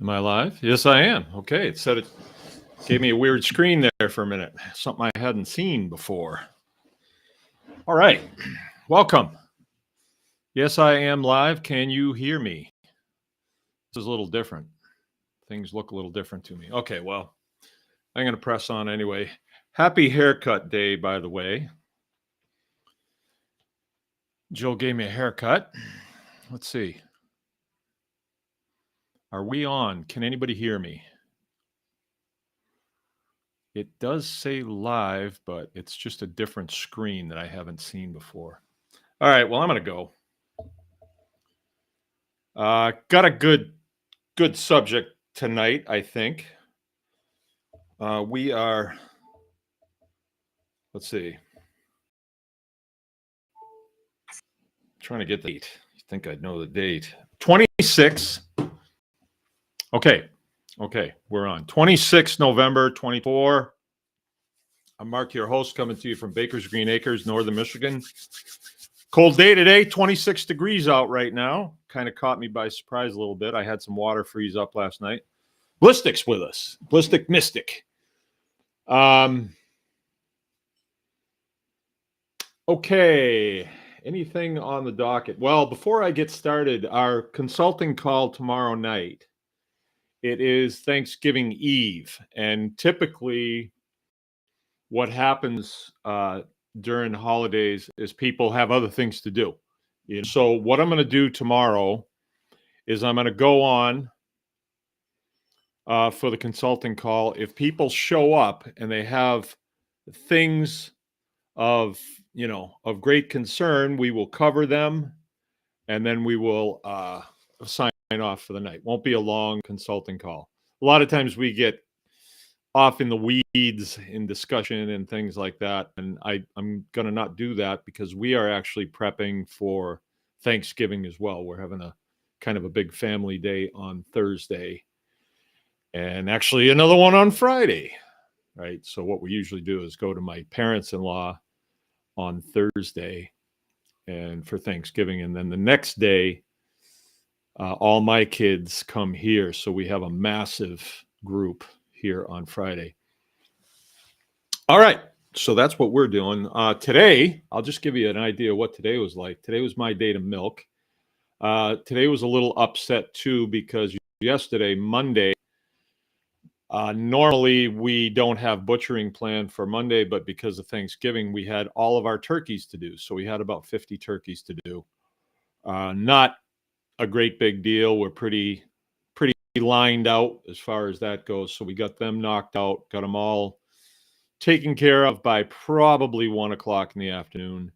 Am I live? Yes, I am. Okay, it said it gave me a weird screen there for a minute. Something I hadn't seen before. All right, welcome. Yes, I am live. Can you hear me? This is a little different. Things look a little different to me. Okay, well, I'm going to press on anyway. Happy haircut day, by the way. Jill gave me a haircut. Let's see. Are we on? Can anybody hear me? It does say live, but it's just a different screen that I haven't seen before. All right, well, I'm going to go. Got a good subject tonight, I think. We are, let's see. Trying to get the date. You think I'd know the date. 26. Okay, we're on. 26 November 24. I'm Mark, your host, coming to you from Baker's Green Acres, northern Michigan. Cold day today, 26 degrees out right now. Kind of caught me by surprise a little bit. I had some water freeze up last night. Ballistic's with us. Ballistic Mystic. Okay. Anything on the docket? Well, before I get started, our consulting call tomorrow night, it is Thanksgiving Eve. And typically what happens during holidays is people have other things to do. So what I'm going to do tomorrow is I'm going to go on for the consulting call. If people show up and they have things of great concern, we will cover them, and then we will sign off for the night. Won't be a long consulting call. A lot of times we get off in the weeds in discussion and things like that, and I'm going to not do that because we are actually prepping for Thanksgiving as well. We're having a kind of a big family day on Thursday, and actually another one on Friday, right? So what we usually do is go to my parents-in-law on Thursday and for Thanksgiving, and then the next day all my kids come here, so we have a massive group here on Friday. All right, so that's what we're doing today. I'll just give you an idea of what today was like. Today was my day to milk. Today was a little upset too because yesterday, Monday, normally we don't have butchering planned for Monday, but because of Thanksgiving, we had all of our turkeys to do. So we had about 50 turkeys to do. Not a great big deal. We're pretty lined out as far as that goes. So we got them knocked out, got them all taken care of by probably 1 o'clock in the afternoon,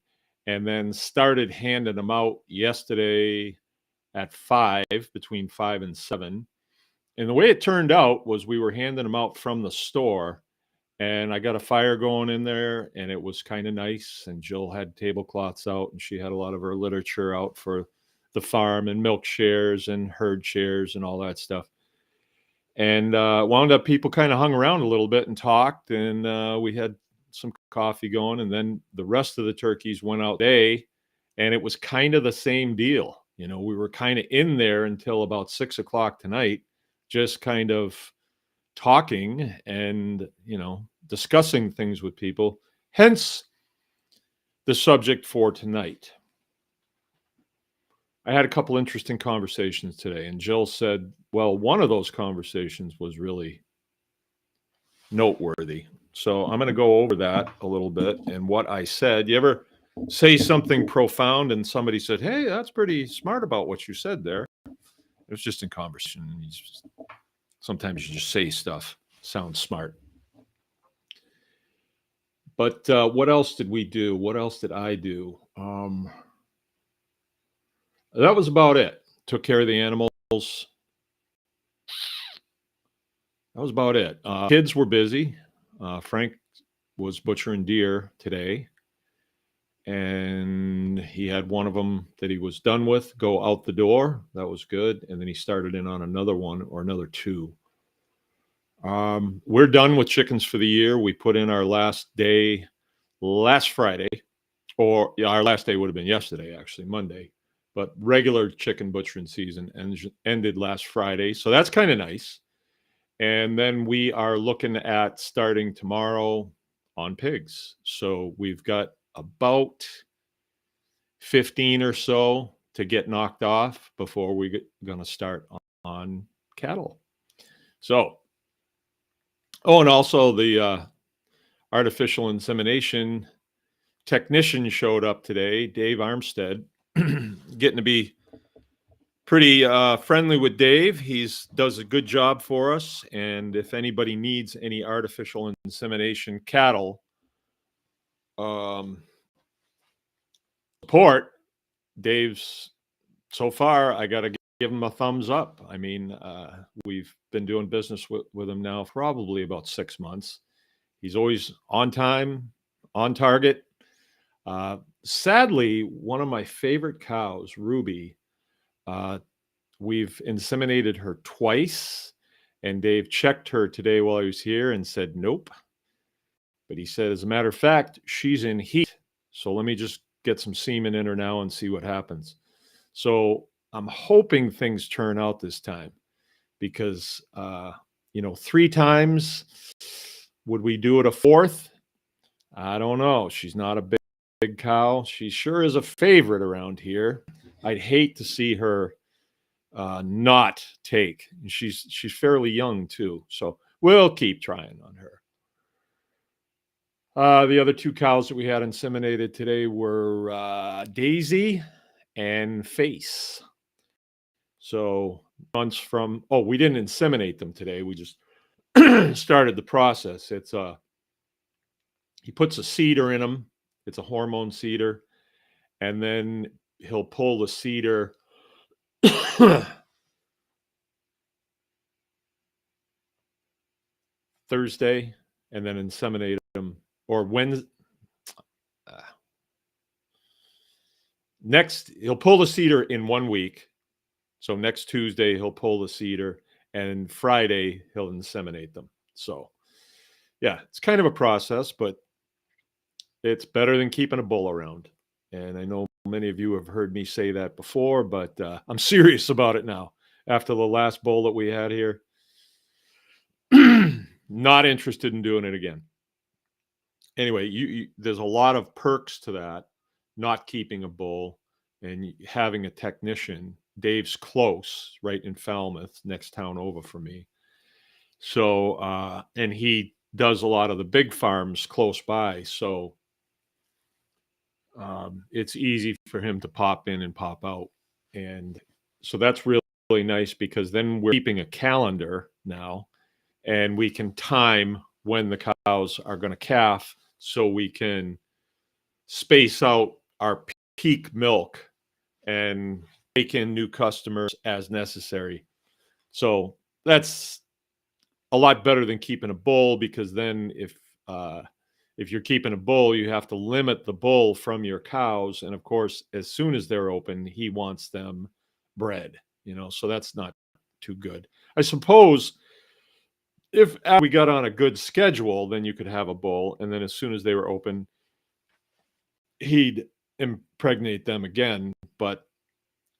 and then started handing them out yesterday at 5, between 5 and 7. And the way it turned out was we were handing them out from the store, and I got a fire going in there, and it was kind of nice. And Jill had tablecloths out, and she had a lot of her literature out for the farm and milk shares and herd shares and all that stuff. And wound up people kind of hung around a little bit and talked, and we had some coffee going. And then the rest of the turkeys went out today, and it was kind of the same deal. We were kind of in there until about 6 o'clock tonight, just kind of talking and, discussing things with people, hence the subject for tonight. I had a couple interesting conversations today, and Jill said, well, one of those conversations was really noteworthy. So I'm going to go over that a little bit and what I said. You ever say something profound and somebody said, hey, that's pretty smart about what you said there? It was just in conversation. Sometimes you just say stuff, sounds smart. But what else did we do? What else did I do? That was about it. Took care of the animals. That was about it. Kids were busy. Frank was butchering deer today, and he had one of them that he was done with go out the door. That was good. And then he started in on another one or another two. We're done with chickens for the year. We put in our last day last Friday, or our last day would have been yesterday, actually, Monday. but regular chicken butchering season ended last Friday. So that's kind of nice. And then we are looking at starting tomorrow on pigs. So we've got about 15 or so to get knocked off before we're going to start on cattle. So, oh, and also the artificial insemination technician showed up today, Dave Armstead, getting to be pretty friendly with Dave. He's does a good job for us. And if anybody needs any artificial insemination cattle support, Dave's so far, I got to give him a thumbs up. I mean, we've been doing business with him now for probably about 6 months. He's always on time, on target. Sadly, one of my favorite cows, Ruby, we've inseminated her twice, and Dave checked her today while he was here and said, nope. But he said, as a matter of fact, she's in heat. So let me just get some semen in her now and see what happens. So I'm hoping things turn out this time because, 3 times, would we do it a fourth? I don't know. She's not a big cow. She sure is a favorite around here. I'd hate to see her not take. She's fairly young too. So we'll keep trying on her. The other 2 cows that we had inseminated today were Daisy and Face. So months from, we didn't inseminate them today. We just started the process. It's he puts a seeder in them. It's a hormone seeder. And then he'll pull the seeder Thursday and then inseminate them, or Wednesday. Next, he'll pull the seeder in 1 week. So next Tuesday, he'll pull the seeder, and Friday, he'll inseminate them. So, yeah, it's kind of a process, but it's better than keeping a bull around. And I know many of you have heard me say that before, but I'm serious about it now. After the last bull that we had here, not interested in doing it again. Anyway, there's a lot of perks to that, not keeping a bull and having a technician. Dave's close, right in Falmouth, next town over for me. So, and he does a lot of the big farms close by. So it's easy for him to pop in and pop out. And so that's really, really nice because then we're keeping a calendar now and we can time when the cows are going to calf so we can space out our peak milk and take in new customers as necessary. So that's a lot better than keeping a bull, because then if you're keeping a bull, you have to limit the bull from your cows. And of course, as soon as they're open, he wants them bred, so that's not too good. I suppose if we got on a good schedule, then you could have a bull. And then as soon as they were open, he'd impregnate them again. But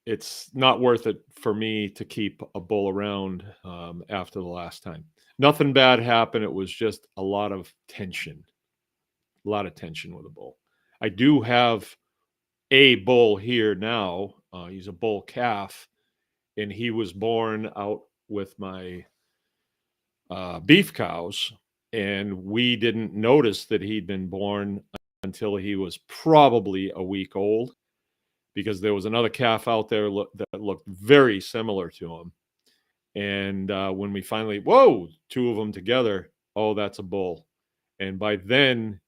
it's not worth it for me to keep a bull around after the last time. Nothing bad happened. It was just a lot of tension with a bull. I do have a bull here now. He's a bull calf, and he was born out with my beef cows, and we didn't notice that he'd been born until he was probably a week old, because there was another calf out there that looked very similar to him. And when we finally, 2 of them together, that's a bull. And by then,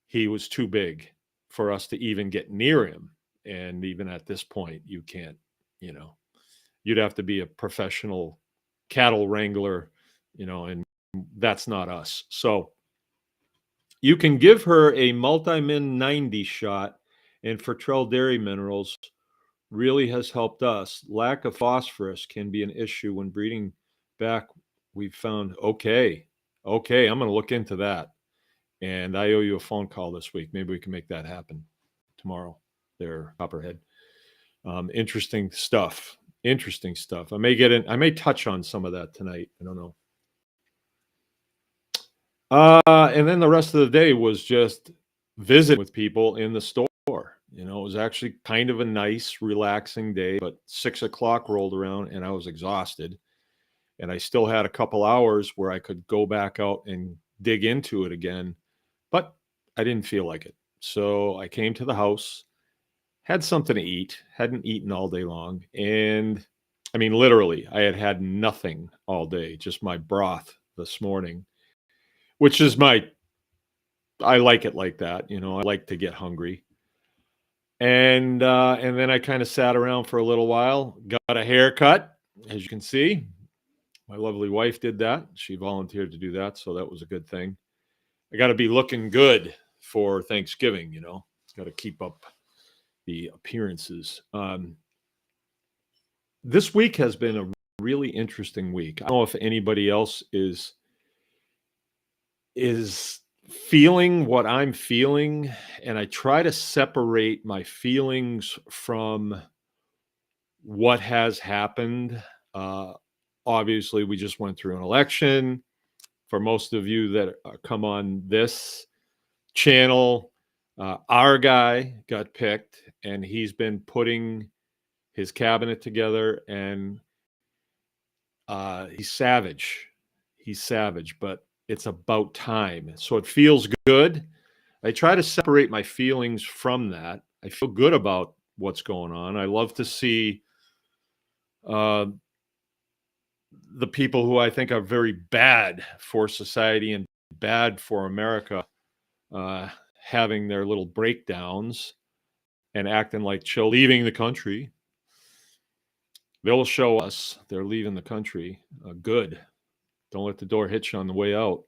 he was too big for us to even get near him. And even at this point, you can't, you'd have to be a professional cattle wrangler, and that's not us. So you can give her a multi-min 90 shot, and Fertrell Dairy Minerals really has helped us. Lack of phosphorus can be an issue when breeding back. We've found, okay, I'm going to look into that. And I owe you a phone call this week. Maybe we can make that happen tomorrow there, Copperhead. Interesting stuff. Interesting stuff. I may touch on some of that tonight. I don't know. And then the rest of the day was just visiting with people in the store. You know, it was actually kind of a nice, relaxing day, but 6 o'clock rolled around and I was exhausted. And I still had a couple hours where I could go back out and dig into it again, but I didn't feel like it. So I came to the house, had something to eat, hadn't eaten all day long. And I mean, literally, I had had nothing all day, just my broth this morning, which is I like it like that. You know, I like to get hungry. And then I kind of sat around for a little while, got a haircut, as you can see. My lovely wife did that. She volunteered to do that, so that was a good thing. I got to be looking good for Thanksgiving, you know. Got to keep up the appearances. This week has been a really interesting week. I don't know if anybody else is feeling what I'm feeling, and I try to separate my feelings from what has happened. Obviously, we just went through an election. For most of you that come on this channel, our guy got picked, and he's been putting his cabinet together, and he's savage. He's savage, but it's about time. So it feels good. I try to separate my feelings from that. I feel good about what's going on. I love to see the people who I think are very bad for society and bad for America having their little breakdowns and acting like chill, leaving the country. They'll show us they're leaving the country. Good. Don't let the door hit you on the way out.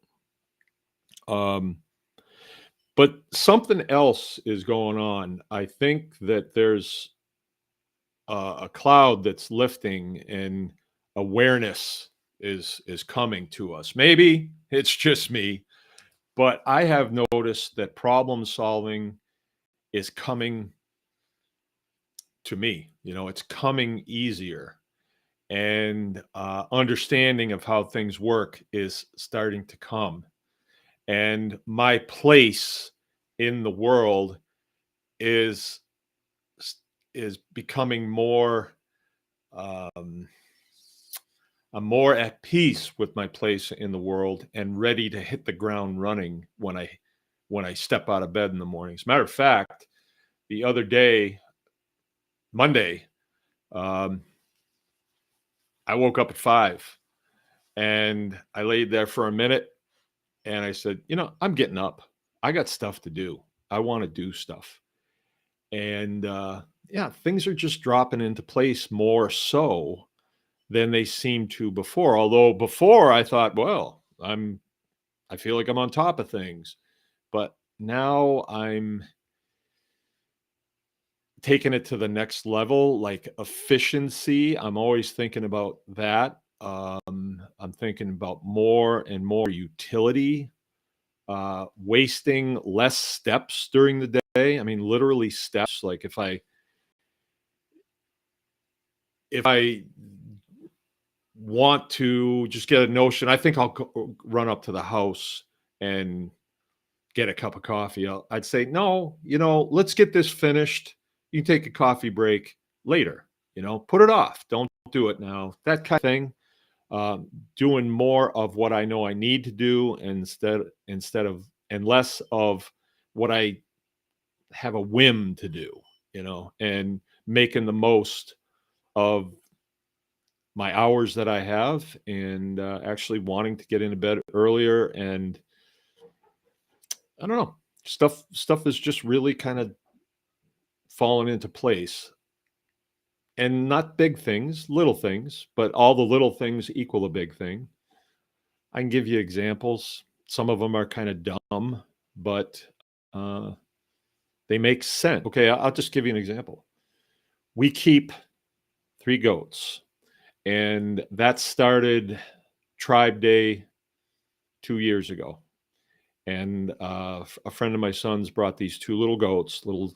But something else is going on. I think that there's a cloud that's lifting and awareness is coming to us. Maybe it's just me, but I have noticed that problem solving is coming to me. You know, it's coming easier, and understanding of how things work is starting to come. And my place in the world is becoming more. I'm more at peace with my place in the world and ready to hit the ground running when I step out of bed in the morning. As a matter of fact, the other day, Monday, I woke up at 5 and I laid there for a minute and I said, you know, I'm getting up. I got stuff to do. I want to do stuff. And yeah, things are just dropping into place more so than they seemed to before. Although before I thought, well, I feel like I'm on top of things. But now I'm taking it to the next level, like efficiency. I'm always thinking about that. I'm thinking about more and more utility, wasting less steps during the day. I mean, literally steps. Like if I want to just get a notion, I think I'll run up to the house and get a cup of coffee. I'd say, no, you know, let's get this finished. You can take a coffee break later, you know, put it off. Don't do it now. That kind of thing. Doing more of what I know I need to do instead of and less of what I have a whim to do, you know, and making the most of my hours that I have and actually wanting to get into bed earlier. And I don't know, stuff is just really kind of fallen into place, and not big things, little things, but all the little things equal a big thing. I can give you examples. Some of them are kind of dumb, but they make sense. Okay, I'll just give you an example. We keep 3 goats, and that started Tribe Day 2 years ago. And a friend of my son's brought these 2 little goats, little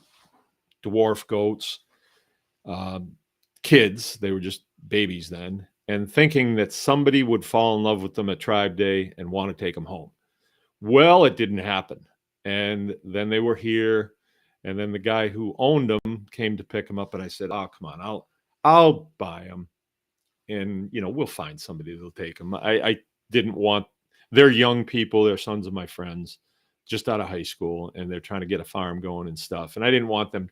dwarf goats. um, kids. They were just babies then, and thinking that somebody would fall in love with them at Tribe Day and want to take them home. Well, it didn't happen. And then they were here, and then the guy who owned them came to pick them up, and I said, "Oh, come on, I'll buy them, and we'll find somebody that'll take them." I didn't want. They're young people. They're sons of my friends, just out of high school, and they're trying to get a farm going and stuff. And I didn't want them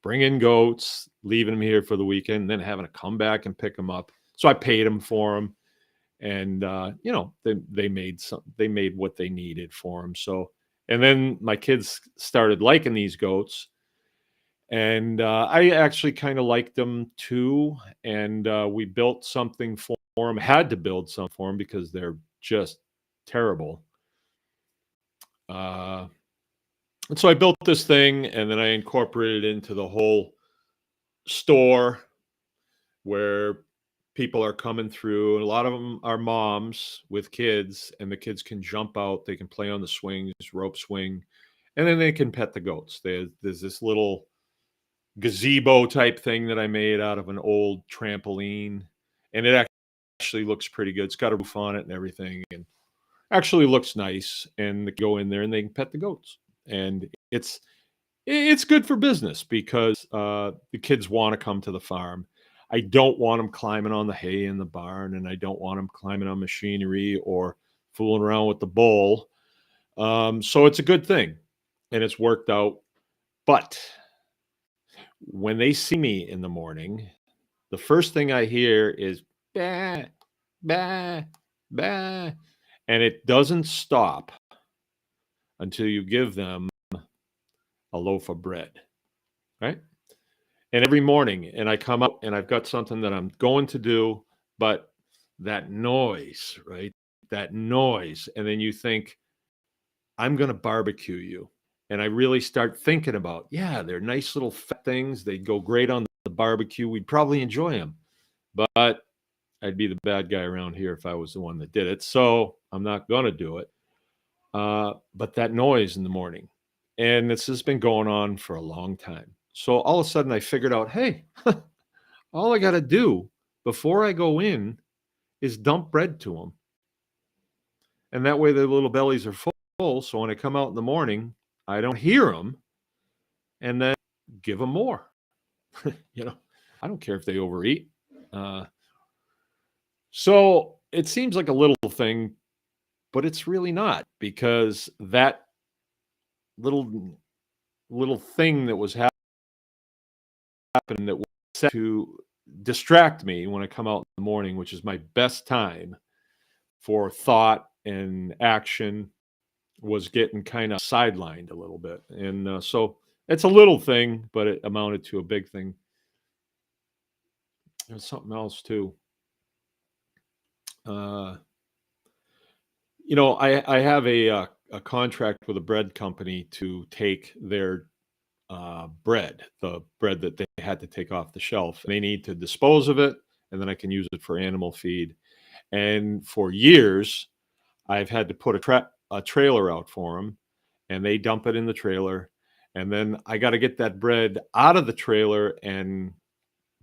bringing goats, leaving them here for the weekend, and then having to come back and pick them up. So I paid them for them, and they made what they needed for them. So, and then my kids started liking these goats, and I actually kind of liked them too. And we built something for them. Had to build some for them because they're just terrible. And so I built this thing, and then I incorporated it into the whole store where people are coming through, and a lot of them are moms with kids, and the kids can jump out, they can play on the swings, rope swing, and then they can pet the goats. There's this little gazebo type thing that I made out of an old trampoline, and it actually looks pretty good. It's got a roof on it and everything, and actually looks nice. And they go in there and they can pet the goats, and it's good for business because the kids want to come to the farm. I don't want them climbing on the hay in the barn, and I don't want them climbing on machinery or fooling around with the bull. So it's a good thing, and it's worked out. But when they see me in the morning, the first thing I hear is bah, bah, bah, and it doesn't stop until you give them a loaf of bread, right? And every morning, and I come up and I've got something that I'm going to do, but that noise, right? That noise. And then you think, I'm going to barbecue you. And I really start thinking about, yeah, they're nice little fat things. They'd go great on the barbecue. We'd probably enjoy them. But I'd be the bad guy around here if I was the one that did it. So I'm not going to do it. But that noise in the morning, and this has been going on for a long time. So all of a sudden I figured out, hey, all I got to do before I go in is dump bread to them. And that way their little bellies are full. So when I come out in the morning, I don't hear them, and then give them more. I don't care if they overeat. So it seems like a little thing, but it's really not, because that little thing that was happening that was set to distract me when I come out in the morning, which is my best time for thought and action, was getting kind of sidelined a little bit. And so it's a little thing, but it amounted to a big thing. There's something else too. I have a contract with a bread company to take their bread, the bread that they had to take off the shelf. They need to dispose of it, and then I can use it for animal feed. And for years, I've had to put a trailer out for them, and they dump it in the trailer. And then I got to get that bread out of the trailer and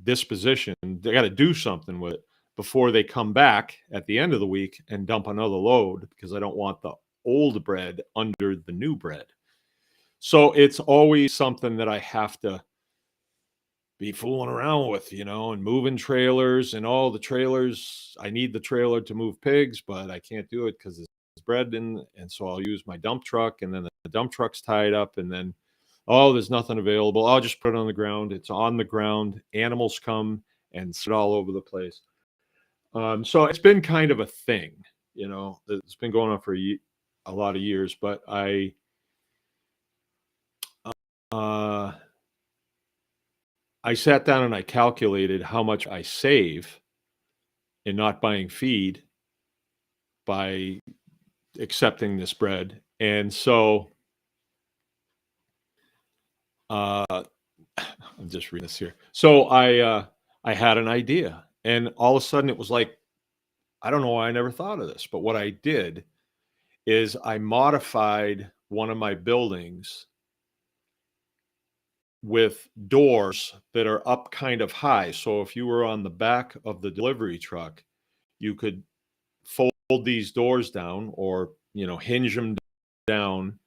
disposition. They got to do something with it before they come back at the end of the week and dump another load, because I don't want the old bread under the new bread. So it's always something that I have to be fooling around with, and moving trailers, and all the trailers. I need the trailer to move pigs, but I can't do it because there's bread in, and so I'll use my dump truck, and then the dump truck's tied up, and then, oh, there's nothing available. I'll just put it on the ground. It's on the ground. Animals come and sit all over the place. So it's been kind of a thing, it's been going on for a lot of years, but I sat down and I calculated how much I save in not buying feed by accepting this bread. And so I'm just reading this here. So I had an idea, and all of a sudden it was like, I don't know why I never thought of this, but what I did is I modified one of my buildings with doors that are up kind of high. So if you were on the back of the delivery truck, you could fold these doors down, or, hinge them down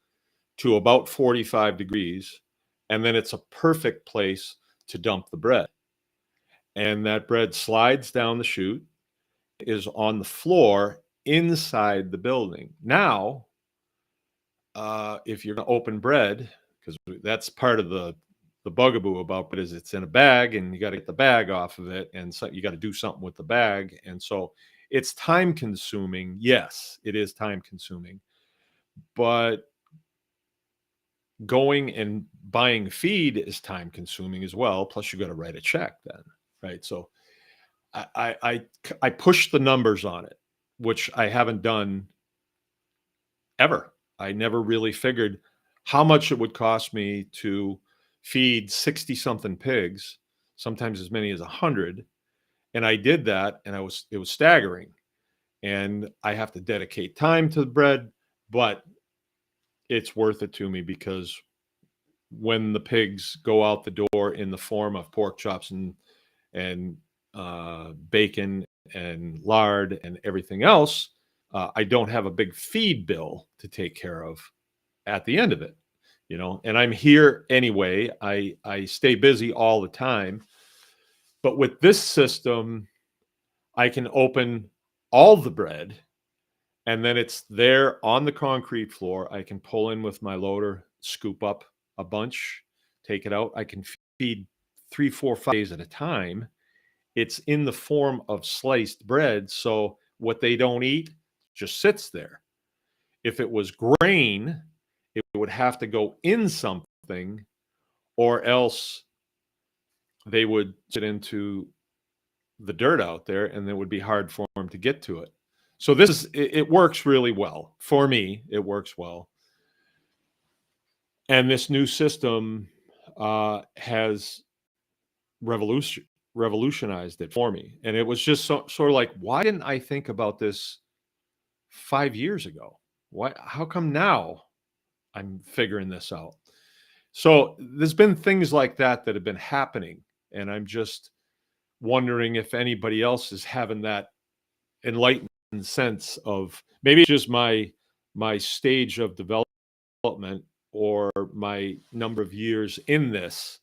to about 45 degrees. And then it's a perfect place to dump the bread. And that bread slides down the chute, is on the floor inside the building. Now, if you're going to open bread, because that's part of the bugaboo about it, is it's in a bag and you got to get the bag off of it, and so you got to do something with the bag, and so it's time consuming. Yes, it is time consuming, but going and buying feed is time consuming as well. Plus, you got to write a check then, right? So I push the numbers on it, which I haven't done ever. I never really figured how much it would cost me to feed 60 something pigs, sometimes as many as 100. And I did that, and it was staggering. And I have to dedicate time to the bread, but it's worth it to me, because when the pigs go out the door in the form of pork chops and bacon and lard and everything else, I don't have a big feed bill to take care of at the end of it, and I'm here anyway. I stay busy all the time, but with this system, I can open all the bread, and then it's there on the concrete floor. I can pull in with my loader, scoop up a bunch, take it out. I can feed 3, 4, 5 days at a time. It's in the form of sliced bread, so what they don't eat just sits there. If it was grain, it would have to go in something, or else they would sit into the dirt out there, and it would be hard for them to get to it. So it works really well for me. It works well, and this new system has revolutionized it for me. And it was just sort of like, why didn't I think about this 5 years ago? Why? How come now I'm figuring this out? So there's been things like that that have been happening, and I'm just wondering if anybody else is having that enlightened sense of, maybe it's just my stage of development, or my number of years in this.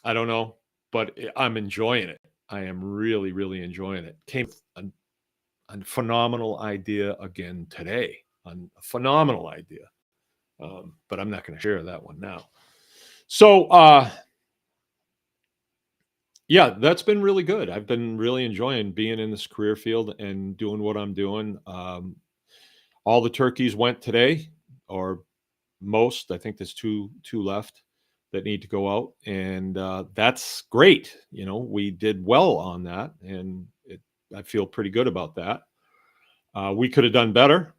I don't know, but I'm enjoying it. I am really, really enjoying it. Came with a phenomenal idea again today. A phenomenal idea, but I'm not going to share that one now. So, yeah, that's been really good. I've been really enjoying being in this career field and doing what I'm doing. All the turkeys went today, or most. I think there's two left that need to go out, and that's great. We did well on that, and I feel pretty good about that. We could have done better.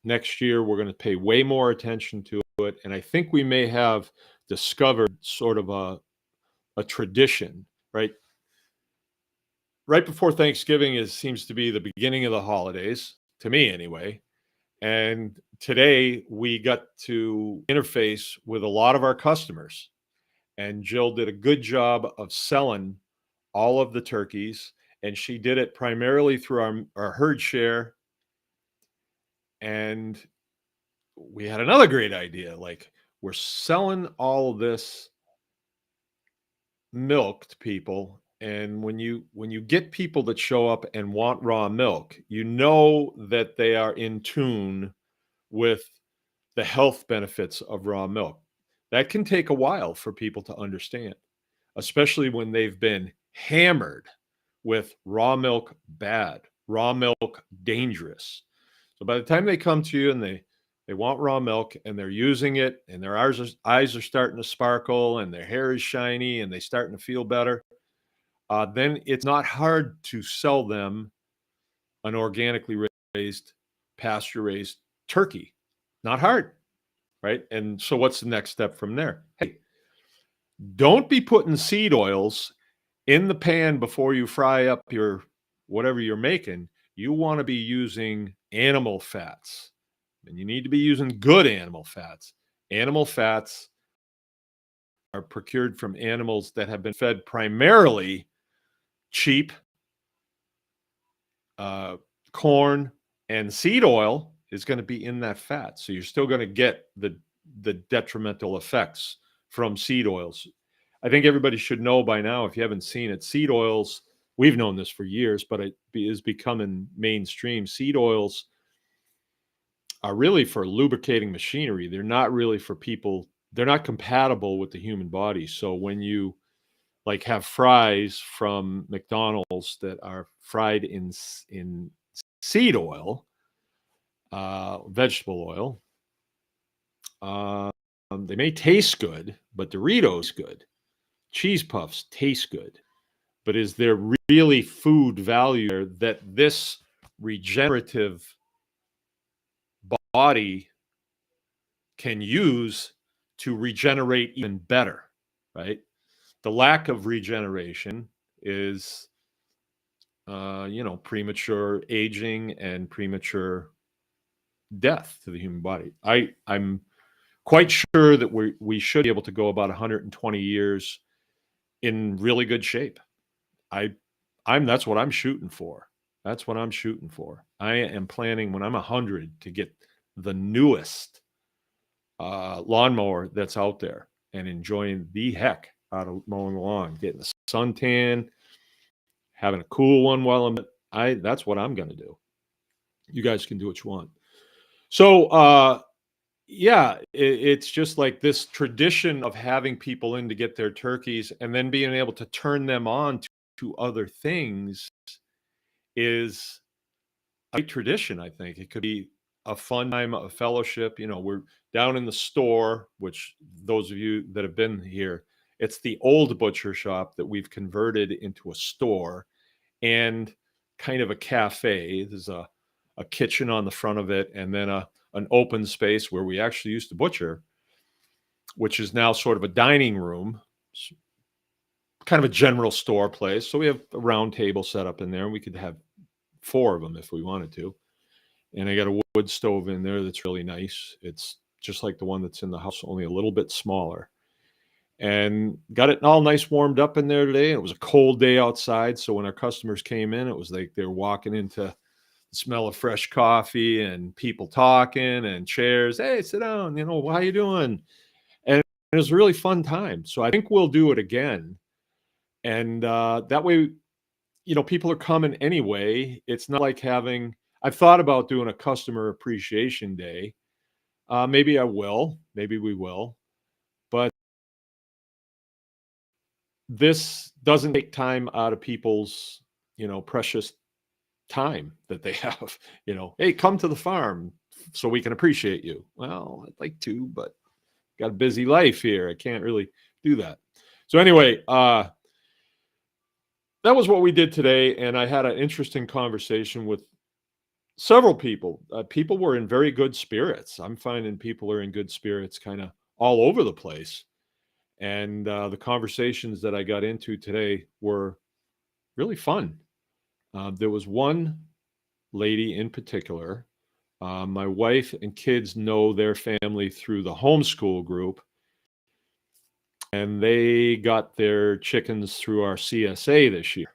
Next year we're going to pay way more attention to it, and I think we may have discovered sort of a tradition, right? Right before Thanksgiving seems to be the beginning of the holidays, to me anyway. And today we got to interface with a lot of our customers, and Jill did a good job of selling all of the turkeys, and she did it primarily through our herd share. And we had another great idea. Like, we're selling all of this milk to people, and when you get people that show up and want raw milk, that they are in tune with the health benefits of raw milk. That can take a while for people to understand, especially when they've been hammered with raw milk bad, raw milk dangerous. So by the time they come to you and they want raw milk, and they're using it, and their eyes are starting to sparkle, and their hair is shiny, and they're starting to feel better, then it's not hard to sell them an organically raised, pasture raised turkey. Not hard, right? And so what's the next step from there? Hey, don't be putting seed oils in the pan before you fry up your whatever you're making. You want to be using animal fats, and you need to be using good animal fats. Animal fats are procured from animals that have been fed primarily cheap corn, and seed oil is going to be in that fat. So you're still going to get the detrimental effects from seed oils. I think everybody should know by now, if you haven't seen it, seed oils, we've known this for years, but it is becoming mainstream. Seed oils are really for lubricating machinery. They're not really for people. They're not compatible with the human body. So when you like have fries from McDonald's that are fried in seed oil, vegetable oil, they may taste good, but Doritos good. Cheese puffs taste good, but is there really food value there that this regenerative body can use to regenerate even better, right? The lack of regeneration is, premature aging and premature death to the human body. I'm quite sure that we should be able to go about 120 years in really good shape. That's what I'm shooting for. That's what I'm shooting for. I am planning when I'm 100 to get the newest lawnmower that's out there and enjoying the heck out of mowing the lawn, getting the suntan, having a cool one while that's what I'm going to do. You guys can do what you want. So, yeah, it's just like this tradition of having people in to get their turkeys and then being able to turn them on to other things is a tradition. I think it could be a fun time, a fellowship. We're down in the store, which those of you that have been here, it's the old butcher shop that we've converted into a store and kind of a cafe. There's a kitchen on the front of it, and then an open space where we actually used to butcher, which is now sort of a dining room, kind of a general store place. So we have a round table set up in there, and we could have 4 of them if we wanted to. And I got a wood stove in there that's really nice. It's just like the one that's in the house, only a little bit smaller. And got it all nice warmed up in there today. It was a cold day outside, so when our customers came in, it was like they were walking into the smell of fresh coffee and people talking and chairs. Hey, sit down. How you doing? And it was a really fun time. So I think we'll do it again. And that way, people are coming anyway. It's not like I've thought about doing a customer appreciation day. Maybe I will. Maybe we will. But this doesn't take time out of people's, precious time that they have. Hey, come to the farm so we can appreciate you. Well, I'd like to, but got a busy life here. I can't really do that. So anyway, that was what we did today, and I had an interesting conversation with several people. People were in very good spirits. I'm finding people are in good spirits kind of all over the place. And the conversations that I got into today were really fun. There was one lady in particular. My wife and kids know their family through the homeschool group, and they got their chickens through our CSA this year.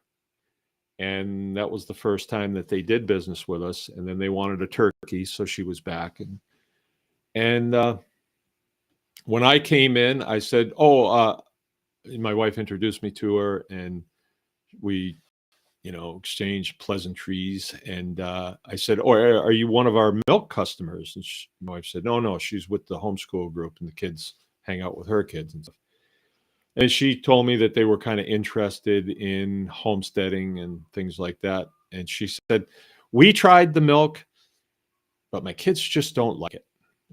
And that was the first time that they did business with us. And then they wanted a turkey, so she was back. And when I came in, I said, my wife introduced me to her, and we, exchanged pleasantries. And I said, are you one of our milk customers? And my wife said, no, she's with the homeschool group, and the kids hang out with her kids and stuff. And she told me that they were kind of interested in homesteading and things like that. And she said, we tried the milk, but my kids just don't like it.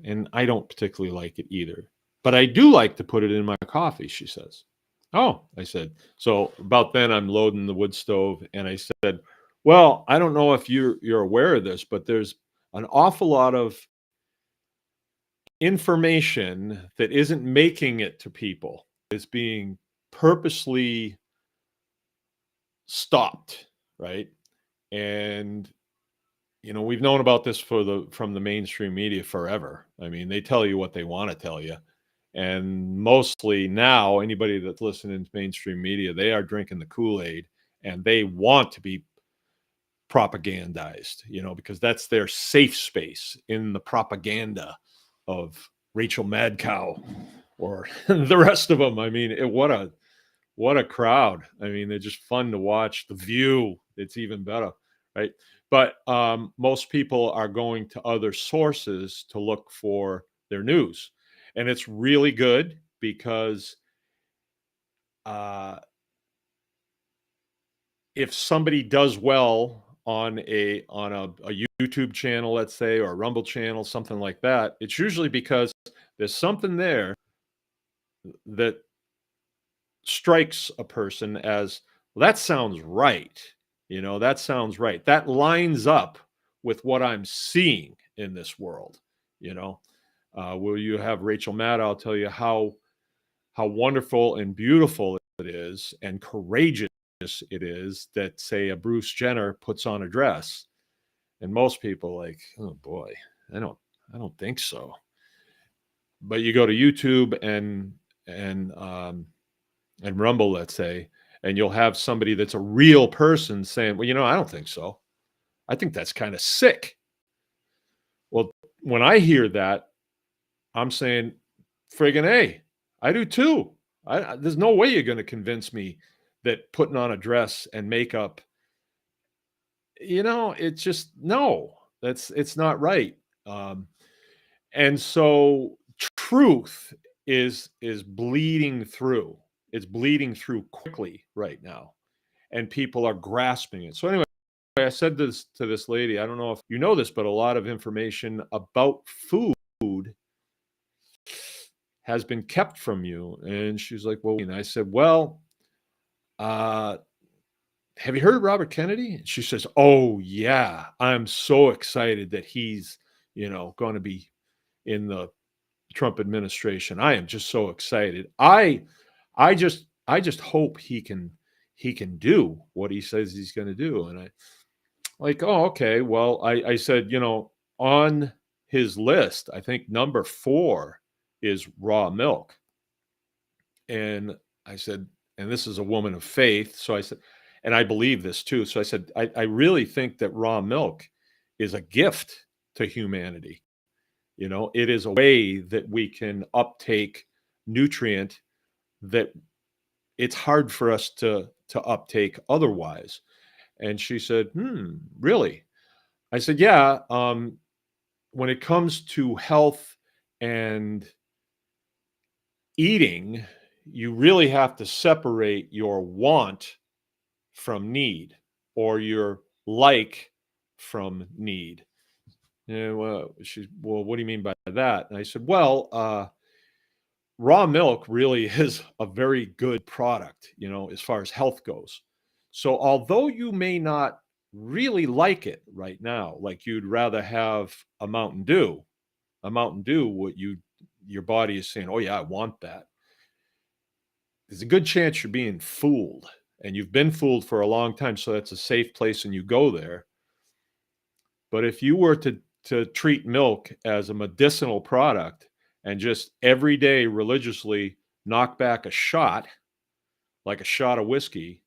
And I don't particularly like it either. But I do like to put it in my coffee, she says. Oh, I said. So about then I'm loading the wood stove, and I said, well, I don't know if you're aware of this, but there's an awful lot of information that isn't making it to people. It's being purposely stopped, right? And we've known about this from the mainstream media forever. I mean, they tell you what they want to tell you, And mostly now, anybody that's listening to mainstream media, they are drinking the Kool-Aid, and they want to be propagandized, because that's their safe space in the propaganda of Rachel Madcow or the rest of them. I mean, what a crowd. I mean, they're just fun to watch. The View, it's even better, right? But most people are going to other sources to look for their news. And it's really good because if somebody does well on a YouTube channel, let's say, or a Rumble channel, something like that, it's usually because there's something there that strikes a person as, well, that sounds right. That sounds right. That lines up with what I'm seeing in this world. Will you have Rachel Maddow tell you how wonderful and beautiful it is and courageous it is that, say, a Bruce Jenner puts on a dress, and most people like, oh boy, I don't think so. But you go to YouTube and Rumble, let's say, and you'll have somebody that's a real person saying, well, I don't think so. I think that's kind of sick. Well, when I hear that, I'm saying, friggin' A, I do too. There's no way you're going to convince me that putting on a dress and makeup, it's just, no, it's not right. And so truth is bleeding through. It's bleeding through quickly right now, and people are grasping it. So anyway, I said this to this lady. I don't know if you know this, but a lot of information about food has been kept from you. And she's like, well, and I said, well, have you heard of Robert Kennedy? And she says, oh yeah, I'm so excited that he's, going to be in the Trump administration. I am just so excited. I just hope he can do what he says he's going to do. And I like, oh, okay. Well, I said, on his list, I think number 4 is raw milk. And I said, and this is a woman of faith. So I said, and I believe this too. So I said, I really think that raw milk is a gift to humanity. It is a way that we can uptake nutrient that it's hard for us to uptake otherwise. And she said, really? I said, yeah. When it comes to health and eating, you really have to separate your want from need, or your like from need. And well, what do you mean by that? And I said, well, raw milk really is a very good product, as far as health goes. So although you may not really like it right now, like you'd rather have a Mountain Dew, what your body is saying, oh yeah, I want that. There's a good chance you're being fooled, and you've been fooled for a long time. So that's a safe place, and you go there. But if you were to treat milk as a medicinal product and just every day religiously knock back a shot, like a shot of whiskey,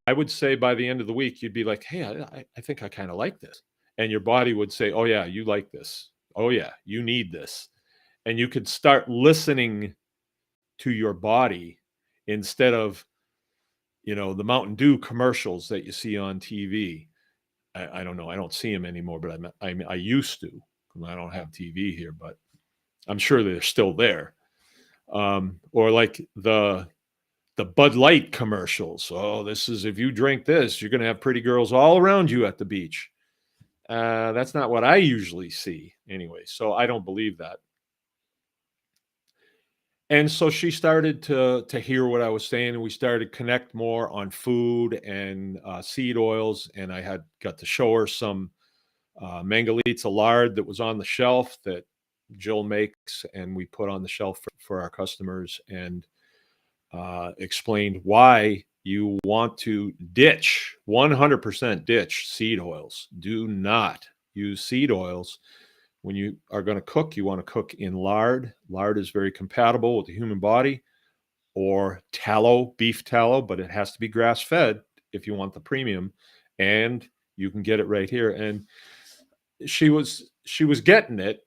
I would say by the end of the week, you'd be like, hey, I think I kind of like this. And your body would say, oh yeah, you like this. Oh yeah, you need this. And you could start listening to your body instead of, the Mountain Dew commercials that you see on TV. I don't know. I don't see them anymore, but I used to. I don't have TV here, but I'm sure they're still there. Or like the Bud Light commercials. Oh, this is, if you drink this, you're going to have pretty girls all around you at the beach. That's not what I usually see anyway. So I don't believe that. And so she started to hear what I was saying, and we started to connect more on food and seed oils. And I got to show her some Mangalitsa lard that was on the shelf that Jill makes, and we put on the shelf for our customers, and explained why you want to 100% ditch seed oils. Do not use seed oils When you are going to cook, you want to cook in lard. Lard is very compatible with the human body, or tallow, beef tallow, but it has to be grass-fed if you want the premium. And you can get it right here. And she was getting it.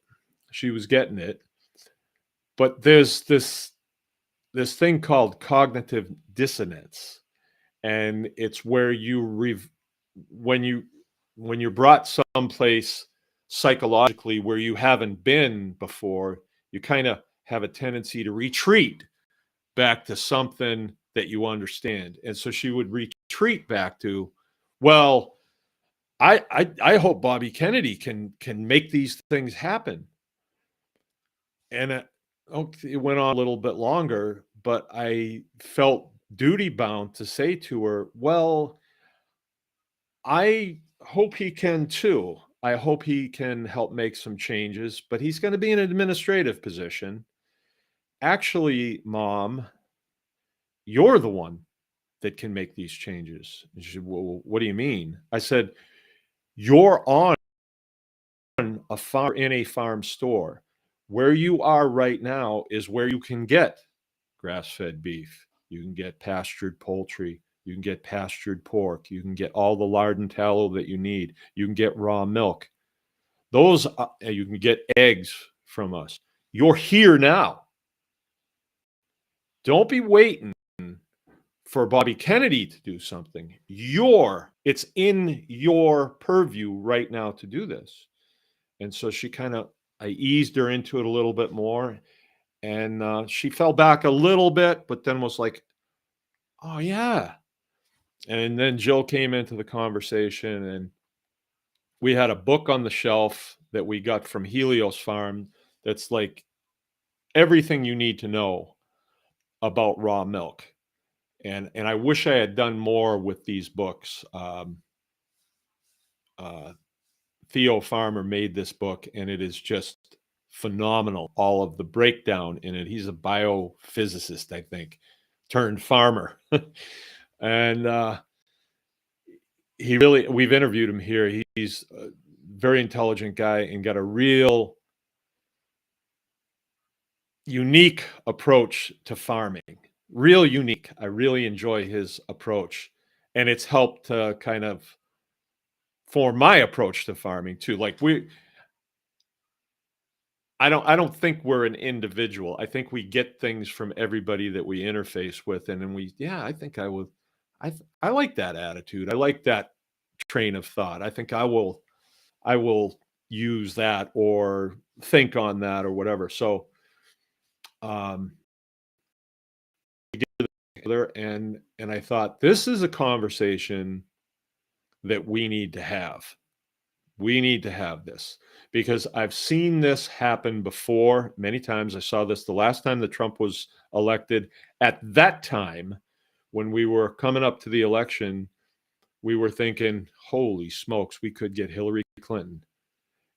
She was getting it. But there's this thing called cognitive dissonance, and it's where when you're brought someplace psychologically where you haven't been before, you kind of have a tendency to retreat back to something that you understand. And so she would retreat back to, well, I hope Bobby Kennedy can make these things happen. And it went on a little bit longer, but I felt duty bound to say to her, well, I hope he can too. I hope he can help make some changes, but he's going to be in an administrative position. Actually, Mom, you're the one that can make these changes. And she said, well, what do you mean? I said, you're on a farm, in a farm store. Where you are right now is where you can get grass-fed beef. You can get pastured poultry. You can get pastured pork. You can get all the lard and tallow that you need. You can get raw milk. Those you can get eggs from us. You're here now. Don't be waiting for Bobby Kennedy to do something. It's in your purview right now to do this. And so I eased her into it a little bit more, and she fell back a little bit, but then was like, oh yeah. And then Jill came into the conversation, and we had a book on the shelf that we got from Helios Farm that's like everything you need to know about raw milk. And I wish I had done more with these books. Theo Farmer made this book, and it is just phenomenal. All of the breakdown in it. He's a biophysicist, I think, turned farmer. And we've interviewed him here. He's a very intelligent guy and got a real unique approach to farming. Real unique. I really enjoy his approach, and it's helped to kind of form my approach to farming too. Like I don't think we're an individual. I think we get things from everybody that we interface with, and then I think I would. I like that attitude. I like that train of thought. I think I will use that or think on that or whatever. So, and I thought this is a conversation that we need to have. We need to have this because I've seen this happen before many times. I saw this the last time that Trump was elected. At that time, when we were coming up to the election, we were thinking, holy smokes, we could get Hillary Clinton.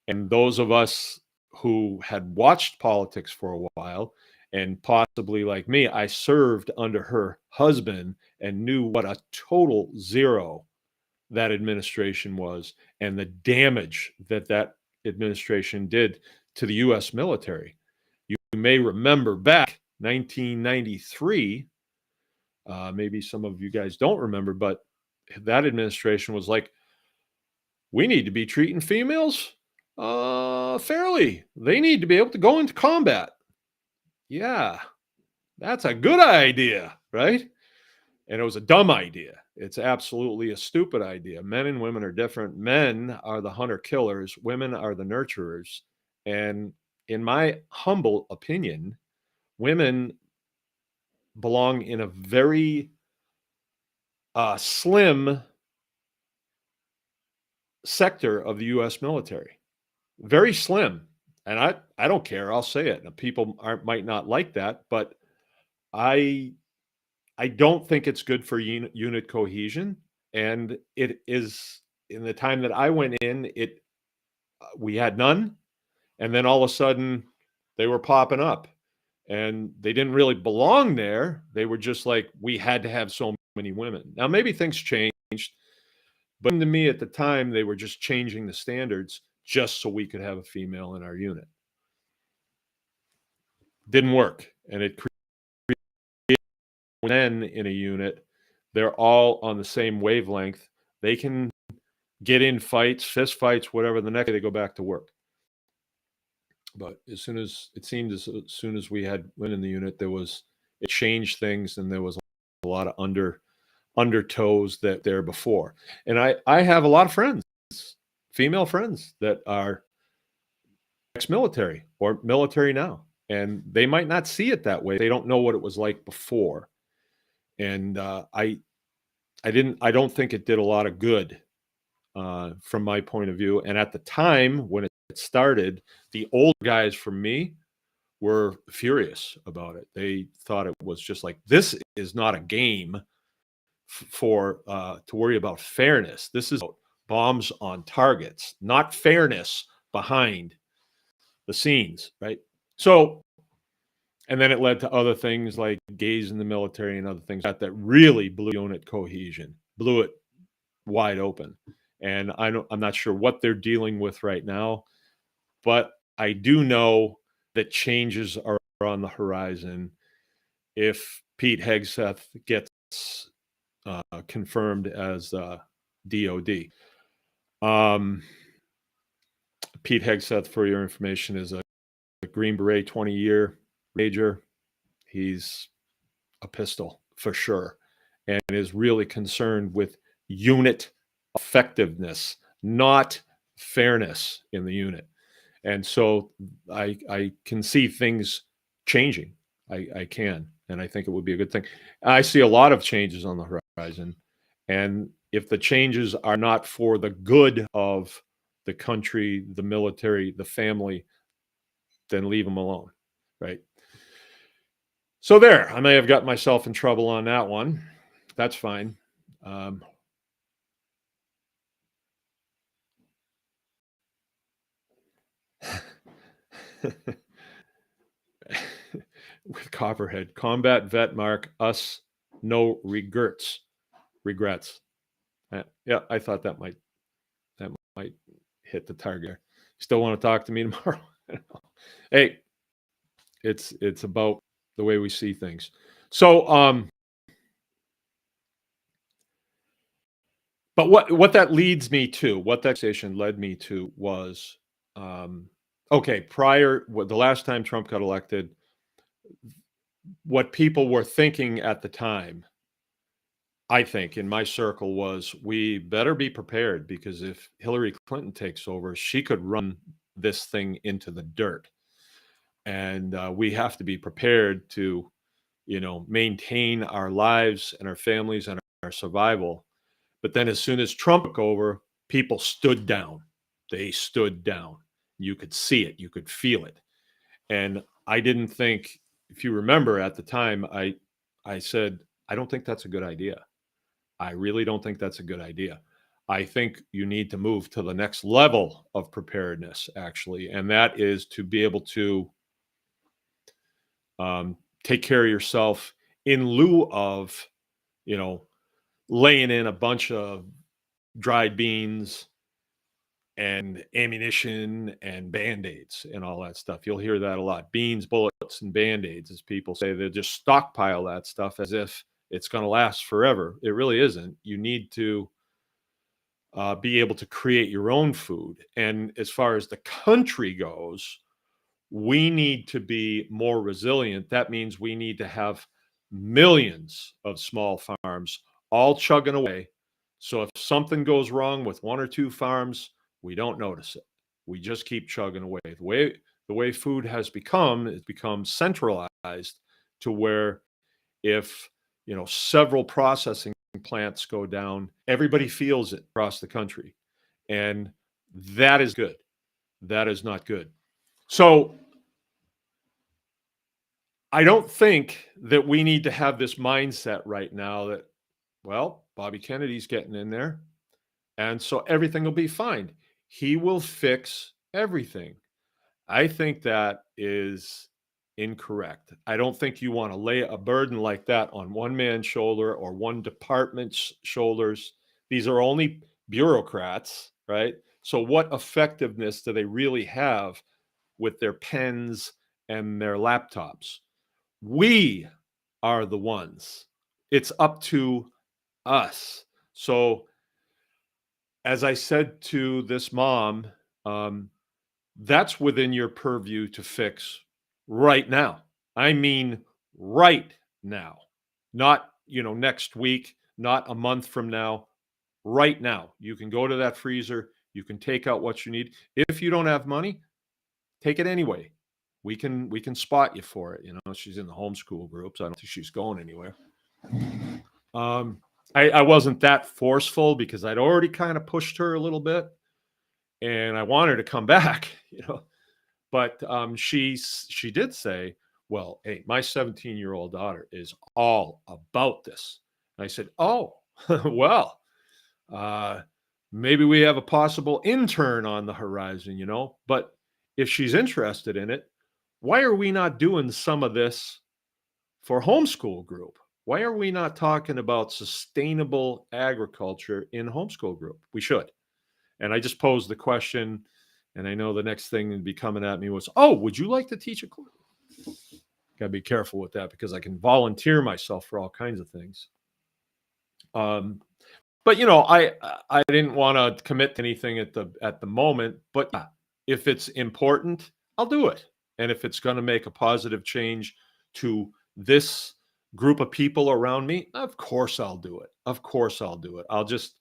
And those of us who had watched politics for a while, and possibly like me, I served under her husband and knew what a total zero that administration was and the damage that administration did to the U.S. military. You may remember back 1993, maybe some of you guys don't remember, but that administration was like, we need to be treating females fairly. They need to be able to go into combat. Yeah, that's a good idea, right? And it was a dumb idea. It's absolutely a stupid idea. Men and women are different. Men are the hunter-killers. Women are the nurturers. And in my humble opinion, women belong in a very slim sector of the U.S. military. Very slim. And I don't care. I'll say it. Now, people might not like that, but I don't think it's good for unit cohesion. And it is, in the time that I went in, we had none. And then all of a sudden they were popping up, and they didn't really belong there. They were just like, we had to have so many women. Now, maybe things changed, but to me at the time, they were just changing the standards just so we could have a female in our unit. Didn't work. And it created men in a unit. They're all on the same wavelength. They can get in fights, fist fights, whatever. The next day they go back to work. But as soon as we had women in the unit, it changed things, and there was a lot of undertows that there before. And I have a lot of friends, female friends, that are ex-military or military now, and they might not see it that way. They don't know what it was like before. And I don't think it did a lot of good from my point of view. And at the time when it started, the old guys from me were furious about it. They thought it was just like, this is not a game for to worry about fairness. This is bombs on targets, not fairness behind the scenes, right? So, and then it led to other things like gays in the military and other things that really blew unit cohesion, blew it wide open. And I'm not sure what they're dealing with right now, but I do know that changes are on the horizon if Pete Hegseth gets confirmed as DOD. Pete Hegseth, for your information, is a Green Beret 20-year major. He's a pistol for sure, and is really concerned with unit effectiveness, not fairness in the unit. And so I can see things changing. I can, and I think it would be a good thing. I see a lot of changes on the horizon, and if the changes are not for the good of the country, the military, the family, then leave them alone, right? So there, I may have got myself in trouble on that one. That's fine. With Copperhead, combat vet mark, us no regrets. Yeah, I thought that might hit the target. Still want to talk to me tomorrow? Hey, it's about the way we see things. So, but what that leads me to, what that station led me to was, okay, the last time Trump got elected, what people were thinking at the time, I think in my circle, was we better be prepared, because if Hillary Clinton takes over, she could run this thing into the dirt. And we have to be prepared to, maintain our lives and our families and our survival. But then as soon as Trump took over, people stood down. They stood down. You could see it. You could feel it. And I didn't think, if you remember at the time, I said, I don't think that's a good idea. I really don't think that's a good idea. I think you need to move to the next level of preparedness, actually. And that is to be able to take care of yourself in lieu of, laying in a bunch of dried beans and ammunition and Band-Aids and all that stuff. You'll hear that a lot. Beans, bullets, and Band-Aids, as people say. They just stockpile that stuff as if it's going to last forever. It really isn't. You need to be able to create your own food. And as far as the country goes, we need to be more resilient. That means we need to have millions of small farms all chugging away. So if something goes wrong with one or two farms, we don't notice it. We just keep chugging away. The way food has become, it's become centralized to where if, several processing plants go down, everybody feels it across the country. And that is good. That is not good. So I don't think that we need to have this mindset right now that, well, Bobby Kennedy's getting in there, and so everything will be fine. He will fix everything. I think that is incorrect. I don't think you want to lay a burden like that on one man's shoulder or one department's shoulders. These are only bureaucrats, right? So what effectiveness do they really have with their pens and their laptops? We are the ones. It's up to us. So as I said to this mom, that's within your purview to fix right now. I mean, right now, not, next week, not a month from now, right now. You can go to that freezer. You can take out what you need. If you don't have money, take it anyway. We can spot you for it. She's in the homeschool group, so I don't think she's going anywhere. I wasn't that forceful because I'd already kind of pushed her a little bit, and I want her to come back, But she did say, "Well, hey, my 17-year-old daughter is all about this." And I said, "Oh, well, uh, maybe we have a possible intern on the horizon, But if she's interested in it, why are we not doing some of this for homeschool group? Why are we not talking about sustainable agriculture in homeschool group? We should." And I just posed the question, and I know the next thing to be coming at me was, "Oh, would you like to teach a course?" Got to be careful with that because I can volunteer myself for all kinds of things. But I didn't want to commit to anything at the moment. But if it's important, I'll do it. And if it's going to make a positive change to this group of people around me, of course I'll do it. Of course I'll do it. I'll just,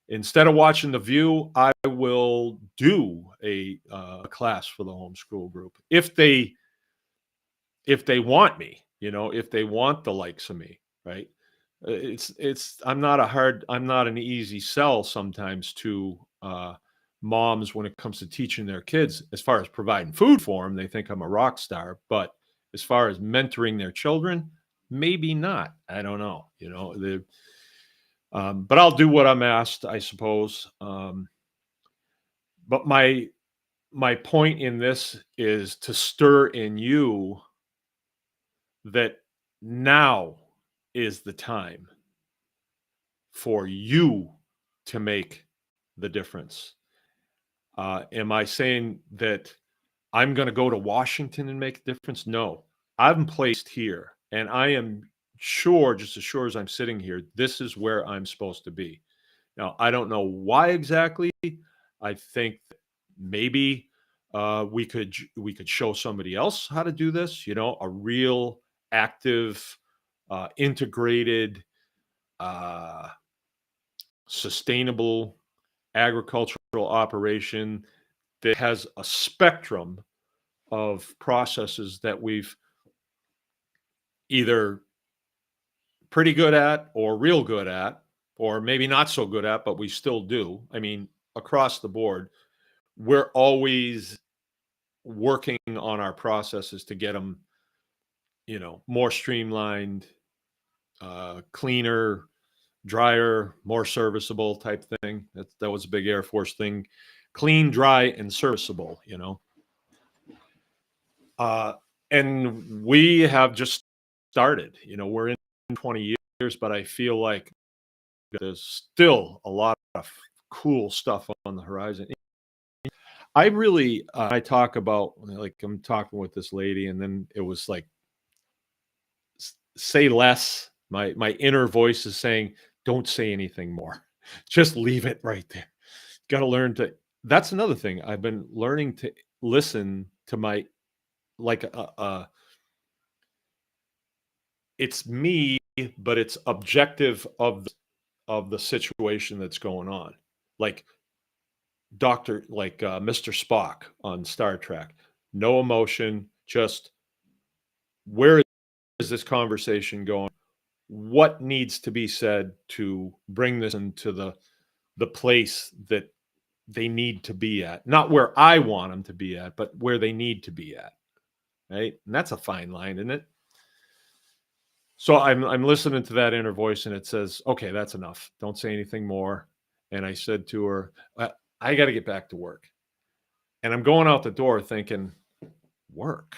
instead of watching The View, I will do a class for the homeschool group if they want me, if they want the likes of me, right? I'm not an easy sell sometimes to moms when it comes to teaching their kids. As far as providing food for them, they think I'm a rock star, but as far as mentoring their children, maybe not. I don't know, but I'll do what I'm asked, I suppose. But my point in this is to stir in you that now is the time for you to make the difference. Am I saying that I'm going to go to Washington and make a difference? No, I'm placed here, and I am sure, just as sure as I'm sitting here, this is where I'm supposed to be. Now, I don't know why exactly. I think maybe we could show somebody else how to do this. A real active, integrated, sustainable agricultural operation that has a spectrum of processes that we've either pretty good at or real good at, or maybe not so good at, but we still do. I mean, across the board, we're always working on our processes to get them, more streamlined, cleaner, drier, more serviceable type thing. That was a big Air Force thing. Clean, dry, and serviceable, and we have just started. We're in 20 years, but I feel like there's still a lot of cool stuff on the horizon. I talk about, like, I'm talking with this lady, and then it was like, say less. My inner voice is saying, don't say anything more. Just leave it right there. Got to learn to. That's another thing. I've been learning to listen to my, like, it's me, but it's objective of the situation that's going on. Like Mr. Spock on Star Trek. No emotion, just where is this conversation going? What needs to be said to bring this into the place that they need to be at? Not where I want them to be at, but where they need to be at. Right? And that's a fine line, isn't it? So I'm listening to that inner voice, and it says, "Okay, that's enough. Don't say anything more." And I said to her, "I got to get back to work." And I'm going out the door thinking, work.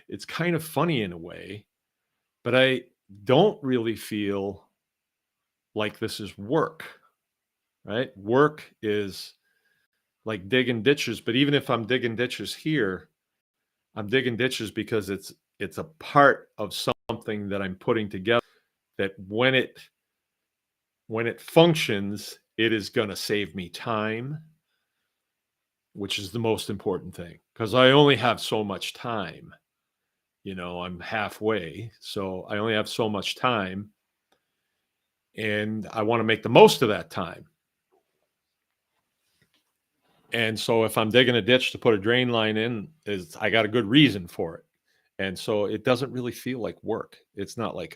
It's kind of funny in a way, but I don't really feel like this is work, right? Work is like digging ditches, but even if I'm digging ditches here, I'm digging ditches because it's a part of something that I'm putting together that when it functions, it is going to save me time, which is the most important thing because I only have so much time. I'm halfway, so I only have so much time, and I want to make the most of that time. And so if I'm digging a ditch to put a drain line in, is I got a good reason for it. And so it doesn't really feel like work. It's not like,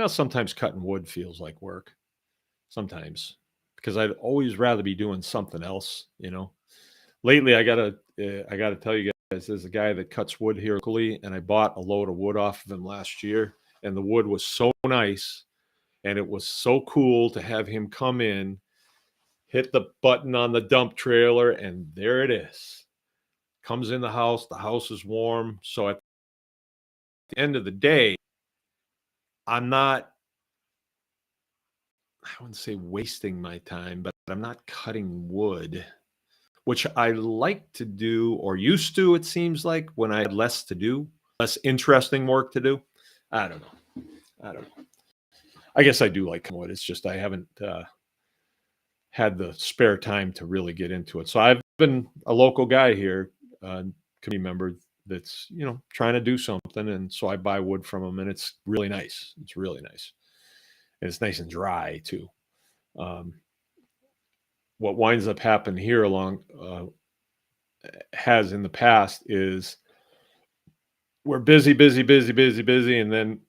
sometimes cutting wood feels like work. Sometimes, because I'd always rather be doing something else. Lately, I gotta tell you guys, there's a guy that cuts wood here locally, and I bought a load of wood off of him last year, and the wood was so nice, and it was so cool to have him come in, hit the button on the dump trailer, and there it is. Comes in the house is warm. So at the end of the day, I'm not, I wouldn't say wasting my time, but I'm not cutting wood, which I like to do or used to, it seems like, when I had less to do, less interesting work to do. I don't know. I don't know. I guess I do like wood. It's just I haven't had the spare time to really get into it. So I've been a local guy here, community member that's trying to do something, and so I buy wood from him, and it's really nice. It's really nice, and it's nice and dry too. Um, what winds up happening here has in the past is we're busy, busy, busy, busy, busy, and then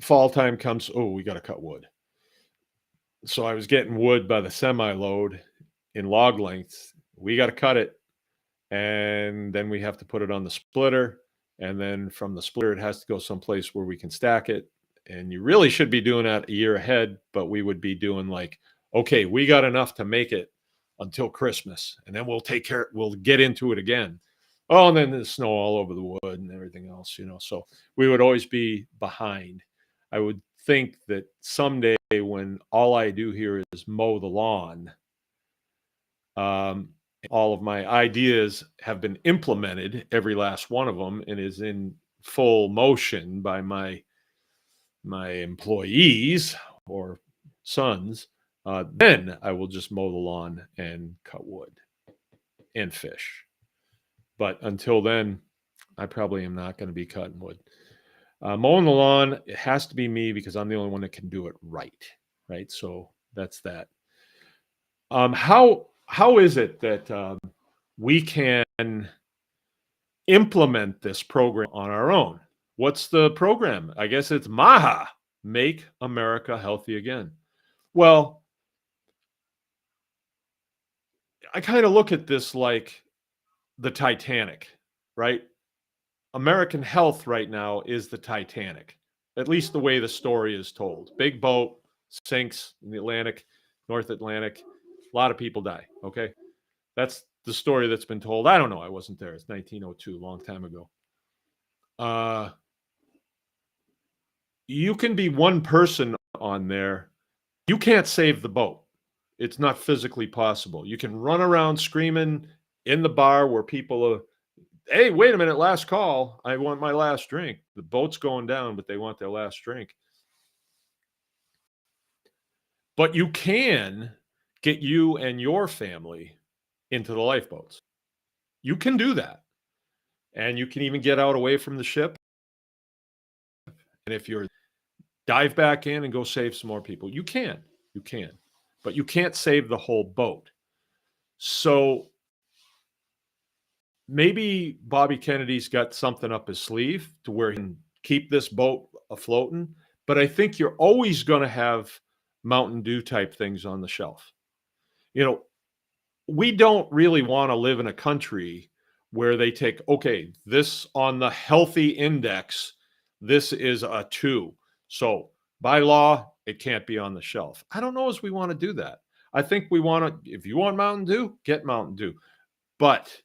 fall time comes. Oh, we got to cut wood. So I was getting wood by the semi load in log lengths. We got to cut it, and then we have to put it on the splitter, and then from the splitter it has to go someplace where we can stack it. And you really should be doing that a year ahead, but we would be doing like, okay, we got enough to make it until Christmas, and then we'll get into it again. Oh, and then there's snow all over the wood and everything else. So we would always be behind. I would think that someday when all I do here is mow the lawn, all of my ideas have been implemented, every last one of them, and is in full motion by my employees or sons. Then I will just mow the lawn and cut wood and fish. But until then, I probably am not going to be cutting wood. Mowing the lawn, it has to be me because I'm the only one that can do it right? So that's that. How is it that we can implement this program on our own? What's the program? I guess it's MAHA, Make America Healthy Again. Well, I kind of look at this like the Titanic, right? American health right now is the Titanic, at least the way the story is told. Big boat sinks in the Atlantic, North Atlantic. A lot of people die. Okay. That's the story that's been told. I don't know. I wasn't there. It's 1902, a long time ago. You can be one person on there. You can't save the boat. It's not physically possible. You can run around screaming in the bar where people are, hey, wait a minute, last call. I want my last drink. The boat's going down, but they want their last drink. But you can get you and your family into the lifeboats. You can do that. And you can even get out away from the ship. And if you're dive back in and go save some more people, you can. But you can't save the whole boat. So maybe Bobby Kennedy's got something up his sleeve to where he can keep this boat afloating. But I think you're always going to have Mountain Dew type things on the shelf. We don't really want to live in a country where they take, okay, this on the healthy index, this is a 2. So by law, it can't be on the shelf. I don't know if we want to do that. I think we want to, if you want Mountain Dew, get Mountain Dew. But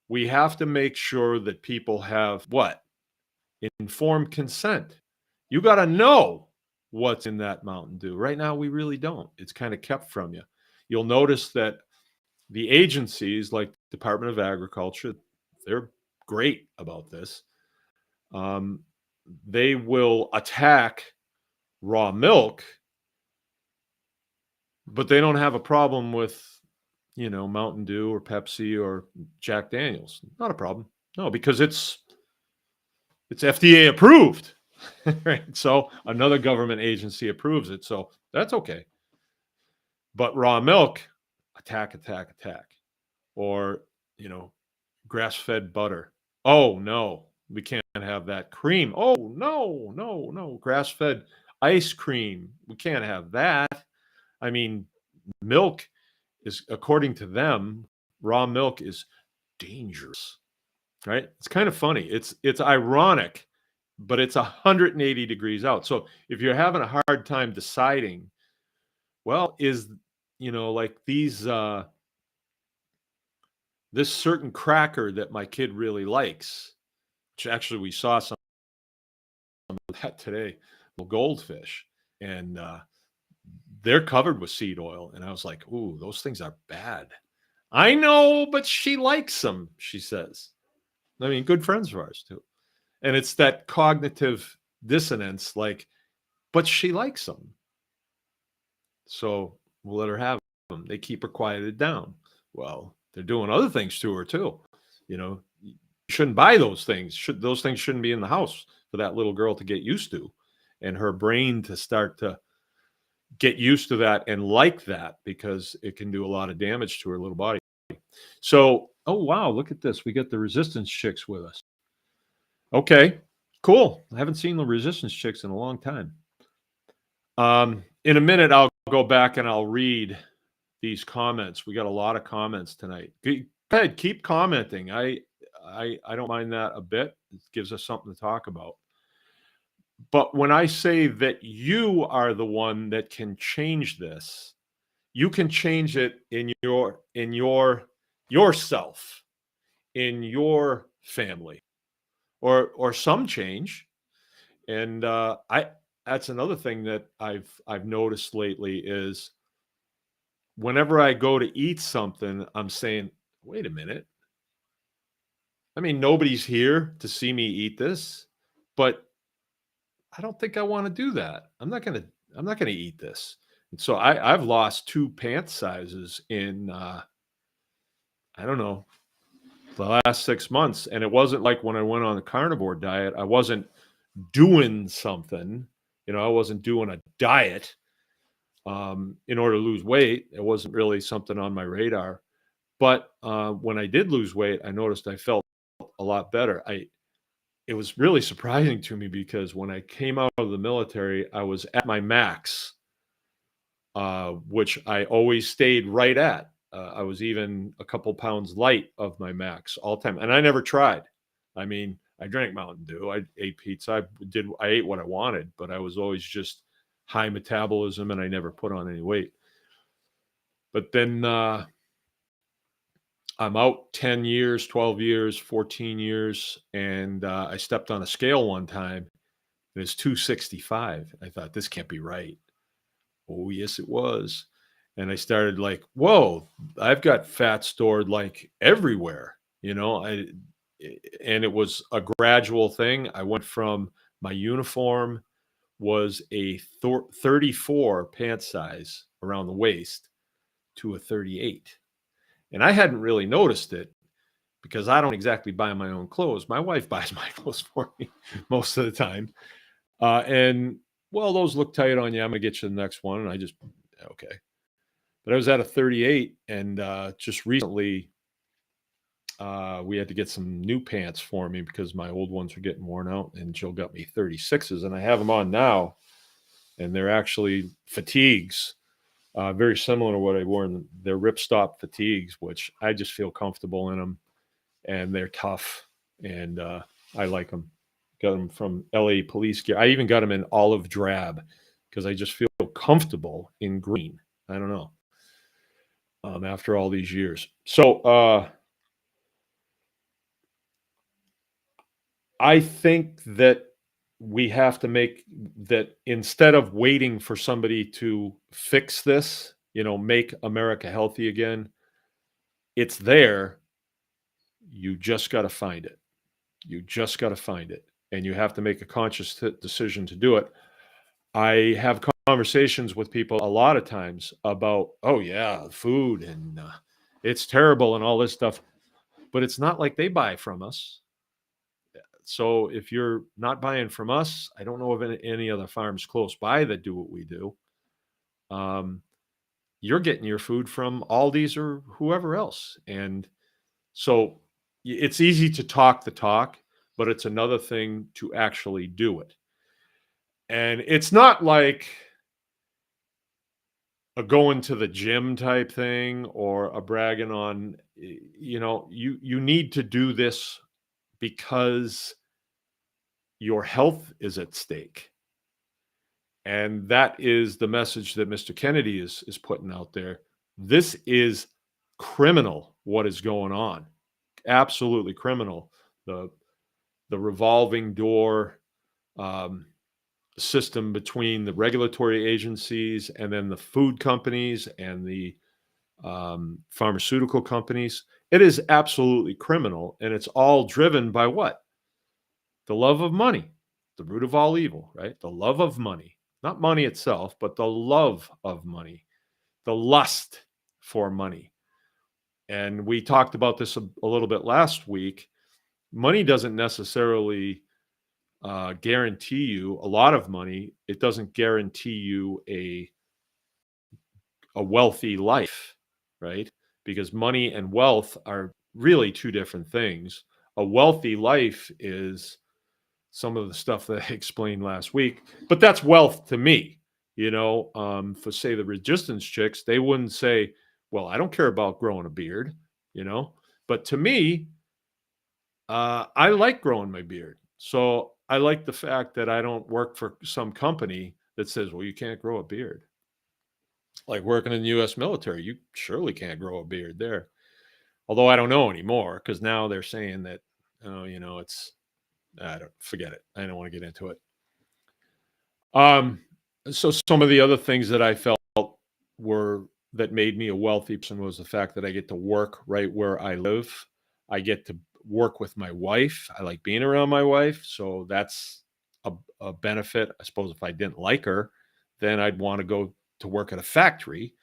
we have to make sure that people have what? Informed consent. You got to know what's in that Mountain Dew. Right now, we really don't. It's kind of kept from you. You'll notice that the agencies like Department of Agriculture, they're great about this. They will attack raw milk, but they don't have a problem with, Mountain Dew or Pepsi or Jack Daniels. Not a problem. No, because it's FDA approved. Right? So another government agency approves it. So that's okay. But raw milk, attack, attack, attack. Or, grass-fed butter. Oh no, we can't have that. Cream. Oh no, no, no. Grass-fed ice cream. We can't have that. I mean, milk is, according to them, raw milk is dangerous, right? It's kind of funny. It's ironic, but it's 180 degrees out. So if you're having a hard time deciding, well, is like this certain cracker that my kid really likes, which actually we saw some of that today, little Goldfish, and they're covered with seed oil, and I was like, ooh, those things are bad. I know, but she likes them, she says. I mean, good friends of ours too. And it's that cognitive dissonance, like, but she likes them. So we'll let her have them. They keep her quieted down. Well, they're doing other things to her too. You shouldn't buy those things. Those things shouldn't be in the house for that little girl to get used to, and her brain to start to get used to that and like that, because it can do a lot of damage to her little body. So, oh wow, look at this. We got the Resistance Chicks with us. Okay, cool. I haven't seen the Resistance Chicks in a long time. In a minute, I'll go back and I'll read these comments. We got a lot of comments tonight. Go ahead, keep commenting. I don't mind that a bit. It gives us something to talk about. But when I say that you are the one that can change this, you can change it in yourself, in your family, or some change. And that's another thing that I've noticed lately is whenever I go to eat something, I'm saying, wait a minute. I mean, nobody's here to see me eat this, but I don't think I want to do that. I'm not gonna eat this. And so I've lost 2 pant sizes in I don't know, the last 6 months. And it wasn't like when I went on the carnivore diet, I wasn't doing something, I wasn't doing a diet in order to lose weight. It wasn't really something on my radar. But when I did lose weight, I noticed I felt a lot better. It was really surprising to me because when I came out of the military, I was at my max, which I always stayed right at. I was even a couple pounds light of my max all the time, and I never tried. I mean, I drank Mountain Dew, I ate pizza, I ate what I wanted, but I was always just high metabolism, and I never put on any weight. But then I'm out 10 years, 12 years, 14 years, and I stepped on a scale one time, and it's 265. I thought, this can't be right. Oh, yes, it was. And I started like, whoa, I've got fat stored like everywhere, and it was a gradual thing. I went from my uniform was a 34 pant size around the waist to a 38. And I hadn't really noticed it because I don't exactly buy my own clothes. My wife buys my clothes for me most of the time. And well, those look tight on you. I'm going to get you the next one. And I just, okay. But I was at a 38, and just recently we had to get some new pants for me because my old ones were getting worn out, and Jill got me 36s, and I have them on now, and they're actually fatigues, very similar to what I wore. They're ripstop fatigues, which I just feel comfortable in them, and they're tough, and I like them. Got them from LA Police Gear. I even got them in olive drab because I just feel comfortable in green. I don't know. After all these years. So I think that we have to make that instead of waiting for somebody to fix this, make America healthy again, it's there. You just got to find it. You just got to find it. And you have to make a conscious decision to do it. I have conversations with people a lot of times about, oh, yeah, food and it's terrible and all this stuff. But it's not like they buy from us. So if you're not buying from us, I don't know of any other farms close by that do what we do. You're getting your food from Aldi's or whoever else. And so it's easy to talk the talk, but it's another thing to actually do it. And it's not like a going to the gym type thing or a bragging on, you need to do this because your health is at stake. And that is the message that Mr. Kennedy is putting out there. This is criminal, what is going on. Absolutely criminal. The revolving door system between the regulatory agencies and then the food companies and the pharmaceutical companies. It is absolutely criminal. And it's all driven by what? The love of money, the root of all evil, right? The love of money. Not money itself, but the love of money, the lust for money. And we talked about this a little bit last week. Money doesn't necessarily guarantee you a lot of money. It doesn't guarantee you a wealthy life, right? Because money and wealth are really two different things. A wealthy life is some of the stuff that I explained last week, but that's wealth to me. For say the resistance chicks, they wouldn't say, well, I don't care about growing a beard, but to me, I like growing my beard. So I like the fact that I don't work for some company that says, well, you can't grow a beard. Like working in the U.S. military, you surely can't grow a beard there. Although I don't know anymore, because now they're saying that, it's, I don't forget it. I don't want to get into it. So some of the other things that I felt that made me a wealthy person was the fact that I get to work right where I live. I get to work with my wife. I like being around my wife. So that's a benefit. I suppose if I didn't like her, then I'd want to go to work at a factory.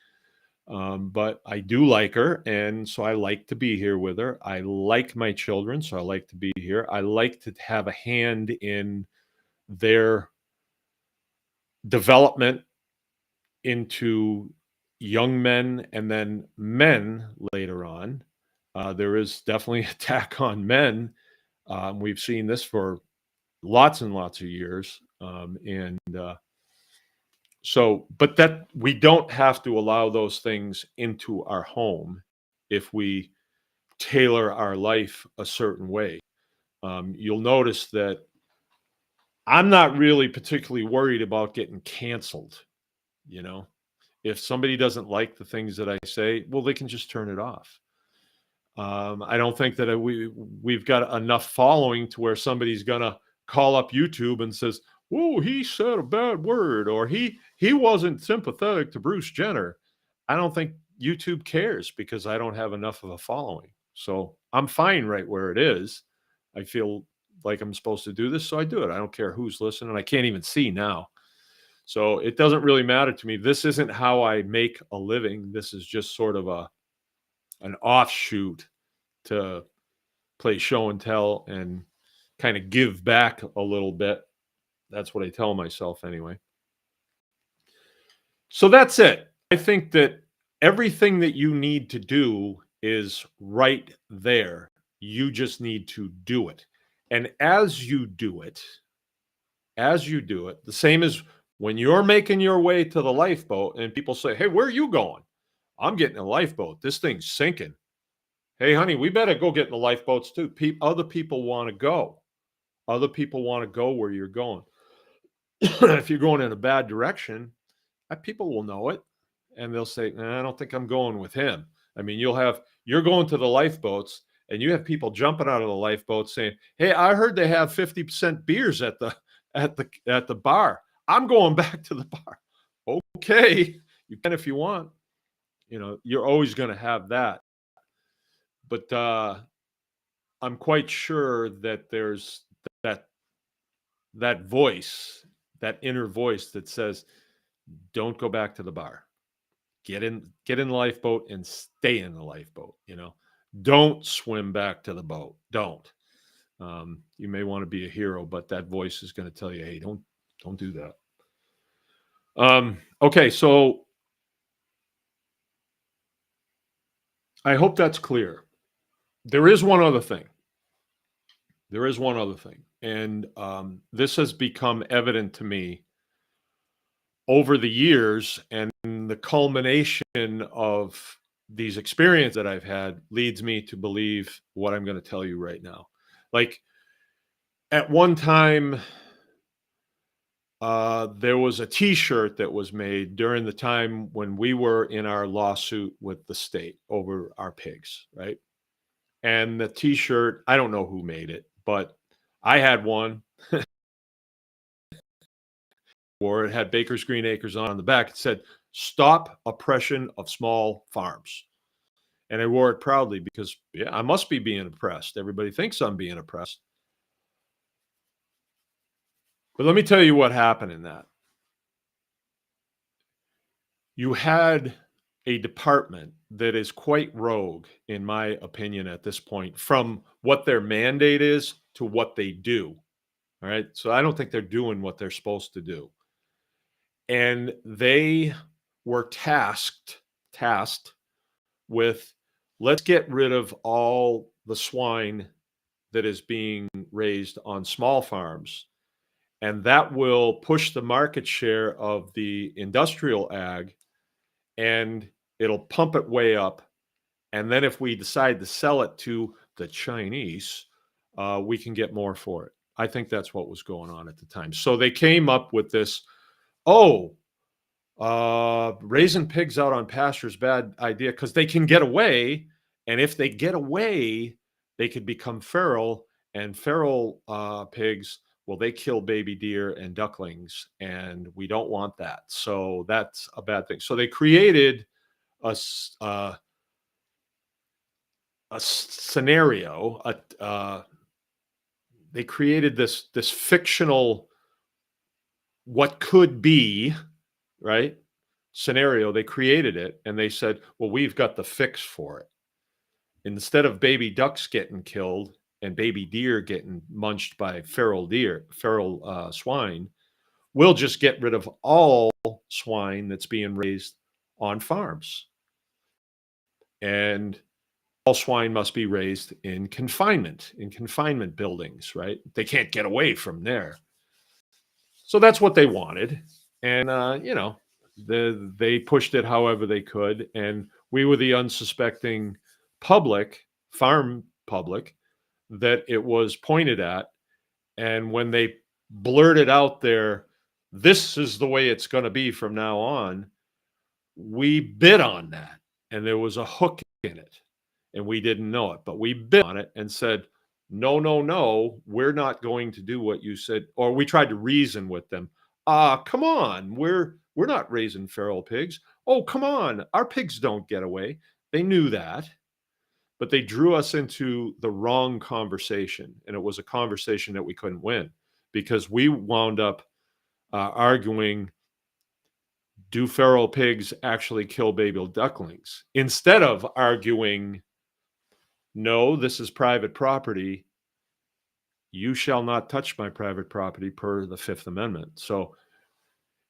But I do like her, and so I like to be here with her. I like my children, so I like to be here. I like to have a hand in their development into young men and then men later on. There is definitely attack on men. We've seen this for lots and lots of years. But that we don't have to allow those things into our home if we tailor our life a certain way. You'll notice that I'm not really particularly worried about getting canceled. If somebody doesn't like the things that I say, well, they can just turn it off. I don't think that we've got enough following to where somebody's going to call up YouTube and says, "Whoa, he said a bad word," or he wasn't sympathetic to Bruce Jenner. I don't think YouTube cares because I don't have enough of a following. So I'm fine right where it is. I feel like I'm supposed to do this, so I do it. I don't care who's listening. I can't even see now. So it doesn't really matter to me. This isn't how I make a living. This is just sort of an offshoot to play show and tell and kind of give back a little bit. That's what I tell myself anyway. So that's it. I think that everything that you need to do is right there. You just need to do it. And as you do it, the same as when you're making your way to the lifeboat and people say, "Hey, where are you going?" "I'm getting a lifeboat. This thing's sinking." "Hey, honey, we better go get in the lifeboats too." Other people want to go. Other people want to go where you're going. If you're going in a bad direction, people will know it. And they'll say, "Nah, I don't think I'm going with him." I mean, you're going to the lifeboats and you have people jumping out of the lifeboats saying, "Hey, I heard they have 50% beers at the at the bar. I'm going back to the bar. Okay, you can if you want. You're always going to have that. But I'm quite sure that there's that that voice, that inner voice that says, "Don't go back to the bar. Get in the lifeboat and stay in the lifeboat. Don't swim back to the boat. Don't." You may want to be a hero, but that voice is going to tell you, "Hey, don't do that." Okay, so I hope that's clear. There is one other thing. And this has become evident to me over the years, and the culmination of these experiences that I've had leads me to believe what I'm going to tell you right now. Like, at one time, there was a T-shirt that was made during the time when we were in our lawsuit with the state over our pigs, right? And the T-shirt, I don't know who made it, but I had one. Or it had Baker's Green Acres on the back. It said, "Stop oppression of small farms." And I wore it proudly because, yeah, I must be being oppressed. Everybody thinks I'm being oppressed. But let me tell you what happened in that. You had a department that is quite rogue, in my opinion, at this point, from what their mandate is to what they do. All right. So I don't think they're doing what they're supposed to do. And they were tasked with, let's get rid of all the swine that is being raised on small farms. And that will push the market share of the industrial ag, and it'll pump it way up. And then if we decide to sell it to the Chinese, we can get more for it. I think that's what was going on at the time. So they came up with this, raising pigs out on pasture is a bad idea because they can get away. And if they get away, they could become feral. And feral pigs, well, they kill baby deer and ducklings, and we don't want that. So that's a bad thing. So they created a scenario. They created this fictional what could be, right, scenario. They created it, and they said, well, we've got the fix for it. Instead of baby ducks getting killed and baby deer getting munched by feral swine, we'll just get rid of all swine that's being raised on farms. And all swine must be raised in confinement buildings, right? They can't get away from there. So that's what they wanted. And, they pushed it however they could. And we were the unsuspecting farm public, that it was pointed at. And when they blurted out there, "This is the way it's going to be from now on," we bid on that. And there was a hook in it. And we didn't know it, but we bid on it and said, no, we're not going to do what you said. Or we tried to reason with them. Come on, we're not raising feral pigs. Oh, come on, our pigs don't get away. They knew that, but they drew us into the wrong conversation. And it was a conversation that we couldn't win, because we wound up arguing, do feral pigs actually kill baby ducklings? Instead of arguing, no, this is private property. You shall not touch my private property per the Fifth Amendment. So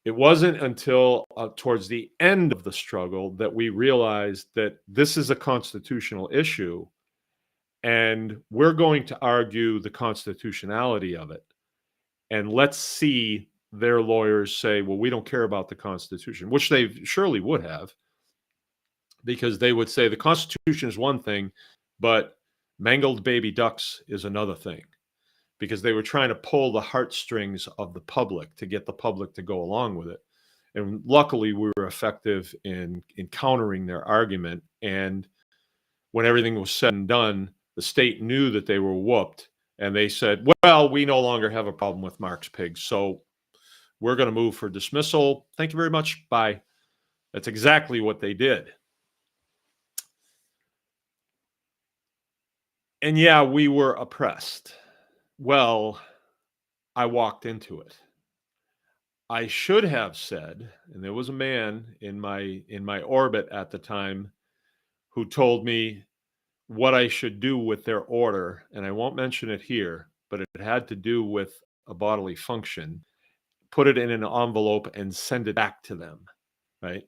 it wasn't until towards the end of the struggle that we realized that this is a constitutional issue, and we're going to argue the constitutionality of it. And let's see their lawyers say, well, we don't care about the Constitution, which they surely would have, because they would say the Constitution is one thing, but mangled baby ducks is another thing, because they were trying to pull the heartstrings of the public to get the public to go along with it. And luckily, we were effective in countering their argument. And when everything was said and done, the state knew that they were whooped, And they said, well, we no longer have a problem with Mark's pigs, so we're going to move for dismissal. Thank you very much. Bye. That's exactly what they did. And yeah, we were oppressed. Well, I walked into it. I should have said, and there was a man in my orbit at the time who told me what I should do with their order, and I won't mention it here, but it had to do with a bodily function. Put it in an envelope and send it back to them, right?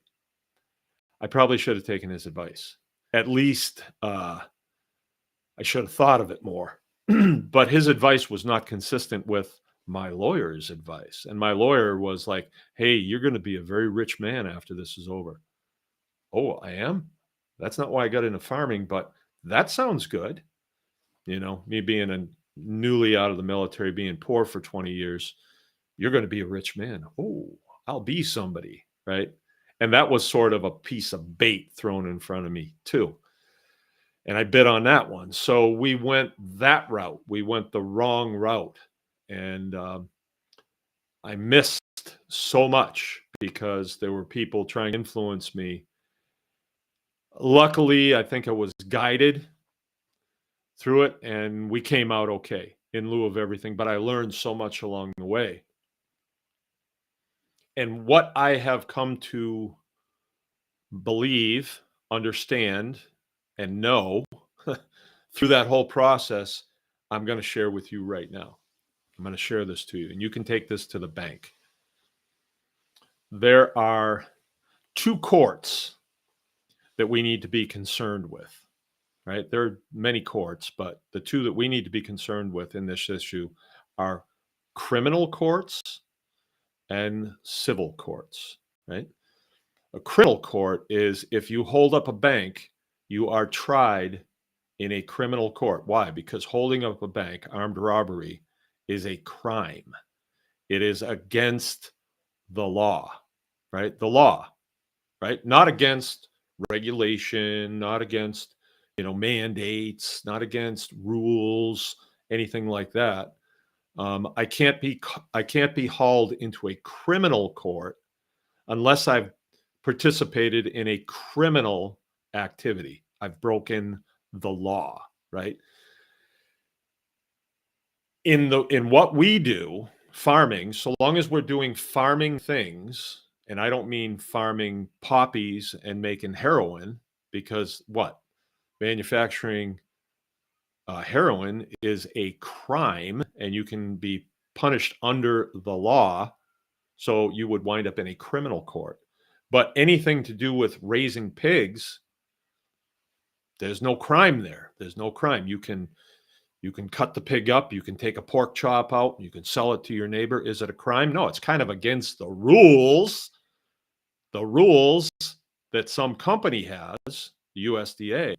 I probably should have taken his advice. At least I should have thought of it more. But his advice was not consistent with my lawyer's advice. And my lawyer was like, hey, you're going to be a very rich man after this is over. Oh, I am? That's not why I got into farming, but that sounds good. You know, me being a newly out of the military, being poor for 20 years, you're going to be a rich man. Oh, I'll be somebody, right? And that was sort of a piece of bait thrown in front of me too. And I bid on that one. So we went that route. We went the wrong route. And I missed so much because there were people trying to influence me. Luckily, I think I was guided through it and we came out okay in lieu of everything. But I learned so much along the way. And what I have come to believe, understand, and know through that whole process, I'm going to share with you right now. I'm going to share this to you, and you can take this to the bank. There are two courts that we need to be concerned with, right? There are many courts, but the two that we need to be concerned with in this issue are criminal courts and civil courts, right? A criminal court is if you hold up a bank, you are tried in a criminal court. Why? Because holding up a bank, armed robbery, is a crime. It is against the law, right? The law, right? Not against regulation, not against, mandates, not against rules, anything like that. I can't be hauled into a criminal court unless I've participated in a criminal activity. I've broken the law, right? In what we do, farming, so long as we're doing farming things, and I don't mean farming poppies and making heroin, because manufacturing heroin is a crime and you can be punished under the law. So you would wind up in a criminal court. But anything to do with raising pigs, there's no crime there. There's no crime. You can cut the pig up. You can take a pork chop out. You can sell it to your neighbor. Is it a crime? No, it's kind of against the rules. The rules that some company has, the USDA,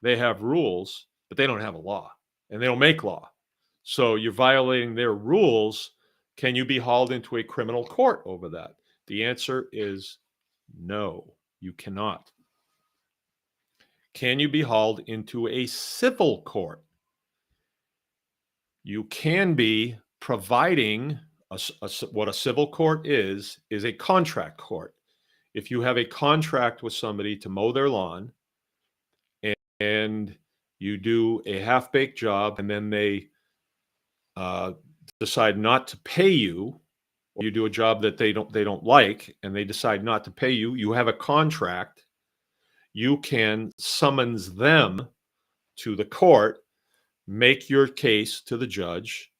they have rules, but they don't have a law and they don't make law. So you're violating their rules. Can you be hauled into a criminal court over that? The answer is no, you cannot. Can you be hauled into a civil court? You can be, providing what a civil court is a contract court. If you have a contract with somebody to mow their lawn and you do a half-baked job and then they decide not to pay you, or you do a job that they don't like and they decide not to pay you, you have a contract, you can summons them to the court, make your case to the judge,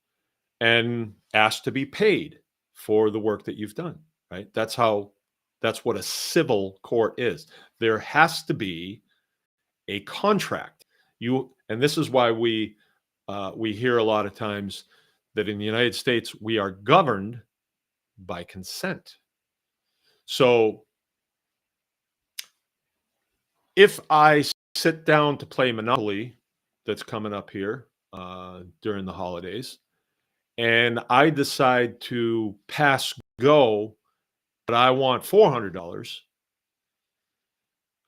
and ask to be paid for the work that you've done, right? That's what a civil court is. There has to be a contract. And this is why we hear a lot of times that in the United States, we are governed by consent. So if I sit down to play Monopoly, that's coming up here during the holidays, and I decide to pass go, but I want $400,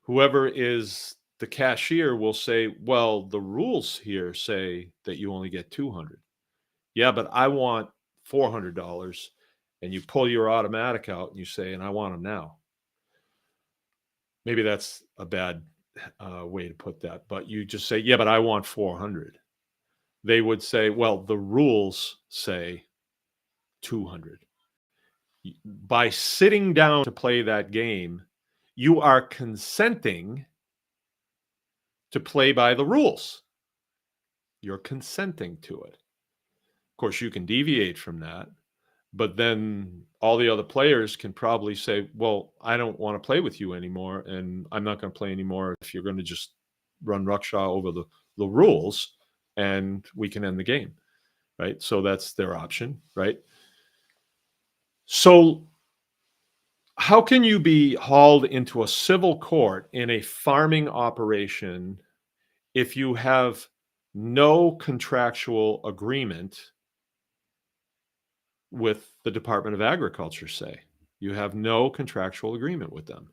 whoever is the cashier will say, well, the rules here say that you only get 200. Yeah, but I want $400. And you pull your automatic out and you say, and I want them now. Maybe that's a bad way to put that, but you just say, yeah, but I want 400. They would say, well, the rules say 200. By sitting down to play that game, you are consenting to play by the rules. You're consenting to it. Of course, you can deviate from that, but then all the other players can probably say, well, I don't want to play with you anymore, and I'm not going to play anymore if you're going to just run ruckshaw over the rules, and we can end the game, right? So that's their option, right? So how can you be hauled into a civil court in a farming operation if you have no contractual agreement with the Department of Agriculture, say? You have no contractual agreement with them.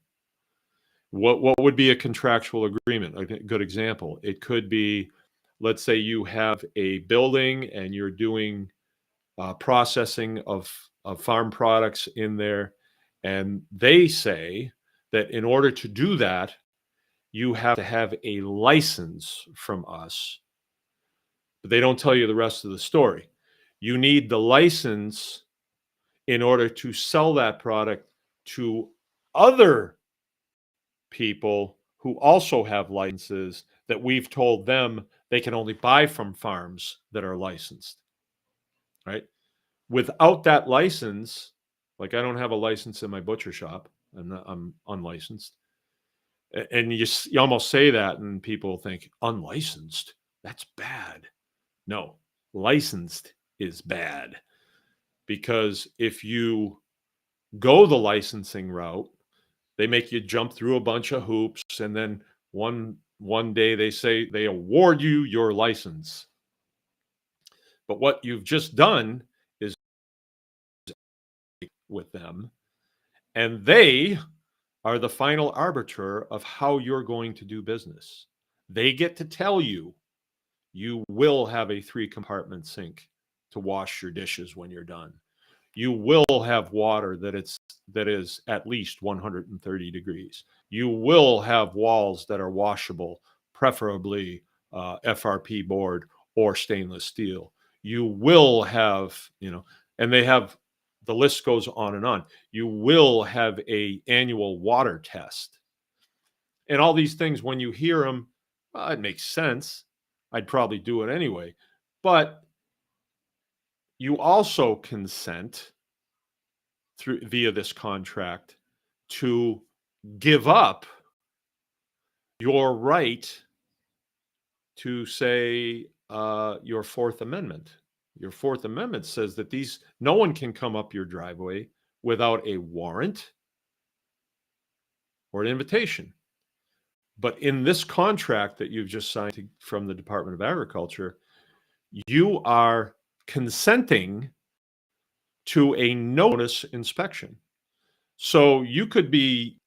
What would be a contractual agreement? A good example. It could be, let's say you have a building and you're doing processing of farm products in there, and they say that in order to do that, you have to have a license from us. But they don't tell you the rest of the story. You need the license in order to sell that product to other people who also have licenses that we've told them they can only buy from farms that are licensed, right? Without that license, like I don't have a license in my butcher shop, I'm unlicensed. And you almost say that and people think unlicensed, that's bad. No, licensed is bad, because if you go the licensing route, they make you jump through a bunch of hoops, and then one day they say they award you your license. But what you've just done is with them, and they are the final arbiter of how you're going to do business. They get to tell you you will have a 3-compartment sink to wash your dishes when you're done. You will have water that is at least 130 degrees. You will have walls that are washable, preferably FRP board or stainless steel. You will have, and they have, the list goes on and on. You will have a annual water test. And all these things, when you hear them, well, it makes sense. I'd probably do it anyway. But you also consent via this contract to give up your right to, say, your Fourth Amendment. Your Fourth Amendment says that no one can come up your driveway without a warrant or an invitation. But in this contract that you've just signed from the Department of Agriculture, you are consenting to a notice inspection. So you could be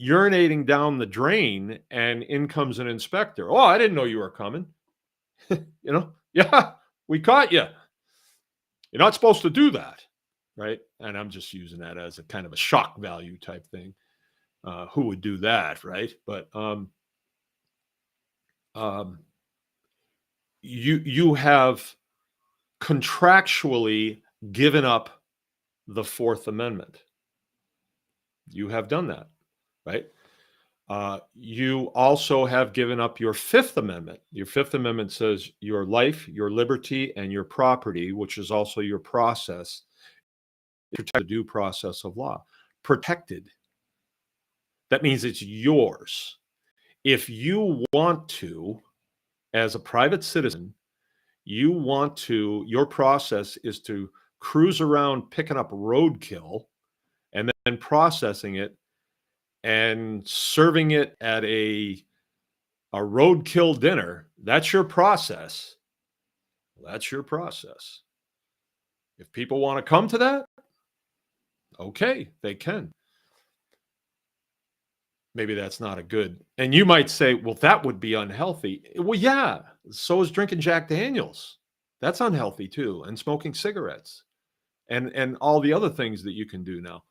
urinating down the drain and in comes an inspector. Oh, I didn't know you were coming. Yeah, we caught you. You're not supposed to do that, right? And I'm just using that as a kind of a shock value type thing. Who would do that, right? But you have contractually given up the Fourth Amendment. You have done that, right? You also have given up your Fifth Amendment. Your Fifth Amendment says your life, your liberty, and your property, which is also your process, the due process of law. Protected. That means it's yours. If you want to, as a private citizen, your process is to cruise around picking up roadkill and then processing it and serving it at a roadkill dinner. That's your process. That's your process. If people want to come to that, okay, they can. maybe that's not a good. And you might say, well, that would be unhealthy. Well, yeah, so is drinking Jack Daniels. That's unhealthy too, and smoking cigarettes, and all the other things that you can do now.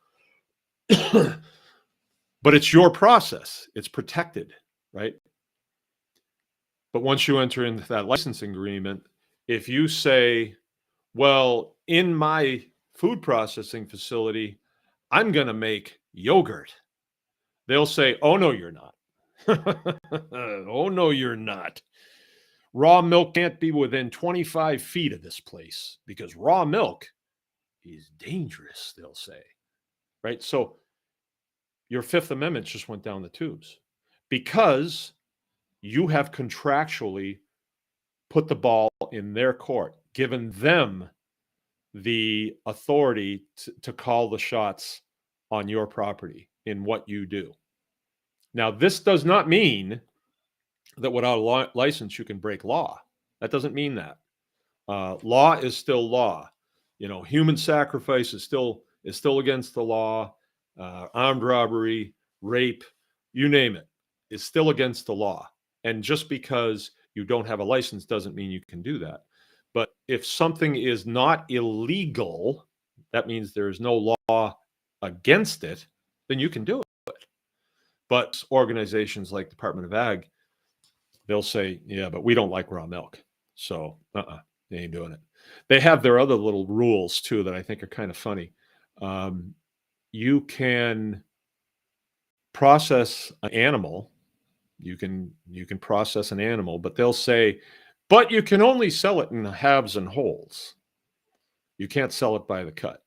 But it's your process. It's protected, right? But once you enter into that licensing agreement, if you say, well, in my food processing facility, I'm going to make yogurt, they'll say, oh, no, you're not. Oh, no, you're not. Raw milk can't be within 25 feet of this place because raw milk is dangerous, they'll say. Right? So your Fifth Amendment just went down the tubes because you have contractually put the ball in their court, given them the authority to call the shots on your property in what you do. Now, this does not mean that without a license you can break law. That doesn't mean that. Law is still law. You know, human sacrifice is still against the law. Armed robbery, rape, you name it, is still against the law. And just because you don't have a license doesn't mean you can do that. But if something is not illegal, that means there is no law against it, then you can do it. But organizations like Department of Ag, they'll say, yeah, but we don't like raw milk. So they ain't doing it. They have their other little rules too that I think are kind of funny. You can process an animal. You can process an animal, but they'll say, but you can only sell it in halves and wholes. You can't sell it by the cut.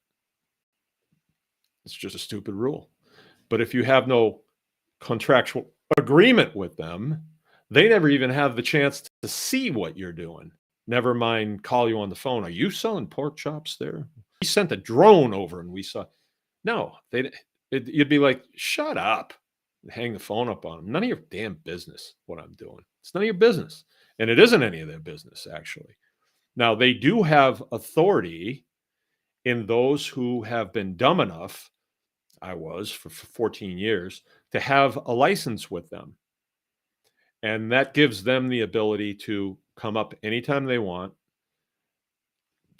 It's just a stupid rule. But if you have no contractual agreement with them, they never even have the chance to see what you're doing. Never mind call you on the phone. Are you selling pork chops there? We sent a drone over and we saw. No, you'd be like, shut up. Hang the phone up on them. None of your damn business what I'm doing. It's none of your business. And it isn't any of their business, actually. Now, they do have authority in those who have been dumb enough, I was for 14 years, to have a license with them. And that gives them the ability to come up anytime they want.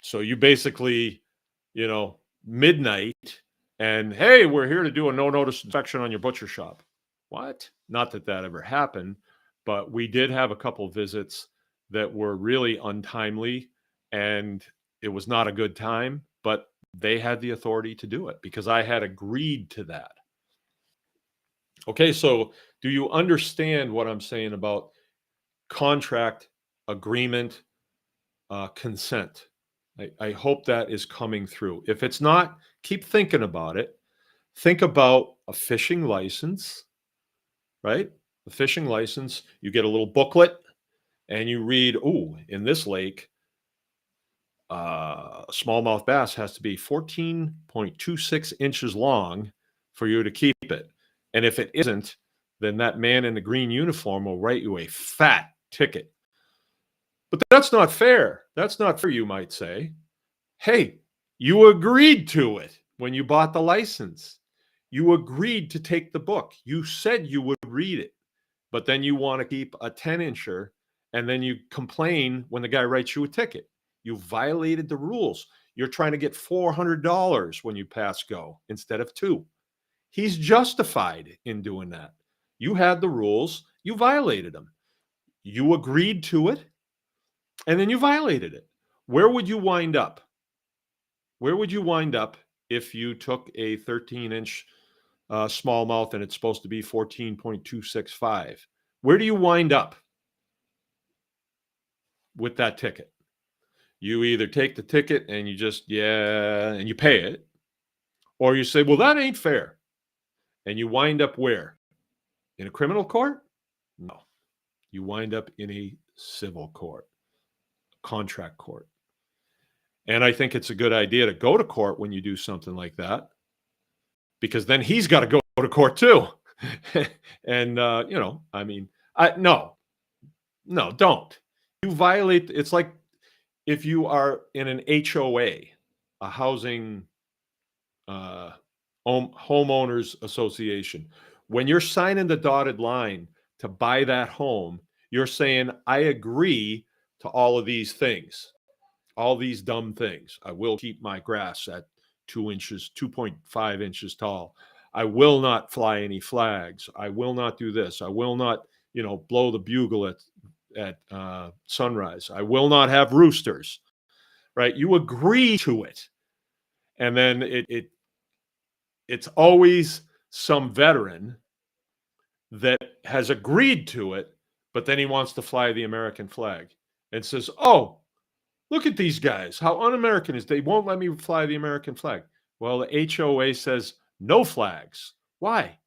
So you basically, midnight, and hey, we're here to do a no-notice inspection on your butcher shop. What? Not that ever happened, but we did have a couple of visits that were really untimely, and it was not a good time, but they had the authority to do it because I had agreed to that. Okay, so do you understand what I'm saying about contract, agreement, consent? I hope that is coming through. If it's not, keep thinking about it. Think about a fishing license, right? A fishing license, you get a little booklet and you read, oh, in this lake, a smallmouth bass has to be 14.26 inches long for you to keep it. And if it isn't, then that man in the green uniform will write you a fat ticket. But that's not fair. That's not fair, you might say. Hey, you agreed to it when you bought the license. You agreed to take the book. You said you would read it, but then you want to keep a 10-incher, and then you complain when the guy writes you a ticket. You violated the rules. You're trying to get $400 when you pass go instead of $2. He's justified in doing that. You had the rules. You violated them. You agreed to it, and then you violated it. Where would you wind up? Where would you wind up if you took a 13-inch smallmouth and it's supposed to be 14.265? Where do you wind up with that ticket? You either take the ticket and you just, and you pay it, or you say, well, that ain't fair. And you wind up where? In a criminal court? No. You wind up in a civil court, contract court. And I think it's a good idea to go to court when you do something like that, because then he's got to go to court too. And, no, don't. You violate, it's like if you are in an HOA, a housing homeowners association, When you're signing the dotted line to buy that home, you're saying, I agree to all of these things, all these dumb things. I will keep my grass at 2 inches, 2.5 inches tall. I will not fly any flags. I will not do this. I will not, blow the bugle at sunrise. I will not have roosters, right? You agree to it. And then it's always some veteran that has agreed to it, but then he wants to fly the American flag and says, oh, look at these guys. How un-American is they won't let me fly the American flag. Well, the HOA says no flags. Why?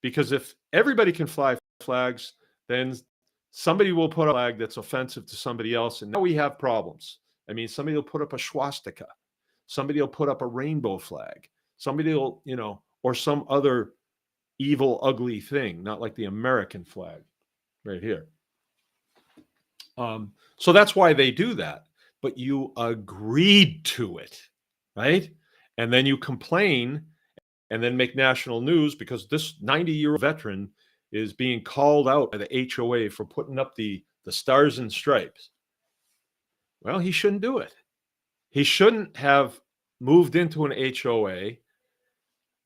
Because if everybody can fly flags, then somebody will put a flag that's offensive to somebody else. And now we have problems. I mean, somebody will put up a swastika. Somebody will put up a rainbow flag. Somebody will, or some other evil, ugly thing, not like the American flag right here. So that's why they do that. But you agreed to it, right? And then you complain and then make national news because this 90-year-old veteran is being called out by the HOA for putting up the stars and stripes. Well, he shouldn't do it. He shouldn't have moved into an HOA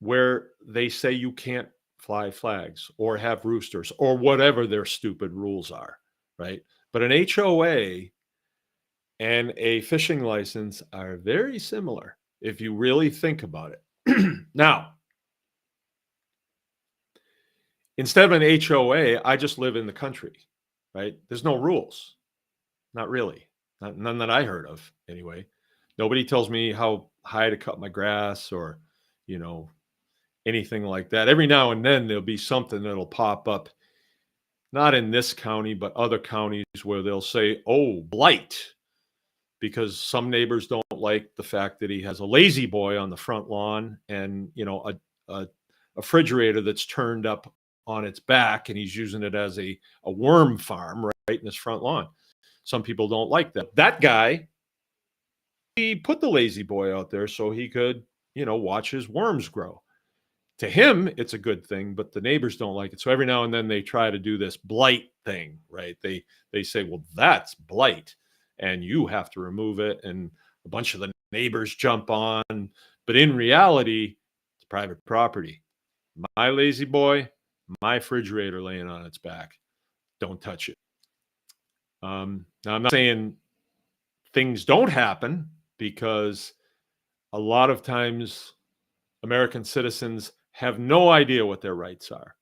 where they say you can't fly flags or have roosters or whatever their stupid rules are, right? But an HOA and a fishing license are very similar if you really think about it. Now, instead of an HOA, I just live in the country, right? There's no rules. Not really. None that I heard of, anyway. Nobody tells me how high to cut my grass or, anything like that. Every now and then there'll be something that'll pop up, not in this county, but other counties where they'll say, oh, blight, because some neighbors don't like the fact that he has a lazy boy on the front lawn and, a refrigerator that's turned up on its back and he's using it as a worm farm right in his front lawn. Some people don't like that. That guy, he put the lazy boy out there so he could, watch his worms grow. To him, it's a good thing, but the neighbors don't like it. So every now and then they try to do this blight thing, right? They say, well, that's blight and you have to remove it. And a bunch of the neighbors jump on. But in reality, it's private property. My lazy boy, my refrigerator laying on its back. Don't touch it. Now, I'm not saying things don't happen because a lot of times American citizens have no idea what their rights are.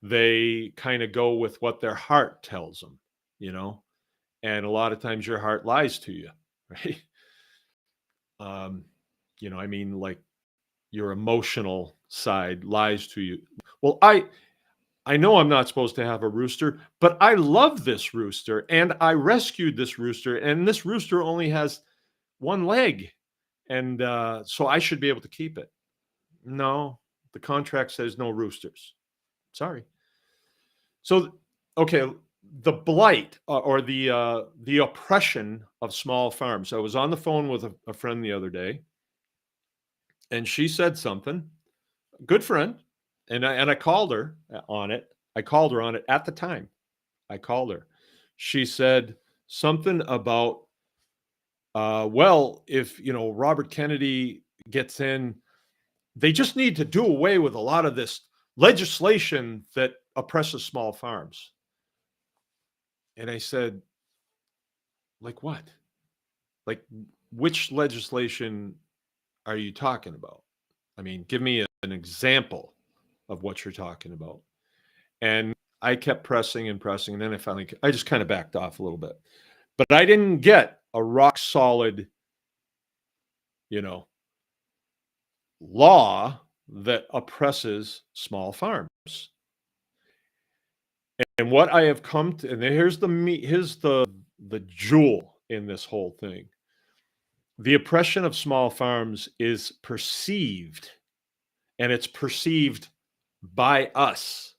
They kind of go with what their heart tells them, and a lot of times your heart lies to you, right? Like your emotional side lies to you. Well, I know I'm not supposed to have a rooster, but I love this rooster and I rescued this rooster and this rooster only has one leg. And so I should be able to keep it. No, the contract says no roosters. Sorry. So, okay, the blight or the oppression of small farms. I was on the phone with a friend the other day, and she said something. Good friend, and I called her on it. I called her on it at the time. I called her. She said something about, well, if Robert Kennedy gets in, they just need to do away with a lot of this legislation that oppresses small farms. And I said, like what? Like which legislation are you talking about? I mean, give me an example of what you're talking about. And I kept pressing and pressing. And then I just kind of backed off a little bit. But I didn't get a rock solid, law that oppresses small farms. And what I have come to, and here's the jewel in this whole thing. The oppression of small farms is perceived, and it's perceived by us,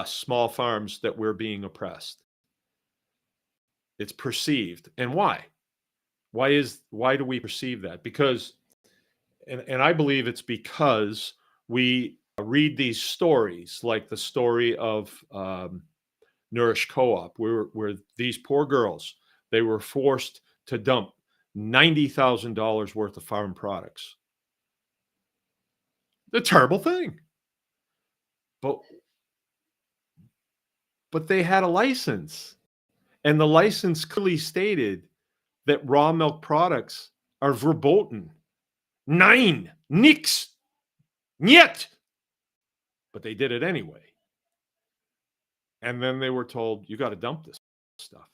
small farms, that we're being oppressed. It's perceived. And why? Why do we perceive that? Because, and I believe it's because we read these stories, like the story of Nourish Co-op, where these poor girls, they were forced to dump $90,000 worth of farm products. A terrible thing. But they had a license, and the license clearly stated that raw milk products are verboten. Nein, nix, niet. But they did it anyway. And then they were told, you got to dump this stuff.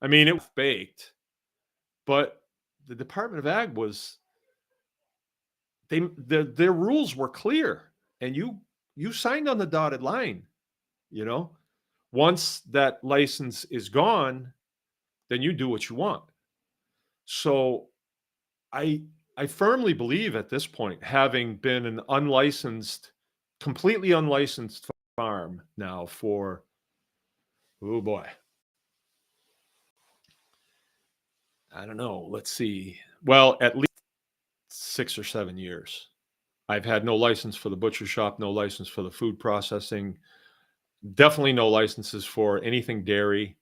I mean, it was baked, but the Department of Ag was, their rules were clear, and you signed on the dotted line. Once that license is gone, then you do what you want. So I firmly believe at this point, having been an completely unlicensed farm now for, oh boy, I don't know, let's see. Well, at least 6 or 7 years. I've had no license for the butcher shop, no license for the food processing, definitely no licenses for anything dairy.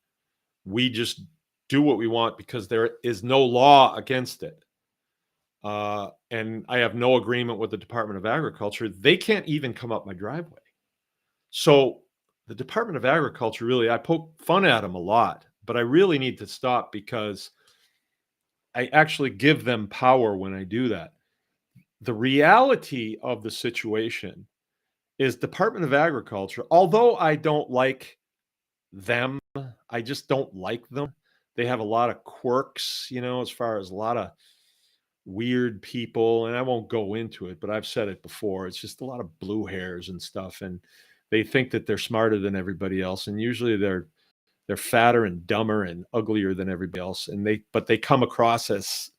We just do what we want because there is no law against it. And I have no agreement with the Department of Agriculture. They can't even come up my driveway. So the Department of Agriculture, really, I poke fun at them a lot, but I really need to stop because I actually give them power when I do that. The reality of the situation is Department of Agriculture, although I don't like them, I just don't like them. They have a lot of quirks, as far as a lot of weird people, and I won't go into it, but I've said it before. It's just a lot of blue hairs and stuff, and they think that they're smarter than everybody else, and usually they're fatter and dumber and uglier than everybody else, but they come across as,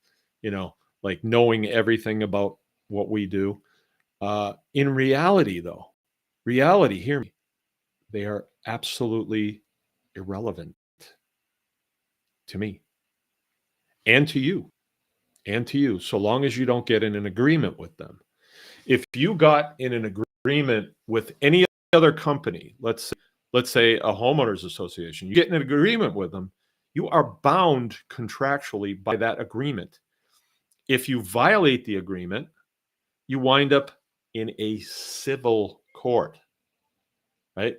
like knowing everything about what we do. In reality, though, hear me, they are absolutely irrelevant to me and to you. So long as you don't get in an agreement with them. If you got in an agreement with any other company, let's say a homeowners association, you get in an agreement with them, you are bound contractually by that agreement. If you violate the agreement, you wind up in a civil court, right?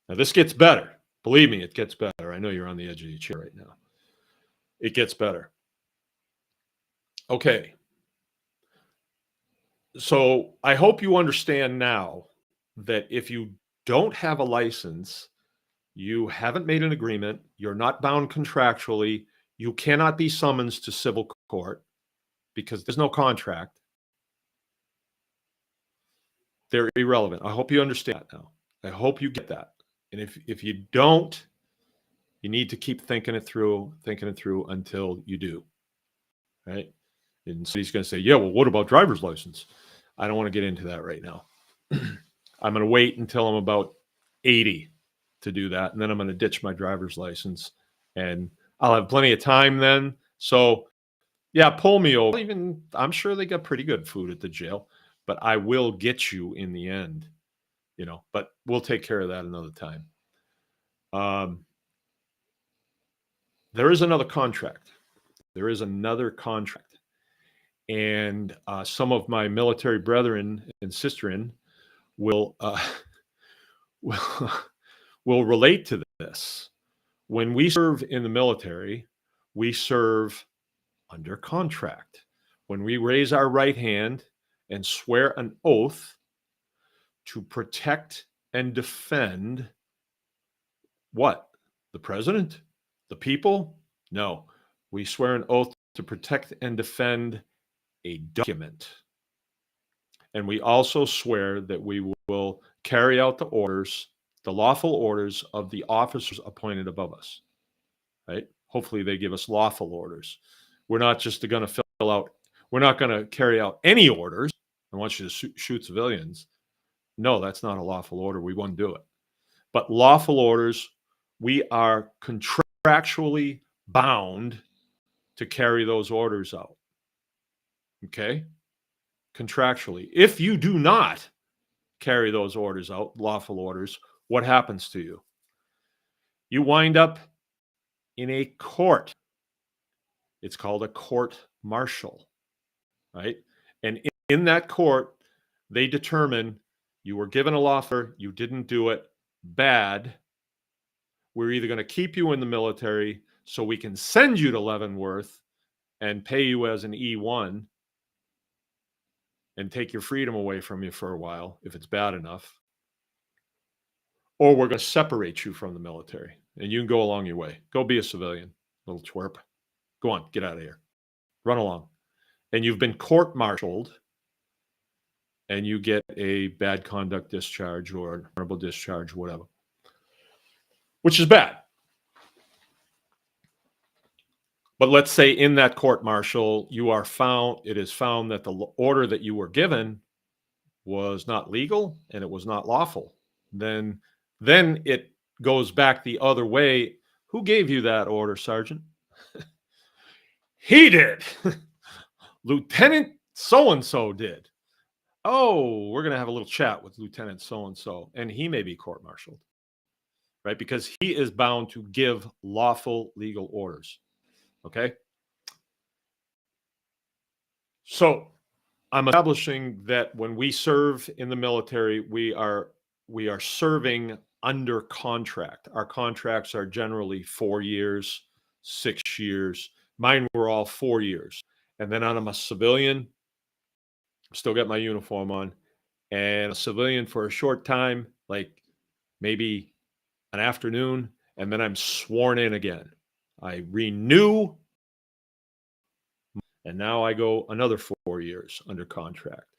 Now this gets better. Believe me, it gets better. I know you're on the edge of your chair right now. It gets better. Okay. So I hope you understand now that if you don't have a license, you haven't made an agreement, you're not bound contractually, you cannot be summoned to civil court because there's no contract. They're irrelevant. I hope you understand that now. I hope you get that. And if you don't, you need to keep thinking it through until you do, right? And somebody's going to say, yeah, well, what about driver's license? I don't want to get into that right now. I'm going to wait until I'm about 80 to do that. And then I'm going to ditch my driver's license and I'll have plenty of time then. So yeah, pull me over. I'm sure they got pretty good food at the jail, but I will get you in the end, but we'll take care of that another time. There is another contract. And some of my military brethren and sisterin will relate to this. When we serve in the military, we serve under contract. When we raise our right hand and swear an oath to protect and defend what? The president? The people? No. We swear an oath to protect and defend a document. And we also swear that we will carry out the lawful orders of the officers appointed above us, right? Hopefully they give us lawful orders. We're not just going to we're not going to carry out any orders. I want you to shoot civilians. No, that's not a lawful order. We won't do it. But lawful orders, we are contractually bound to carry those orders out. Okay? Contractually. If you do not, carry those orders out, lawful orders, what happens to you? You wind up in a court. It's called a court martial, right? And in that court, they determine you were given a lawful order, you didn't do it, bad. We're either going to keep you in the military so we can send you to Leavenworth and pay you as an E1 and take your freedom away from you for a while if it's bad enough, or we're going to separate you from the military and you can go along your way. Go be a civilian, little twerp. Go on, get out of here. Run along. And you've been court-martialed and you get a bad conduct discharge or an honorable discharge, whatever, which is bad. But let's say in that court-martial, it is found that the order that you were given was not legal and it was not lawful. Then it goes back the other way. Who gave you that order, Sergeant? He did. Lieutenant so-and-so did. Oh, we're going to have a little chat with Lieutenant so-and-so, and he may be court-martialed, right? Because he is bound to give lawful legal orders. Okay. So I'm establishing that when we serve in the military, we are serving under contract. Our contracts are generally 4 years, 6 years. Mine were all 4 years. And then I'm a civilian, still got my uniform on, and a civilian for a short time, like maybe an afternoon, and then I'm sworn in again. I renew, and now I go another 4 years under contract.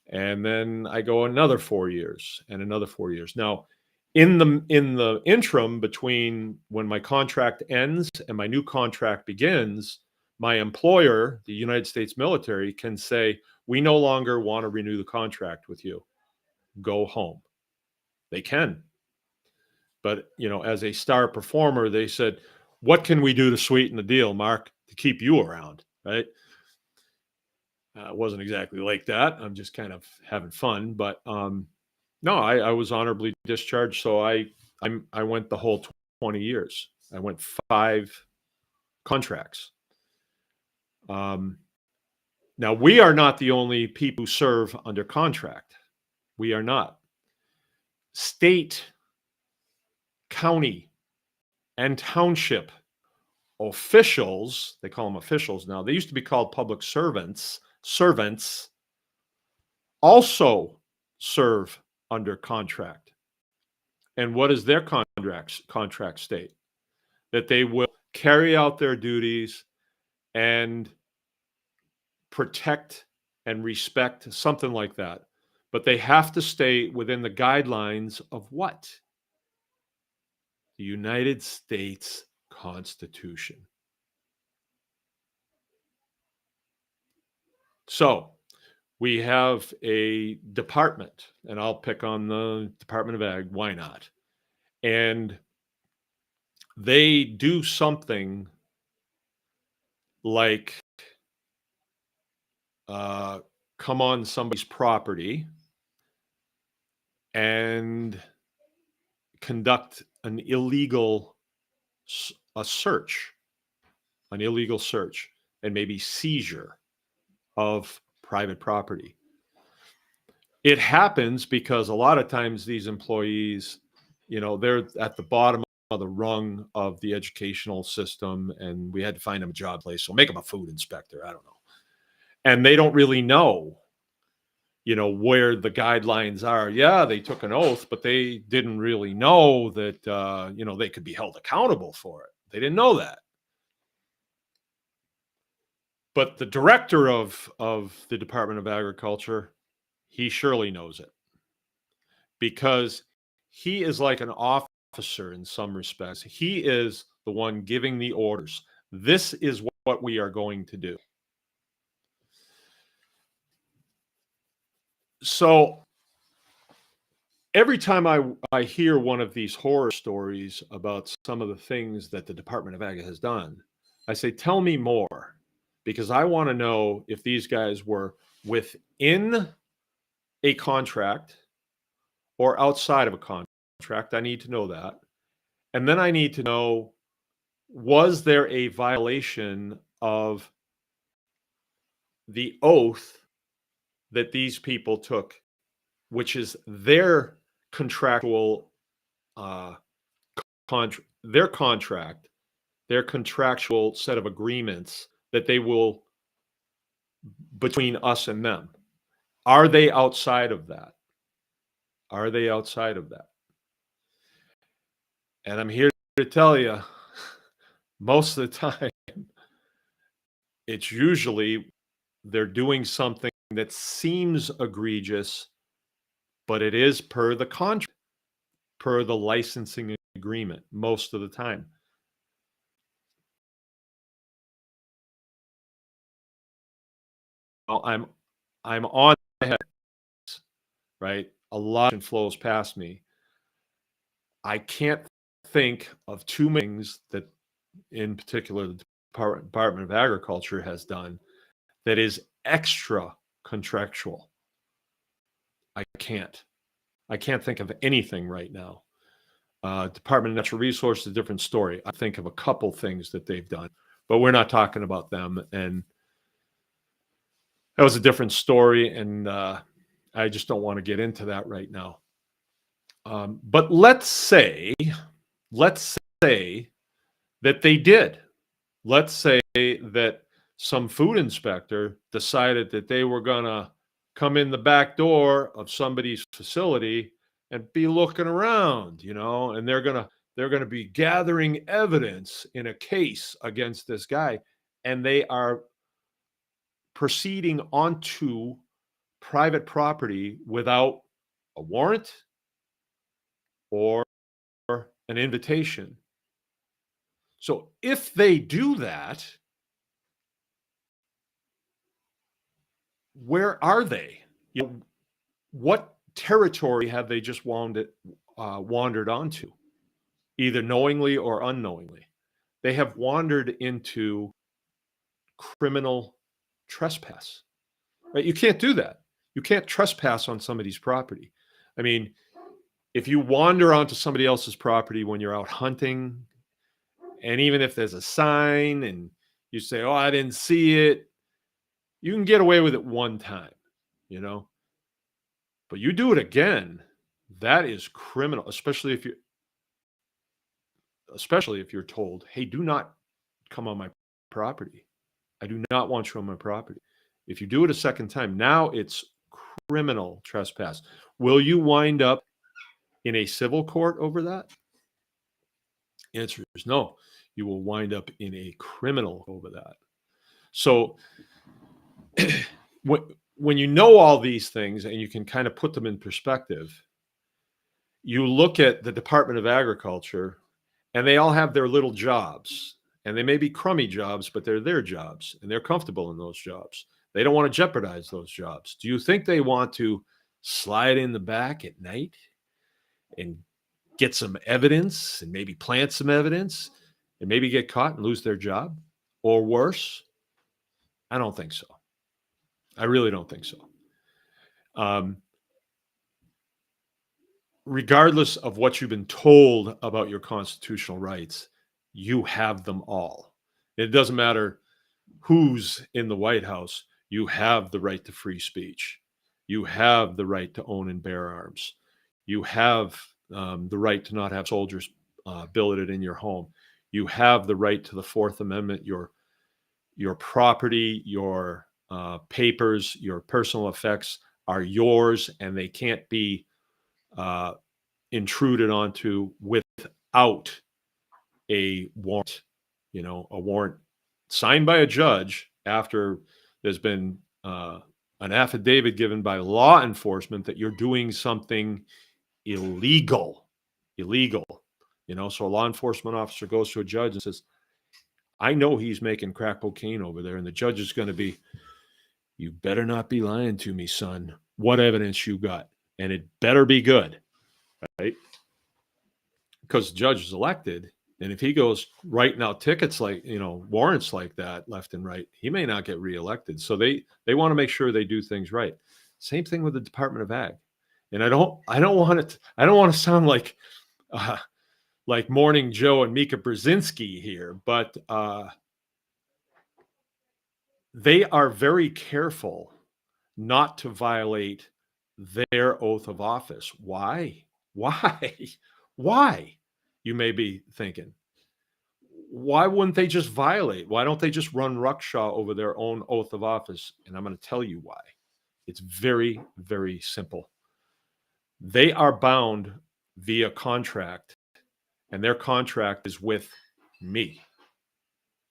And then I go another 4 years and another 4 years. Now, in the interim between when my contract ends and my new contract begins, my employer, the United States military, can say, we no longer want to renew the contract with you. Go home. They can. But, as a star performer, they said, what can we do to sweeten the deal, Mark, to keep you around, right? It wasn't exactly like that. I'm just kind of having fun. But no, I was honorably discharged. So I went the whole 20 years. I went 5 contracts. Now, we are not the only people who serve under contract. We are not. State, county, and township officials, they call them officials now. They used to be called public servants, also serve under contract. And what is their contract state? That they will carry out their duties and protect and respect, something like that. But they have to stay within the guidelines of what? The United States Constitution. So we have a department, and I'll pick on the Department of Ag. Why not? And they do something like come on somebody's property and conduct an illegal search, and maybe seizure of private property. It happens because a lot of times these employees, they're at the bottom of the rung of the educational system, and we had to find them a job place. So make them a food inspector. I don't know. And they don't really know, where the guidelines are. Yeah, they took an oath, but they didn't really know that, they could be held accountable for it. They didn't know that. But the director of the Department of Agriculture, he surely knows it, because he is like an officer in some respects. He is the one giving the orders. This is what we are going to do. So every time I hear one of these horror stories about some of the things that the Department of Ag has done, I say, tell me more, because I want to know if these guys were within a contract or outside of a contract? I need to know that. And then I need to know, was there a violation of the oath that these people took, which is their contractual their contract, their contractual set of agreements that they will, between us and them. Are they outside of that? Are they outside of that? And I'm here to tell you, most of the time, it's usually they're doing something that seems egregious, but it is per the contract, per the licensing agreement most of the time. Well, I'm on my head, right? A lot flows past me. I can't think of too many things that, in particular, the Department of Agriculture has done that is extra contractual. I can't think of anything right now. Department of Natural Resources, a different story. I think of a couple things that they've done, but we're not talking about them. And that was a different story, and I just don't want to get into that right now. But let's say that they did. Let's say that some food inspector decided that they were going to come in the back door of somebody's facility and be looking around, and they're going to be gathering evidence in a case against this guy, and they are proceeding onto private property without a warrant or an invitation. So if they do that, where are they? What territory have they just wandered onto, either knowingly or unknowingly? They have wandered into criminal trespass. Right? You can't do that. You can't trespass on somebody's property. I mean, if you wander onto somebody else's property when you're out hunting, and even if there's a sign and you say, "Oh, I didn't see it," you can get away with it one time, but you do it again, that is criminal, especially if you're told, "Hey, do not come on my property. I do not want you on my property." If you do it a second time, now it's criminal trespass. Will you wind up in a civil court over that? Answer is no. You will wind up in a criminal over that. So when you know all these things and you can kind of put them in perspective, you look at the Department of Agriculture, and they all have their little jobs, and they may be crummy jobs, but they're their jobs, and they're comfortable in those jobs. They don't want to jeopardize those jobs. Do you think they want to slide in the back at night and get some evidence and maybe plant some evidence and maybe get caught and lose their job, or worse? I don't think so. I really don't think so. Regardless of what you've been told about your constitutional rights, you have them all. It doesn't matter who's in the White House. You have the right to free speech. You have the right to own and bear arms. You have the right to not have soldiers billeted in your home. You have the right to the Fourth Amendment. Your property, your papers, your personal effects are yours, and they can't be intruded onto without a warrant. A warrant signed by a judge after there's been an affidavit given by law enforcement that you're doing something illegal. So a law enforcement officer goes to a judge and says, "I know he's making crack cocaine over there," and the judge is going to be, "You better not be lying to me, son. What evidence you got? And it better be good," right? Because the judge is elected, and if he goes writing out tickets like, warrants like that left and right, he may not get reelected. So they want to make sure they do things right. Same thing with the Department of Ag. And I don't want to sound like Morning Joe and Mika Brzezinski here, but they are very careful not to violate their oath of office. Why? Why? Why? You may be thinking. Why wouldn't they just violate? Why don't they just run ruckshaw over their own oath of office? And I'm going to tell you why. It's very, very simple. They are bound via contract, and their contract is with me,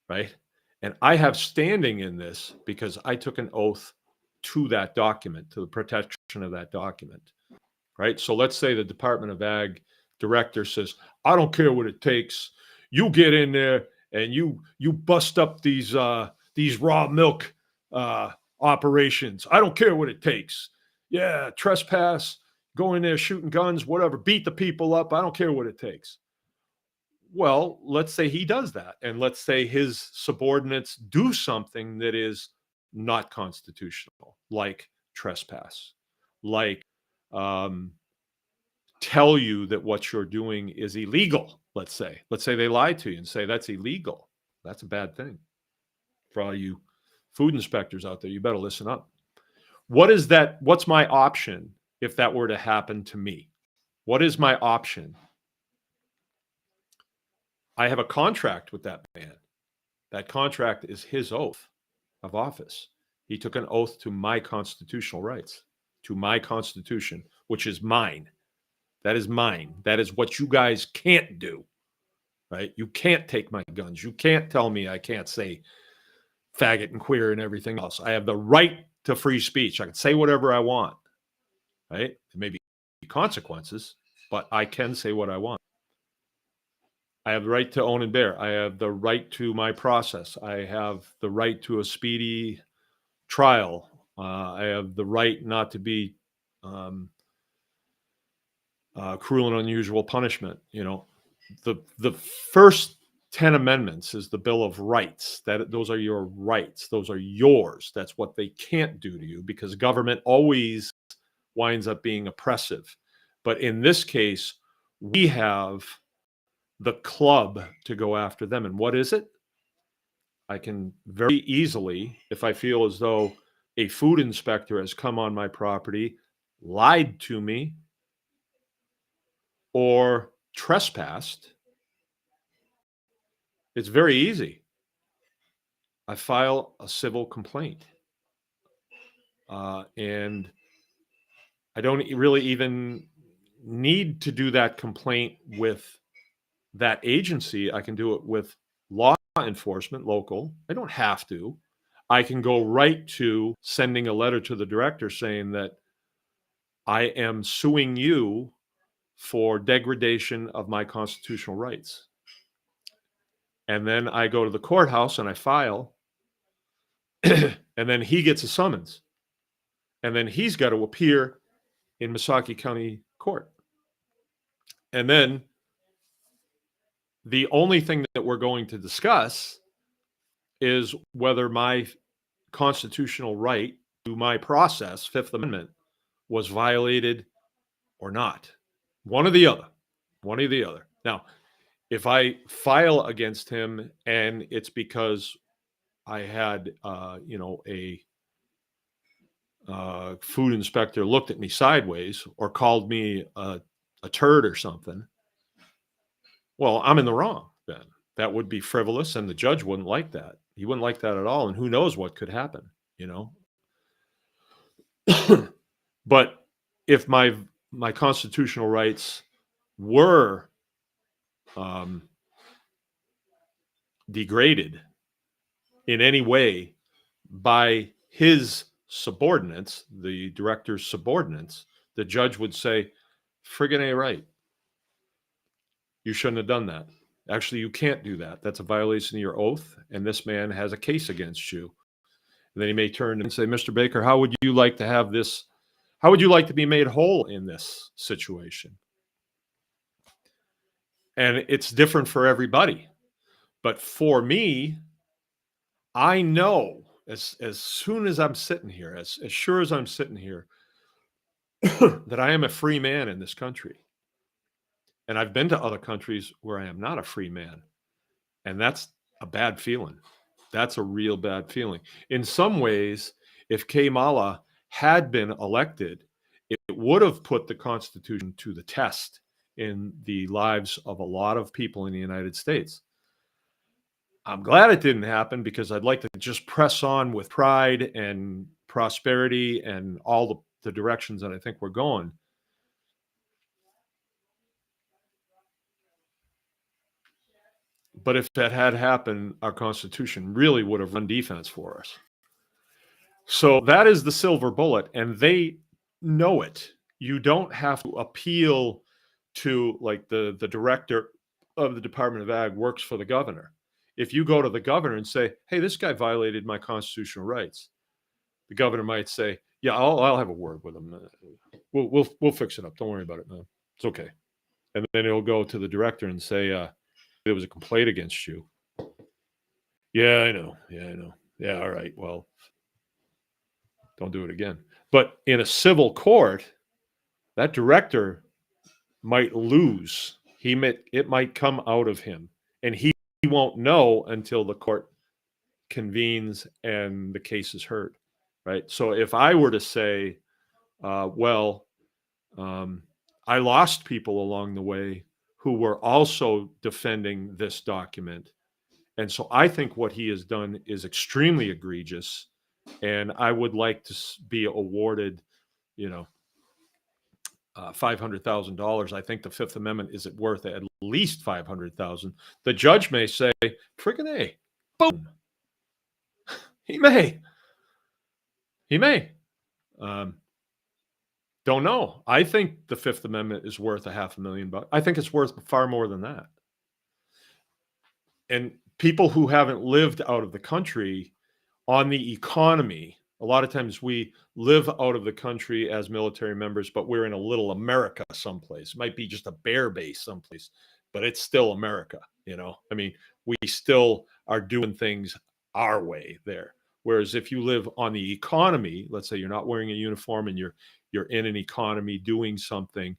right? And I have standing in this because I took an oath to that document, to the protection of that document, right? So let's say the Department of Ag director says, I don't care what it takes. You get in there and you bust up these raw milk operations. I don't care what it takes. Yeah, trespass, go in there shooting guns, whatever, beat the people up. I don't care what it takes. Well, let's say he does that, and let's say his subordinates do something that is not constitutional, like trespass, like tell you that what you're doing is illegal. Let's say they lie to you and say that's illegal. That's a bad thing. For all you food inspectors out there, you better listen up. What's my option if that were to happen to me? What is my option? I have a contract with that man. That contract is his oath of office. He took an oath to my constitutional rights, to my constitution, which is mine. That is mine. That is what you guys can't do, right? You can't take my guns. You can't tell me I can't say faggot and queer and everything else. I have the right to free speech. I can say whatever I want, right? There may be consequences, but I can say what I want. I have the right to own and bear. I have the right to my process. I have the right to a speedy trial. I have the right not to be cruel and unusual punishment. You know, the first 10 amendments is the Bill of Rights. Those are your rights. Those are yours. That's what they can't do to you, because government always winds up being oppressive. But in this case, we have the club to go after them. And what is it? I can very easily, if I feel as though a food inspector has come on my property, lied to me, or trespassed, it's very easy. I file a civil complaint. And I don't really even need to do that complaint with that agency. I can do it with law enforcement, local. I don't have to. I can go right to sending a letter to the director saying that I am suing you for degradation of my constitutional rights. And then I go to the courthouse and I file, and then he gets a summons. And then he's got to appear in Missaukee County Court. And then the only thing that we're going to discuss is whether my constitutional right to my process, Fifth Amendment, was violated or not. One or the other. One or the other. Now, if I file against him and it's because I had, a food inspector looked at me sideways or called me a turd or something, well, I'm in the wrong then. That would be frivolous, and the judge wouldn't like that. He wouldn't like that at all, and who knows what could happen, you know? But if my constitutional rights were degraded in any way by his subordinates, the director's subordinates, the judge would say, friggin' A right. You shouldn't have done that. Actually, you can't do that. That's a violation of your oath, and this man has a case against you. And then he may turn and say, Mr. Baker, how would you like to have this? How would you like to be made whole in this situation? And it's different for everybody. But for me, I know as soon as I'm sitting here, as sure as I'm sitting here, that I am a free man in this country. And I've been to other countries where I am not a free man. And that's a bad feeling. That's a real bad feeling. In some ways, if Kamala had been elected, it would have put the Constitution to the test in the lives of a lot of people in the United States. I'm glad it didn't happen because I'd like to just press on with pride and prosperity and all the directions that I think we're going. But if that had happened, our Constitution really would have run defense for us. So that is the silver bullet, and they know it. You don't have to appeal to, like, the director of the Department of Ag works for the governor. If you go to the governor and say, "Hey, this guy violated my constitutional rights," the governor might say, "Yeah, I'll have a word with him. We'll fix it up. Don't worry about it, man. It's okay." And then he'll go to the director and say, "There was a complaint against you." "Yeah, I know. Yeah, I know. Yeah, all right. Well, don't do it again." But in a civil court, that director might lose. It might come out of him, and he won't know until the court convenes and the case is heard, right? So if I were to say, well, I lost people along the way who were also defending this document, and so I think what he has done is extremely egregious, and I would like to be awarded, $500,000. I think the Fifth Amendment is worth at least $500,000. The judge may say, "Friggin' A, boom." He may. Don't know. I think the Fifth Amendment is worth $500,000. I think it's worth far more than that. And people who haven't lived out of the country on the economy, a lot of times we live out of the country as military members, but we're in a little America someplace. It might be just a bear base someplace, but it's still America. I mean, we still are doing things our way there. Whereas if you live on the economy, let's say you're not wearing a uniform and you're in an economy doing something,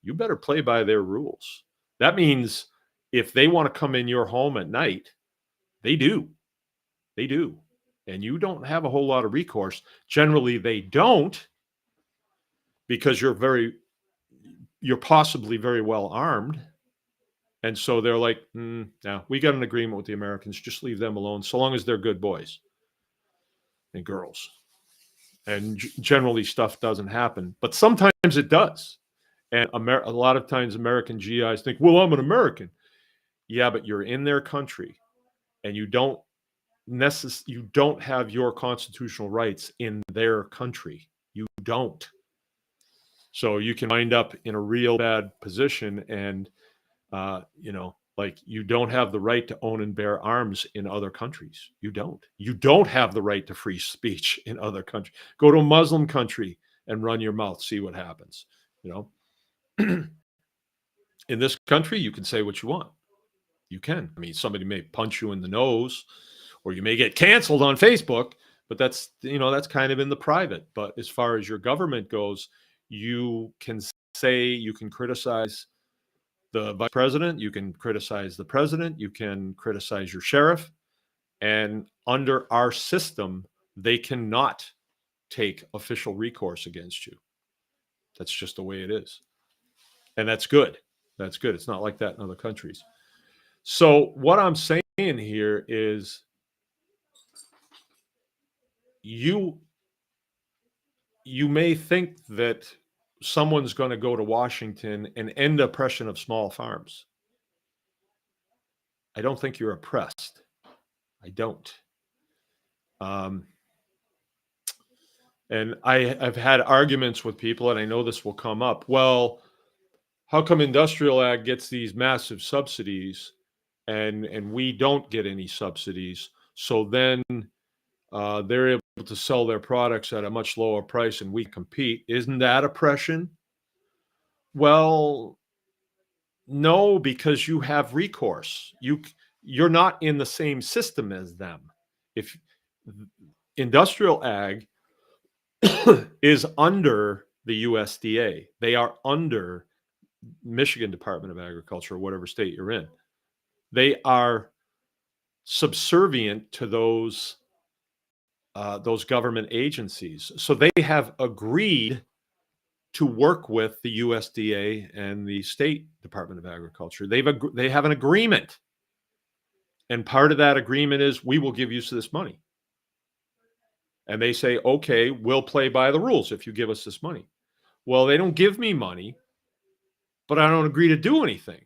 you better play by their rules. That means if they want to come in your home at night, they do. They do. And you don't have a whole lot of recourse. Generally, they don't, because you're possibly very well armed. And so they're like, no, we got an agreement with the Americans. Just leave them alone, so long as they're good boys and girls. And generally, stuff doesn't happen. But sometimes it does. And a lot of times, American GIs think, well, I'm an American. Yeah, but you're in their country, and you don't have your constitutional rights in their country. You don't. So you can wind up in a real bad position, and like, you don't have the right to own and bear arms in other countries. You don't have the right to free speech in other countries. Go to a Muslim country and run your mouth, see what happens. In this country, you can say what you want. You can. I mean, somebody may punch you in the nose, or you may get canceled on Facebook, but that's kind of in the private. But as far as your government goes, you can criticize the vice president, you can criticize the president, you can criticize your sheriff, and under our system, they cannot take official recourse against you. That's just the way it is. And that's good. That's good. It's not like that in other countries. So what I'm saying here is, you may think that someone's going to go to Washington and end oppression of small farms. I don't think you're oppressed. I don't. And I've had arguments with people, and I know this will come up. Well, how come industrial ag gets these massive subsidies and we don't get any subsidies? So then they're able to sell their products at a much lower price and we compete. Isn't that oppression? Well, no, because you have recourse. You're not in the same system as them. If industrial ag is under the USDA. They are under Michigan Department of Agriculture, or whatever state you're in. They are subservient to those government agencies. So they have agreed to work with the USDA and the State Department of Agriculture. They have an agreement. And part of that agreement is, we will give you this money. And they say, okay, we'll play by the rules if you give us this money. Well, they don't give me money, but I don't agree to do anything.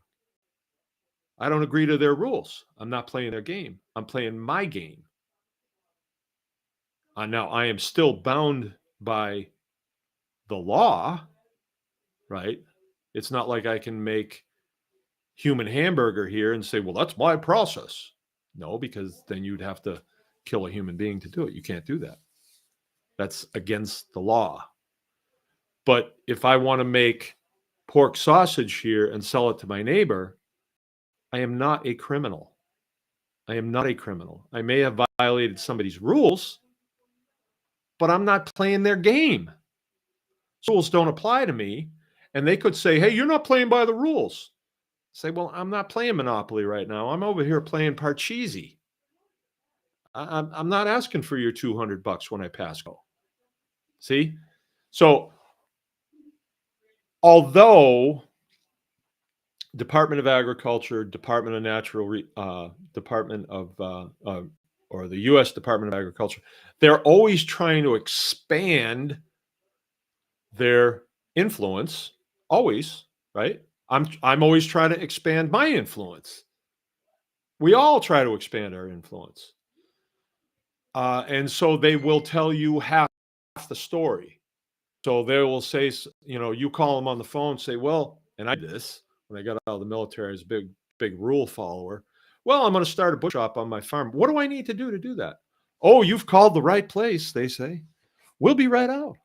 I don't agree to their rules. I'm not playing their game. I'm playing my game. Now, I am still bound by the law, right? It's not like I can make human hamburger here and say, well, that's my process. No, because then you'd have to kill a human being to do it. You can't do that. That's against the law. But if I want to make pork sausage here and sell it to my neighbor, I am not a criminal. I am not a criminal. I may have violated somebody's rules, but I'm not playing their game. Rules don't apply to me. And they could say, hey, you're not playing by the rules. Say, well, I'm not playing Monopoly right now. I'm over here playing Parcheesi. I'm not asking for your $200 when I pass go. See? So, although Department of Agriculture, Department of Department of, or the U.S. Department of Agriculture, they're always trying to expand their influence. Always, right? I'm always trying to expand my influence. We all try to expand our influence. And so they will tell you half the story. So they will say, you call them on the phone, say, well, and I did this when I got out of the military, I was a big rule follower. Well, I'm going to start a bush shop on my farm. What do I need to do that? Oh, you've called the right place, they say. We'll be right out.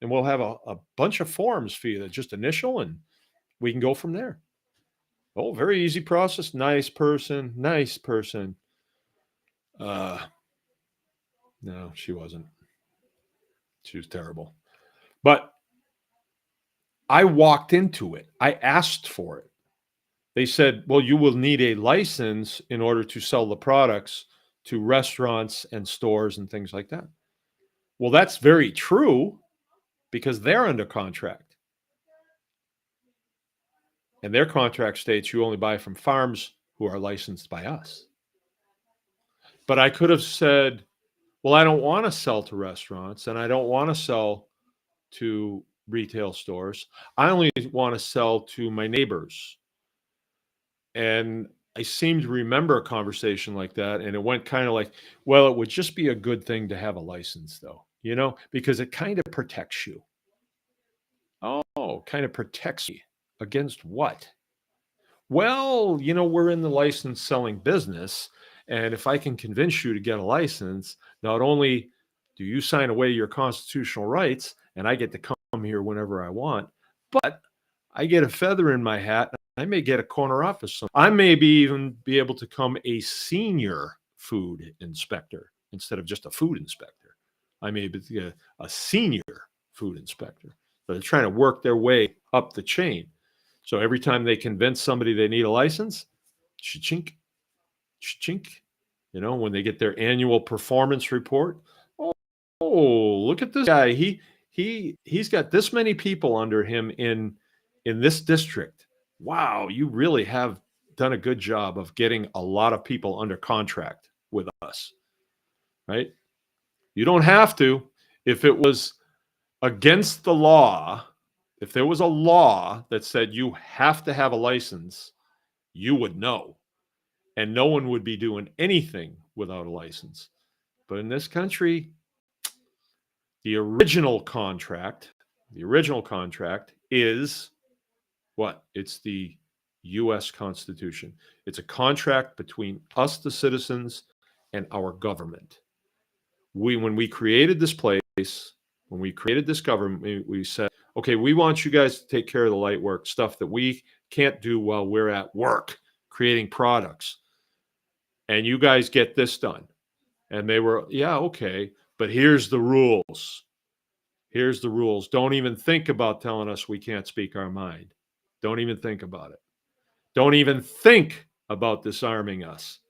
And we'll have a bunch of forms for you that just initial, and we can go from there. Oh, very easy process. Nice person. No, she wasn't. She was terrible. But I walked into it. I asked for it. They said, well, you will need a license in order to sell the products to restaurants and stores and things like that. Well, that's very true, because they're under contract. And their contract states you only buy from farms who are licensed by us. But I could have said, well, I don't want to sell to restaurants, and I don't want to sell to retail stores. I only want to sell to my neighbors. And I seem to remember a conversation like that. And it went kind of like, well, it would just be a good thing to have a license, though, because it kind of protects you. Oh, kind of protects you against what? Well, we're in the license selling business. And if I can convince you to get a license, not only do you sign away your constitutional rights and I get to come here whenever I want, but I get a feather in my hat. I may get a corner office. I may even be able to become a senior food inspector instead of just a food inspector. I may be a senior food inspector. But they're trying to work their way up the chain. So every time they convince somebody they need a license, cha-chink, cha-chink. When they get their annual performance report, oh, look at this guy. He's got this many people under him in this district. Wow, you really have done a good job of getting a lot of people under contract with us, right? You don't have to. If it was against the law, if there was a law that said you have to have a license, you would know. And no one would be doing anything without a license. But in this country, the original contract is what? It's the U.S. Constitution. It's a contract between us, the citizens, and our government. When we created this place, when we created this government, we said, okay, we want you guys to take care of the light work, stuff that we can't do while we're at work creating products. And you guys get this done. And they were, yeah, okay, but here's the rules. Here's the rules. Don't even think about telling us we can't speak our mind. Don't even think about it. Don't even think about disarming us.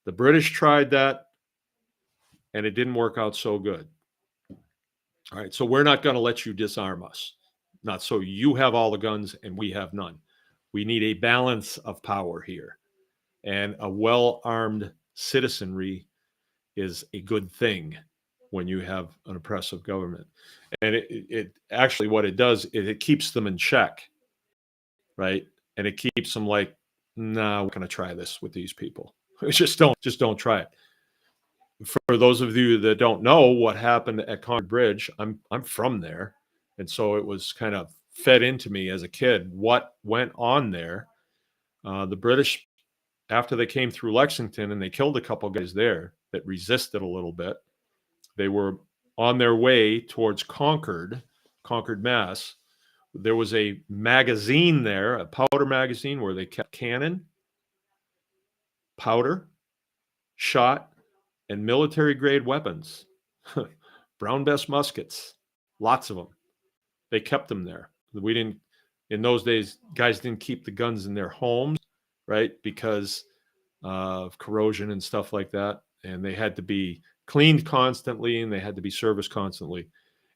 The British tried that, and it didn't work out so good. All right, so we're not going to let you disarm us. Not so you have all the guns and we have none. We need a balance of power here. And a well-armed citizenry is a good thing when you have an oppressive government. And it actually, what it does is it keeps them in check, right? And it keeps them like, nah, we're going to try this with these people. Just don't try it. For those of you that don't know what happened at Concord Bridge, I'm from there, and so it was kind of fed into me as a kid what went on there. The British, after they came through Lexington and they killed a couple guys there that resisted a little bit, they were on their way towards Concord, Mass. There was a magazine there, a powder magazine, where they kept cannon, powder, shot, and military-grade weapons. Brown Bess muskets, lots of them. They kept them there. We didn't, in those days, guys didn't keep the guns in their homes, right? Because of corrosion and stuff like that. And they had to be cleaned constantly and they had to be serviced constantly.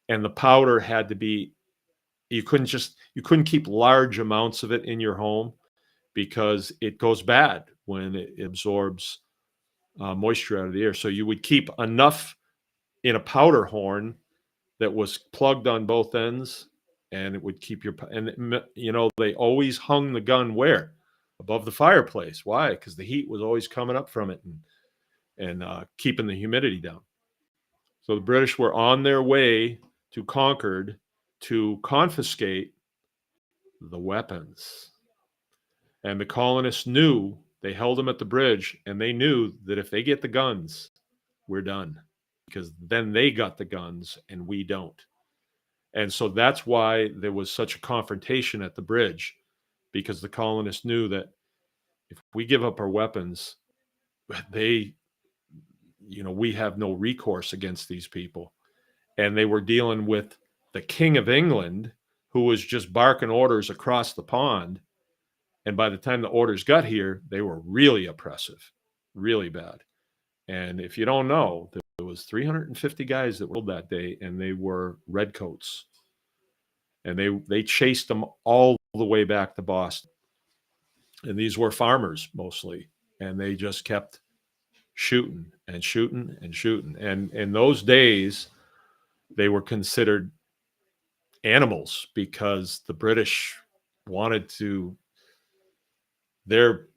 And the powder had to be, you couldn't keep large amounts of it in your home because it goes bad when it absorbs moisture out of the air. So you would keep enough in a powder horn that was plugged on both ends, and it would keep your, and they always hung the gun where? Above the fireplace. Why? Because the heat was always coming up from it and keeping the humidity down. So the British were on their way to Concord to confiscate the weapons. And the colonists knew, they held them at the bridge, and they knew that if they get the guns, we're done. Because then they got the guns and we don't. And so that's why there was such a confrontation at the bridge, because the colonists knew that if we give up our weapons, we have no recourse against these people. And they were dealing with the King of England, who was just barking orders across the pond. And by the time the orders got here, they were really oppressive, really bad. And if you don't know, there was 350 guys that were killed that day, and they were redcoats. And they chased them all the way back to Boston. And these were farmers mostly. And they just kept shooting and shooting and shooting. And in those days, they were considered animals because the British wanted to, their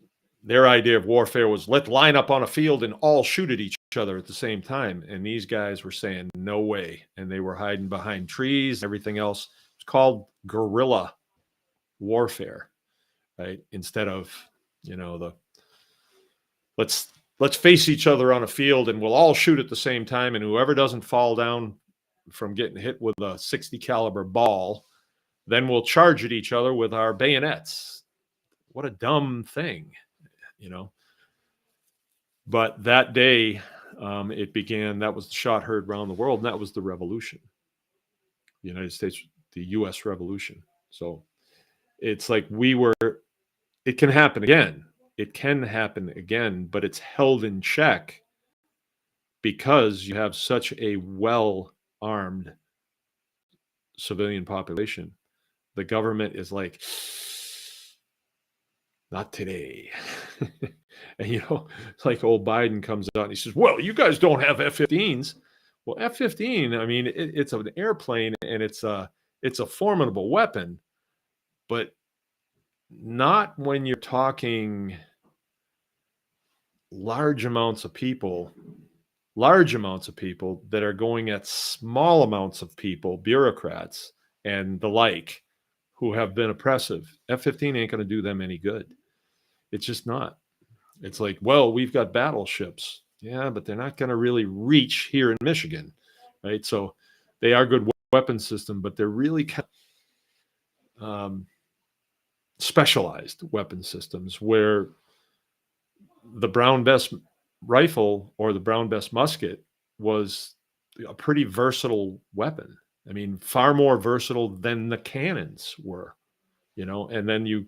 idea of warfare was, let's line up on a field and all shoot at each other at the same time. And these guys were saying, no way. And they were hiding behind trees, everything else. It's called guerrilla warfare, right? Instead of, let's face each other on a field and we'll all shoot at the same time. And whoever doesn't fall down from getting hit with a 60 caliber ball, then we'll charge at each other with our bayonets. What a dumb thing, But that day, it began, that was the shot heard around the world, and that was the revolution. The United States, the U.S. Revolution. So it's like it can happen again. It can happen again, but it's held in check because you have such a well-armed civilian population. The government is like, not today. And, it's like old Biden comes out and he says, well, you guys don't have F-15s. Well, F-15, I mean, it's an airplane and it's a formidable weapon, but not when you're talking large amounts of people that are going at small amounts of people, bureaucrats and the like, who have been oppressive. F-15 ain't going to do them any good. It's just not. It's like, well, we've got battleships. Yeah, but they're not going to really reach here in Michigan, right? So they are good weapon system, but they're really specialized weapon systems where the Brown Bess rifle or the Brown Bess musket was a pretty versatile weapon. I mean, far more versatile than the cannons were, and then you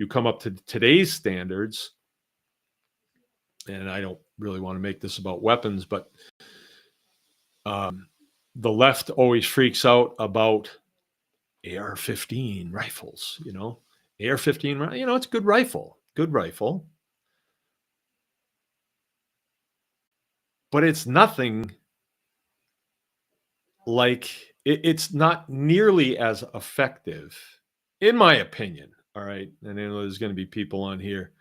come up to today's standards, and I don't really want to make this about weapons, but the left always freaks out about AR-15 rifles, AR-15, it's a good rifle, but it's nothing like it's not nearly as effective, in my opinion. All right. And I know there's going to be people on here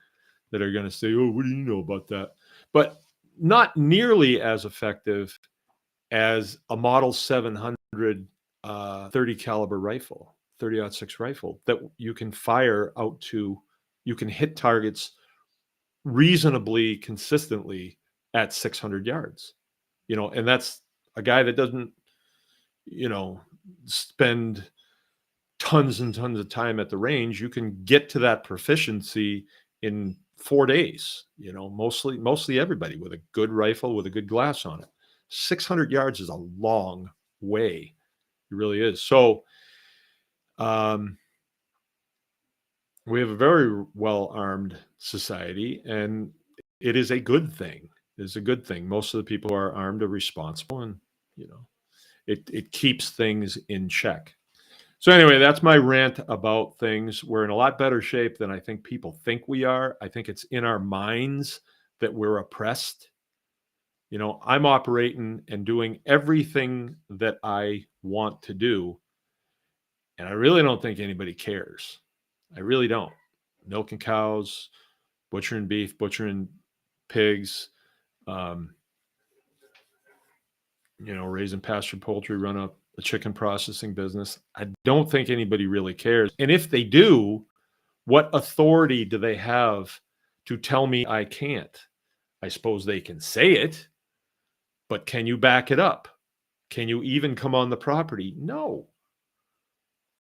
that are going to say, oh, what do you know about that? But not nearly as effective as a Model 700 30 caliber rifle, 30-06 rifle that you can fire out to, you can hit targets reasonably consistently at 600 yards, and that's a guy that doesn't, spend tons and tons of time at the range. You can get to that proficiency in 4 days, mostly everybody with a good rifle with a good glass on it. 600 yards is a long way. It really is. So we have a very well-armed society, and it is a good thing. It's a good thing. Most of the people who are armed are responsible, and it keeps things in check. So anyway, that's my rant about things. We're in a lot better shape than I think people think we are. I think it's in our minds that we're oppressed. I'm operating and doing everything that I want to do, and I really don't think anybody cares. I really don't. Milking cows, butchering beef, butchering pigs, raising pastured poultry, run a chicken processing business. I don't think anybody really cares. And if they do, what authority do they have to tell me I can't? I suppose they can say it, but can you back it up? Can you even come on the property? No.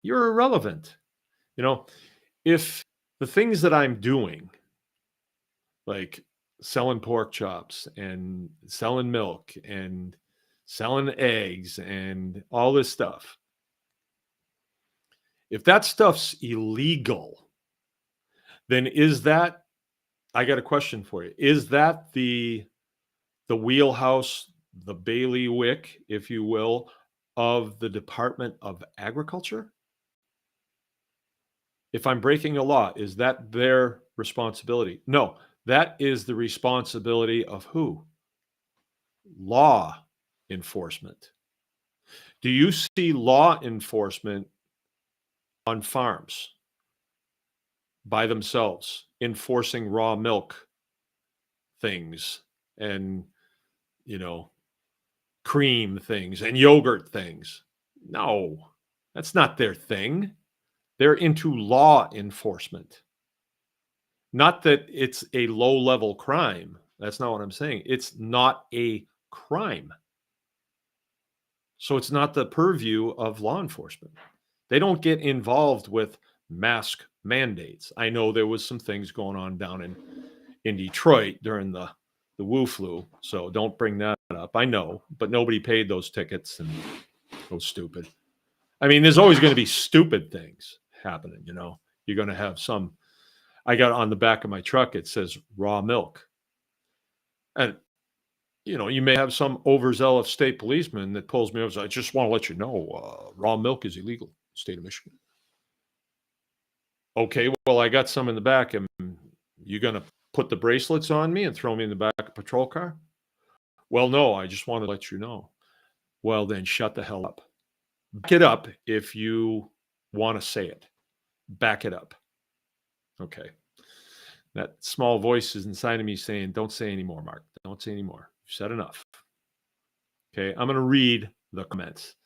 You're irrelevant. If the things that I'm doing, like selling pork chops and selling milk and selling eggs and all this stuff, if that stuff's illegal, then I got a question for you. Is that the wheelhouse, the bailiwick, if you will, of the Department of Agriculture? If I'm breaking a law, is that their responsibility? No, that is the responsibility of who? Law enforcement. Do you see law enforcement on farms by themselves enforcing raw milk things and, cream things and yogurt things? No, that's not their thing. They're into law enforcement. Not that it's a low-level crime. That's not what I'm saying. It's not a crime. So it's not the purview of law enforcement. They don't get involved with mask mandates. I know there was some things going on down in Detroit during the Wu flu, so don't bring that up. I know, but nobody paid those tickets, and it was stupid. I mean, there's always going to be stupid things happening, You're going to have some. I got on the back of my truck, it says raw milk. And, you may have some overzealous state policeman that pulls me over and says, I just want to let you know, raw milk is illegal in the state of Michigan. Okay, well, I got some in the back. And you going to put the bracelets on me and throw me in the back of a patrol car? Well, no, I just want to let you know. Well, then shut the hell up. Back it up if you want to say it. Back it up. Okay. That small voice is inside of me saying, don't say anymore, Mark. Don't say anymore. You've said enough. Okay. I'm going to read the comments.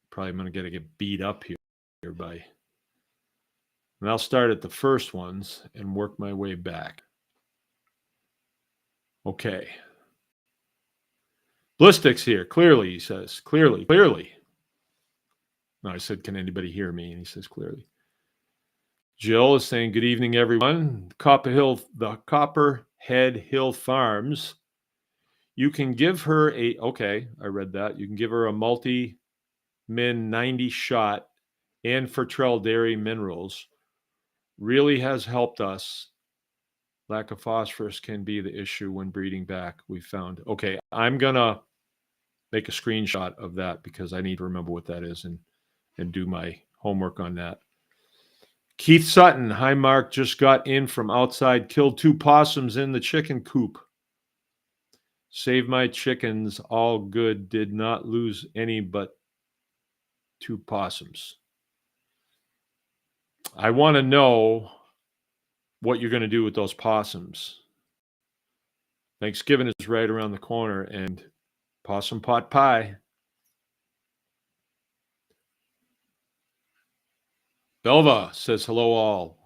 Probably going to get beat up here by. And I'll start at the first ones and work my way back. Okay. Ballistics here. Clearly, he says. Clearly. No, I said, can anybody hear me? And he says, clearly. Jill is saying, good evening, everyone. The Copperhead Hill Farms. You can give her okay, I read that. You can give her a multi-million Min 90 shot and Fertrell dairy minerals really has helped us. Lack of phosphorus can be the issue when breeding back, we found. Okay, I'm going to make a screenshot of that because I need to remember what that is and do my homework on that. Keith Sutton, hi Mark, just got in from outside, killed 2 possums in the chicken coop. Saved my chickens, all good, did not lose any but 2 possums. I want to know what you're going to do with those possums. Thanksgiving is right around the corner, and possum pot pie. Belva says hello all.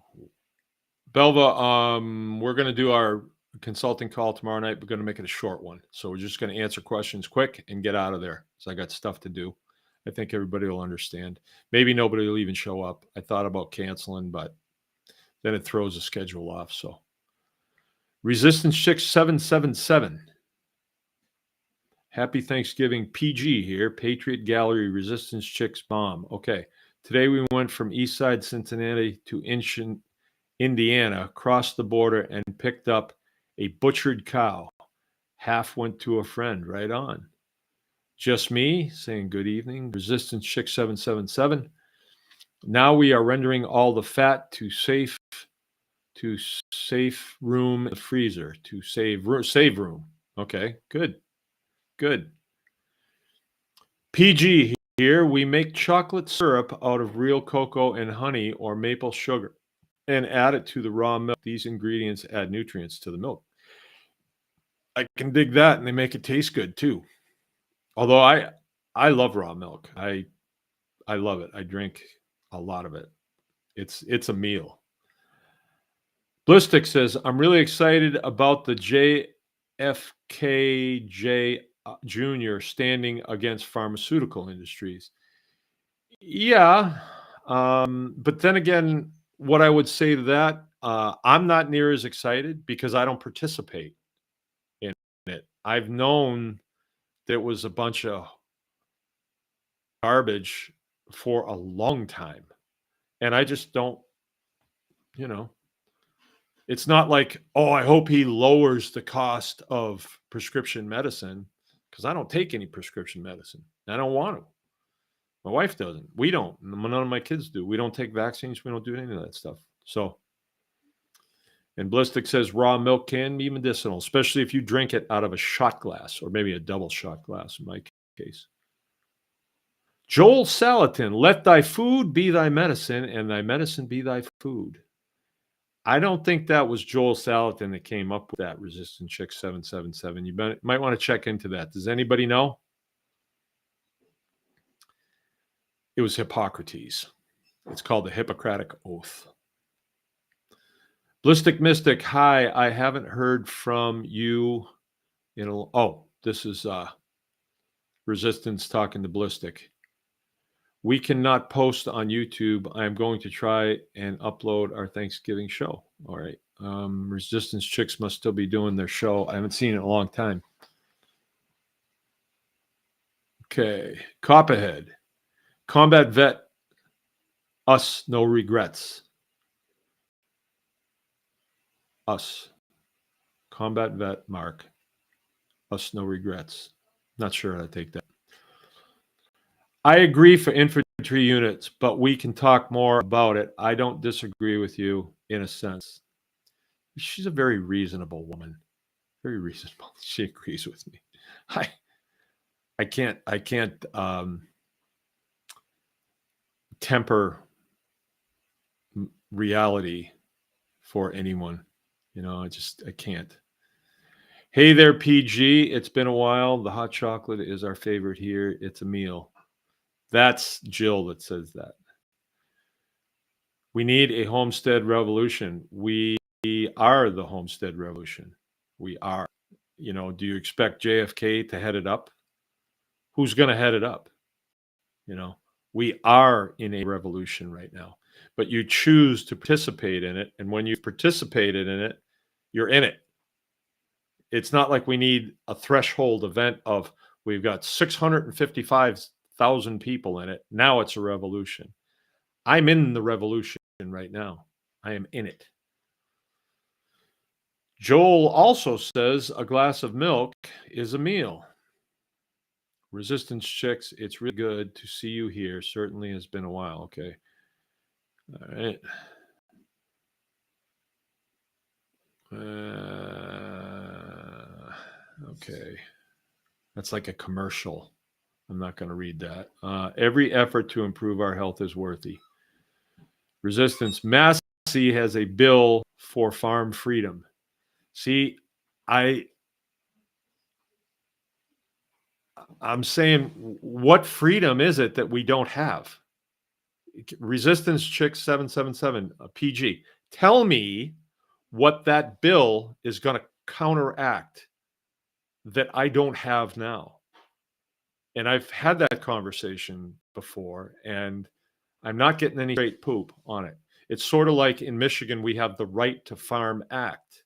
Belva, we're going to do our consulting call tomorrow night. We're going to make it a short one. So we're just going to answer questions quick and get out of there. So I got stuff to do. I think everybody will understand. Maybe nobody will even show up. I thought about canceling, but then it throws the schedule off. So Resistance Chick 777. Happy Thanksgiving, PG here. Patriot Gallery, Resistance Chicks bomb. Okay. Today we went from East Side Cincinnati to Indiana, crossed the border, and picked up a butchered cow. Half went to a friend. Right on. Just me saying good evening. Resistance Chick 777. Now we are rendering all the fat to safe room in the freezer to save room. Okay, good. PG here, we make chocolate syrup out of real cocoa and honey or maple sugar and add it to the raw milk. These ingredients add nutrients to the milk. I can dig that, and they make it taste good too. Although I love raw milk. I love it. I drink a lot of it. It's a meal. Blistic says, I'm really excited about the JFKJ Jr. standing against pharmaceutical industries. Yeah. But then again, what I would say to that, I'm not near as excited because I don't participate in it. I've known there was a bunch of garbage for a long time. And I just don't, it's not like, oh, I hope he lowers the cost of prescription medicine, because I don't take any prescription medicine. I don't want to. My wife doesn't. We don't. None of my kids do. We don't take vaccines. We don't do any of that stuff. So, and Blistic says raw milk can be medicinal, especially if you drink it out of a shot glass or maybe a double shot glass in my case. Joel Salatin, let thy food be thy medicine and thy medicine be thy food. I don't think that was Joel Salatin that came up with that, Resistant Chick 777. You might want to check into that. Does anybody know? It was Hippocrates. It's called the Hippocratic Oath. Blistic Mystic, hi. I haven't heard from you in a... Oh, this is Resistance talking to Blistic. We cannot post on YouTube. I'm going to try and upload our Thanksgiving show. All right. Resistance Chicks must still be doing their show. I haven't seen it in a long time. Okay. Copperhead. Combat vet. Us, no regrets. Us. Combat vet, Mark. Us, no regrets. Not sure how to take that. I agree for infantry units, but we can talk more about it. I don't disagree with you in a sense. She's a very reasonable woman. Very reasonable. She agrees with me. I can't temper reality for anyone. I can't. Hey there, PG. It's been a while. The hot chocolate is our favorite here. It's a meal. That's Jill that says that. We need a homestead revolution. We are the homestead revolution. We are. Do you expect JFK to head it up? Who's going to head it up? We are in a revolution right now, but you choose to participate in it. And when you've participated in it, you're in it. It's not like we need a threshold event of we've got 655 1,000 people in it. Now it's a revolution. I'm in the revolution right now. I am in it. Joel also says a glass of milk is a meal. Resistance Chicks, it's really good to see you here. Certainly has been a while. Okay. All right. Okay. That's like a commercial. I'm not going to read that. Every effort to improve our health is worthy. Resistance. Massey has a bill for farm freedom. See, I'm saying, what freedom is it that we don't have? Resistance Chick 777 PG. Tell me what that bill is going to counteract that I don't have now. And I've had that conversation before, and I'm not getting any straight poop on it. It's sort of like in Michigan, we have the Right to Farm Act.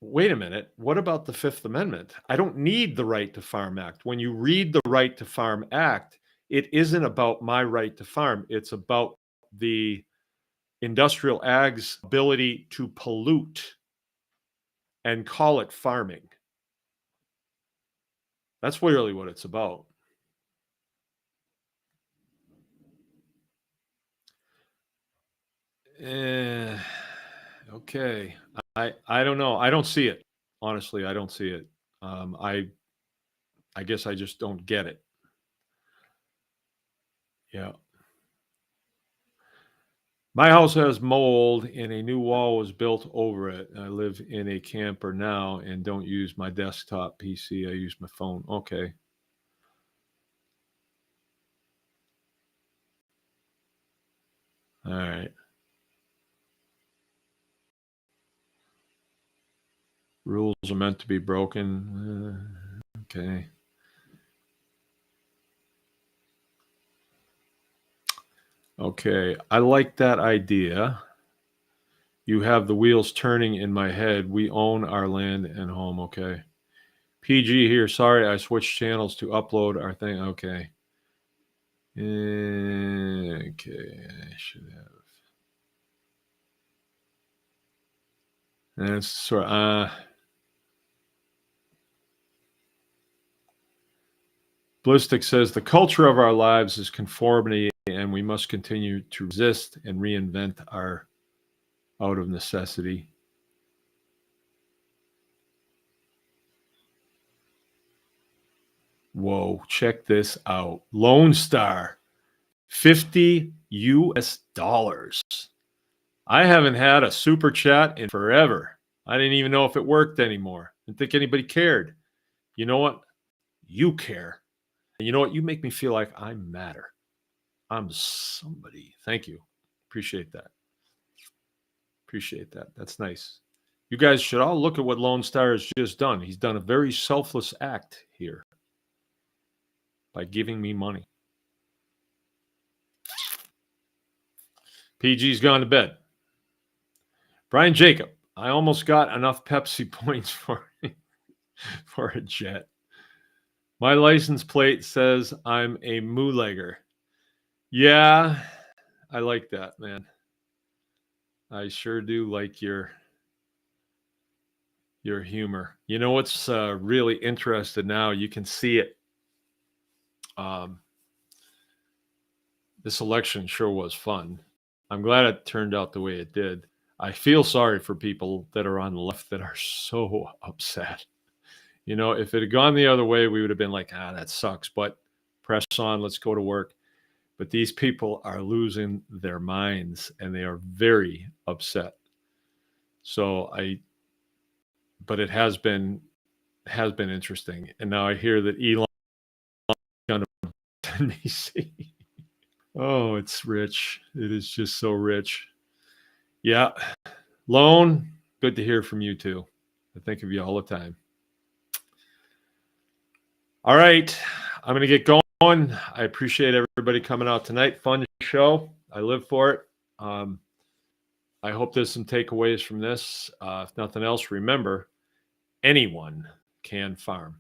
Wait a minute. What about the Fifth Amendment? I don't need the Right to Farm Act. When you read the Right to Farm Act, it isn't about my right to farm. It's about the industrial ag's ability to pollute and call it farming. That's really what it's about. Okay. I don't know. I don't see it. Honestly, I don't see it. I guess I just don't get it. Yeah. My house has mold and a new wall was built over it. I live in a camper now and don't use my desktop PC. I use my phone. Okay. All right. Rules are meant to be broken. Okay. Okay. I like that idea. You have the wheels turning in my head. We own our land and home. Okay. PG here. Sorry, I switched channels to upload our thing. Okay. Okay. I should have. That's sort of. Ballistic says the culture of our lives is conformity, and we must continue to resist and reinvent our out of necessity. Whoa, check this out. Lone Star, $50 US. I haven't had a super chat in forever. I didn't even know if it worked anymore. Didn't think anybody cared. You know what? You care. And you know what? You make me feel like I matter. I'm somebody. Thank you. Appreciate that. Appreciate that. That's nice. You guys should all look at what Lone Star has just done. He's done a very selfless act here by giving me money. PG's gone to bed. Brian Jacob, I almost got enough Pepsi points for a jet. My license plate says I'm a moolagger. Yeah, I like that, man. I sure do like your humor. You know what's really interesting now? You can see it. This election sure was fun. I'm glad it turned out the way it did. I feel sorry for people that are on the left that are so upset. You know, if it had gone the other way, we would have been like, that sucks, but press on, let's go to work. But these people are losing their minds and they are very upset. So but it has been interesting. And now I hear that Elon is going to NBC. Oh, it's rich. It is just so rich. Yeah. Lone, good to hear from you too. I think of you all the time. All right. I'm going to get going. I appreciate everybody coming out tonight. Fun show. I live for it. I hope there's some takeaways from this. If nothing else, remember, anyone can farm.